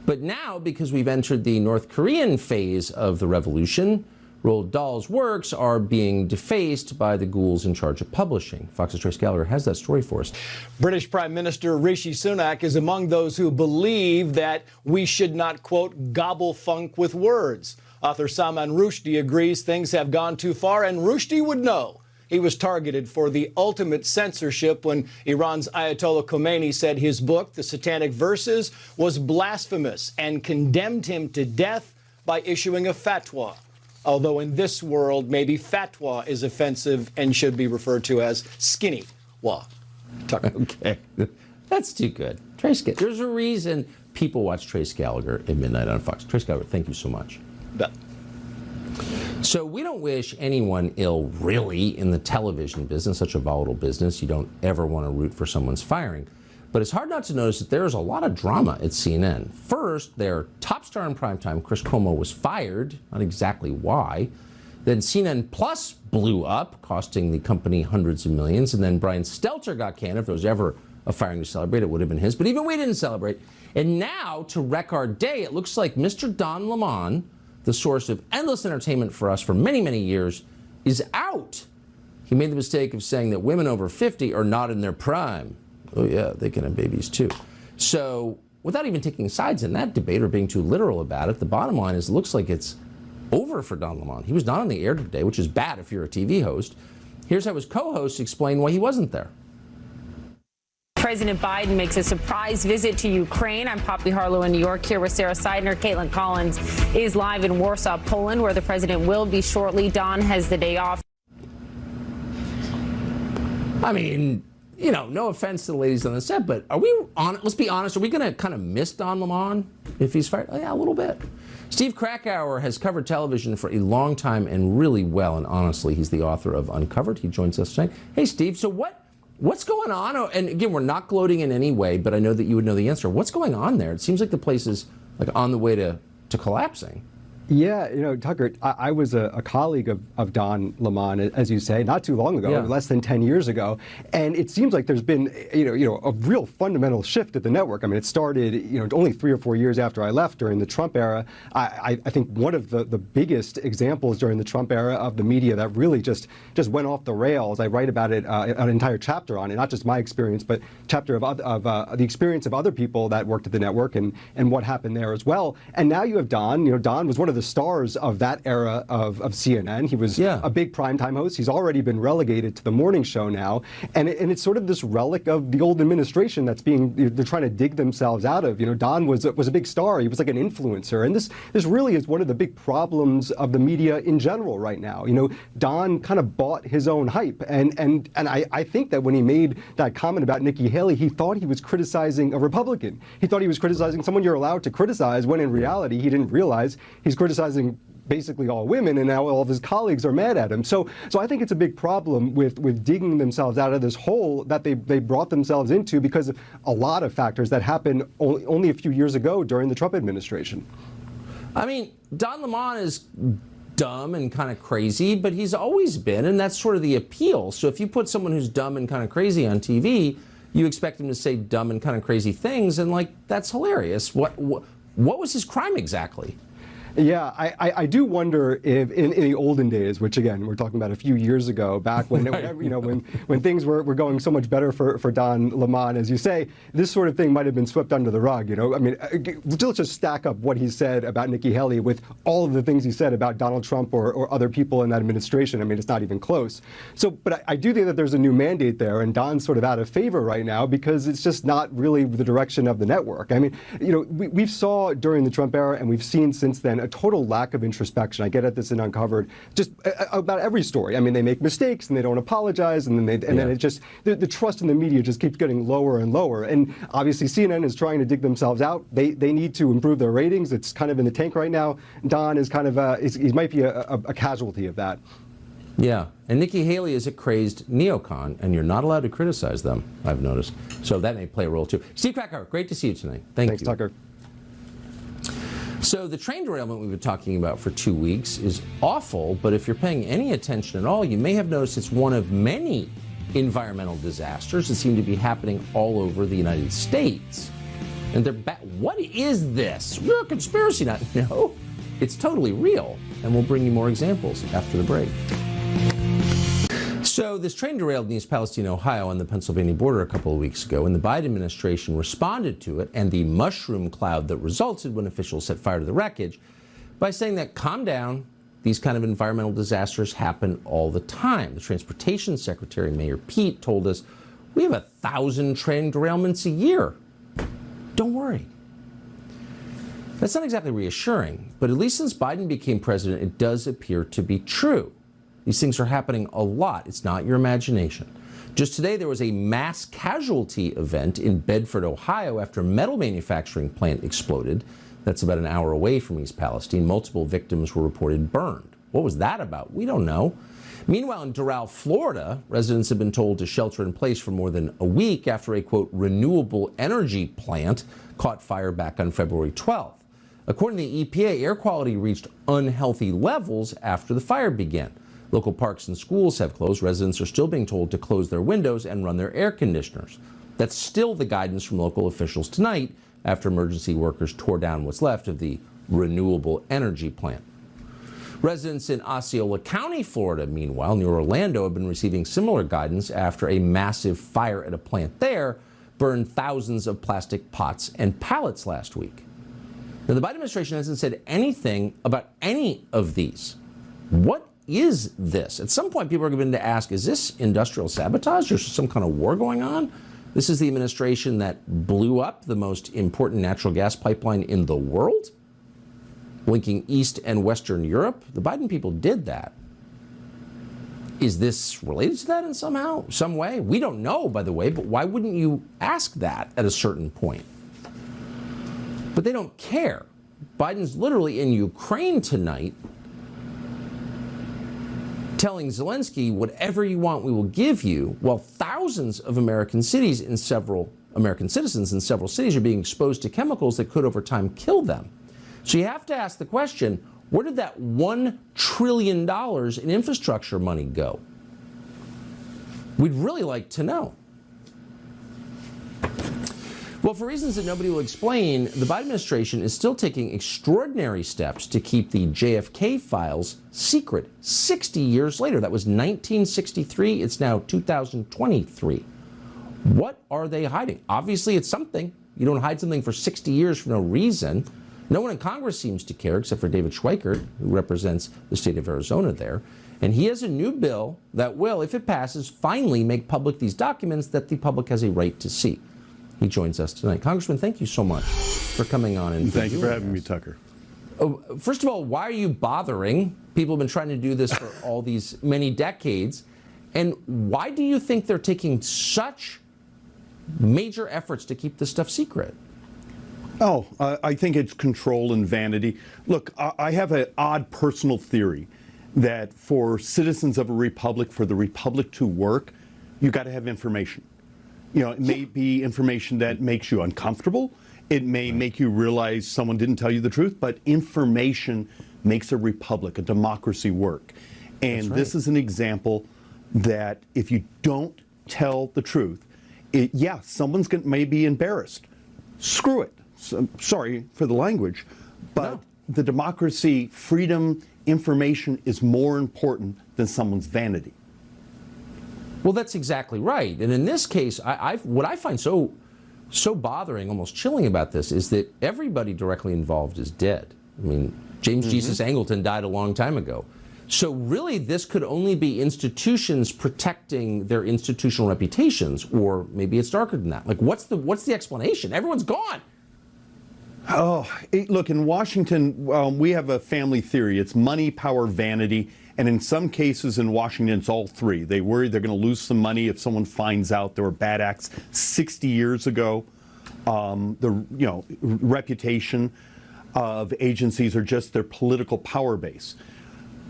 But now, because we've entered the North Korean phase of the revolution, Roald Dahl's works are being defaced by the ghouls in charge of publishing. Fox's Trace Gallagher has that story for us. British Prime Minister Rishi Sunak is among those who believe that we should not, quote, gobble funk with words. Author Salman Rushdie agrees things have gone too far, and Rushdie would know. He was targeted for the ultimate censorship when Iran's Ayatollah Khomeini said his book, The Satanic Verses, was blasphemous and condemned him to death by issuing a fatwa. Although in this world, maybe fatwa is offensive and should be referred to as skinny-wa. Okay, that's too good. Trace Gallagher. There's a reason people watch Trace Gallagher at midnight on Fox. Trace Gallagher, thank you so much. Bet. So we don't wish anyone ill, really, in the television business, such a volatile business. You don't ever want to root for someone's firing. But it's hard not to notice that there's a lot of drama at CNN. First, their top star in primetime, Chris Cuomo, was fired, not exactly why. Then CNN Plus blew up, costing the company hundreds of millions. And then Brian Stelter got canned. If there was ever a firing to celebrate, it would have been his. But even we didn't celebrate. And now, to wreck our day, it looks like Mr. Don Lemon, the source of endless entertainment for us for many, many years, is out. He made the mistake of saying that women over 50 are not in their prime. Oh yeah, they can have babies too. So without even taking sides in that debate or being too literal about it, the bottom line is it looks like it's over for Don Lemon. He was not on the air today, which is bad if you're a TV host. Here's how his co-hosts explain why he wasn't there. President Biden makes a surprise visit to Ukraine. I'm Poppy Harlow in New York here with Sarah Seidner. Caitlin Collins is live in Warsaw, Poland, where the president will be shortly. Don has the day off. I mean, you know, no offense to the ladies on the set, but are we on? Let's be honest. Are we going to kind of miss Don Lemon if he's fired? Oh, yeah, a little bit. Steve Krakauer has covered television for a long time and really well. And honestly, he's the author of Uncovered. He joins us tonight. Hey, Steve. So what's going on? Oh, and again, we're not gloating in any way, but I know that you would know the answer. What's going on there? It seems like the place is like on the way to collapsing. Yeah, you know, Tucker, I was a colleague of Don Lemon, as you say, not too long ago, less than 10 years ago, and it seems like there's been, you know, a real fundamental shift at the network. I mean, it started, you know, only 3 or 4 years after I left during the Trump era. I think one of the biggest examples during the Trump era of the media that really just went off the rails. I write about it, an entire chapter on it, not just my experience, but chapter of the experience of other people that worked at the network and what happened there as well. And now you have Don. You know, Don was one of the stars of that era of CNN. He was a big primetime host. He's already been relegated to the morning show now. And it's sort of this relic of the old administration that's they're trying to dig themselves out of. You know, Don was a big star. He was like an influencer. And this really is one of the big problems of the media in general right now. You know, Don kind of bought his own hype. And I think that when he made that comment about Nikki Haley, he thought he was criticizing a Republican. He thought he was criticizing someone you're allowed to criticize, when in reality he didn't realize he's criticizing basically all women, and now all of his colleagues are mad at him. So I think it's a big problem with digging themselves out of this hole that they brought themselves into because of a lot of factors that happened only a few years ago during the Trump administration. I mean, Don Lemon is dumb and kind of crazy, but he's always been, and that's sort of the appeal. So if you put someone who's dumb and kind of crazy on TV, you expect him to say dumb and kind of crazy things, and like, that's hilarious. What was his crime exactly? Yeah, I do wonder if in the olden days, which again we're talking about a few years ago, back when you know when things were going so much better for Don Lemon, as you say, this sort of thing might have been swept under the rug. You know, I mean, let's just stack up what he said about Nikki Haley with all of the things he said about Donald Trump or other people in that administration. I mean, it's not even close. So, but I do think that there's a new mandate there, and Don's sort of out of favor right now because it's just not really the direction of the network. I mean, you know, we saw during the Trump era, and we've seen since then, a total lack of introspection. I get at this in Uncovered, just about every story. I mean, they make mistakes and they don't apologize, and then then it just the trust in the media just keeps getting lower and lower. And obviously, CNN is trying to dig themselves out. They need to improve their ratings. It's kind of in the tank right now. Don is kind of he might be a casualty of that. Yeah, and Nikki Haley is a crazed neocon, and you're not allowed to criticize them, I've noticed. So that may play a role too. Steve Krakauer, great to see you tonight. Thanks, Tucker. So the train derailment we've been talking about for 2 weeks is awful, but if you're paying any attention at all, you may have noticed it's one of many environmental disasters that seem to be happening all over the United States. And what is this? We're a conspiracy nut. No, it's totally real. And we'll bring you more examples after the break. So this train derailed in East Palestine, Ohio on the Pennsylvania border a couple of weeks ago, and the Biden administration responded to it and the mushroom cloud that resulted when officials set fire to the wreckage by saying that, calm down, these kind of environmental disasters happen all the time. The Transportation Secretary, Mayor Pete, told us, we have 1,000 train derailments a year. Don't worry. That's not exactly reassuring, but at least since Biden became president, it does appear to be true. These things are happening a lot. It's not your imagination. Just today, there was a mass casualty event in Bedford, Ohio, after a metal manufacturing plant exploded. That's about an hour away from East Palestine. Multiple victims were reported burned. What was that about? We don't know. Meanwhile, in Doral, Florida, residents have been told to shelter in place for more than a week after a, quote, renewable energy plant caught fire back on February 12th. According to the EPA, air quality reached unhealthy levels after the fire began. Local parks and schools have closed. Residents are still being told to close their windows and run their air conditioners. That's still the guidance from local officials tonight after emergency workers tore down what's left of the renewable energy plant. Residents in Osceola County, Florida, meanwhile, near Orlando, have been receiving similar guidance after a massive fire at a plant there burned thousands of plastic pots and pallets last week. Now, the Biden administration hasn't said anything about any of these. What is this? At some point, people are going to ask, is this industrial sabotage or some kind of war going on? This is the administration that blew up the most important natural gas pipeline in the world, linking East and Western Europe. The Biden people did that. Is this related to that in some way? We don't know, by the way, but why wouldn't you ask that at a certain point? But they don't care. Biden's literally in Ukraine tonight telling Zelensky, whatever you want, we will give you, while thousands of American citizens in several cities are being exposed to chemicals that could over time kill them. So you have to ask the question, where did that $1 trillion in infrastructure money go? We'd really like to know. Well, for reasons that nobody will explain, the Biden administration is still taking extraordinary steps to keep the JFK files secret 60 years later. That was 1963. It's now 2023. What are they hiding? Obviously, it's something. You don't hide something for 60 years for no reason. No one in Congress seems to care except for David Schweikert, who represents the state of Arizona there. And he has a new bill that will, if it passes, finally make public these documents that the public has a right to see. He joins us tonight. Congressman, thank you so much for coming on. And thank you for having me, Tucker. Oh, first of all, why are you bothering? People have been trying to do this for all these many decades. And why do you think they're taking such major efforts to keep this stuff secret? Oh, I think it's control and vanity. Look, I have an odd personal theory that for citizens of a republic, for the republic to work, you got to have information. You know, it may be information that makes you uncomfortable. It may make you realize someone didn't tell you the truth, but information makes a republic, a democracy work. And this is an example that if you don't tell the truth, someone's may be embarrassed. Screw it. So, sorry for the language, but the democracy, freedom, information is more important than someone's vanity. Well, that's exactly right. And in this case, what I find so bothering, almost chilling about this is that everybody directly involved is dead. I mean, James Jesus Angleton died a long time ago. So really, this could only be institutions protecting their institutional reputations, or maybe it's darker than that. Like, what's the explanation? Everyone's gone. Oh, look, in Washington, we have a family theory. It's money, power, vanity. And in some cases in Washington, it's all three. They worry they're going to lose some money if someone finds out there were bad acts 60 years ago. The reputation of agencies or just their political power base.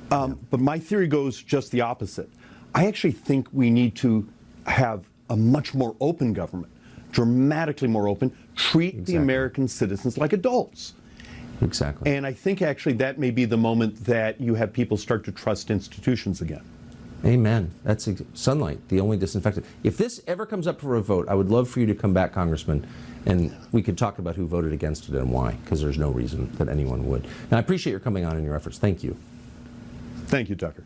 But my theory goes just the opposite. I actually think we need to have a much more open government, dramatically more open, treat the American citizens like adults. Exactly. And I think actually that may be the moment that you have people start to trust institutions again. Amen. That's sunlight, the only disinfectant. If this ever comes up for a vote, I would love for you to come back, Congressman, and we could talk about who voted against it and why, because there's no reason that anyone would. And I appreciate your coming on and your efforts. Thank you. Thank you, Tucker.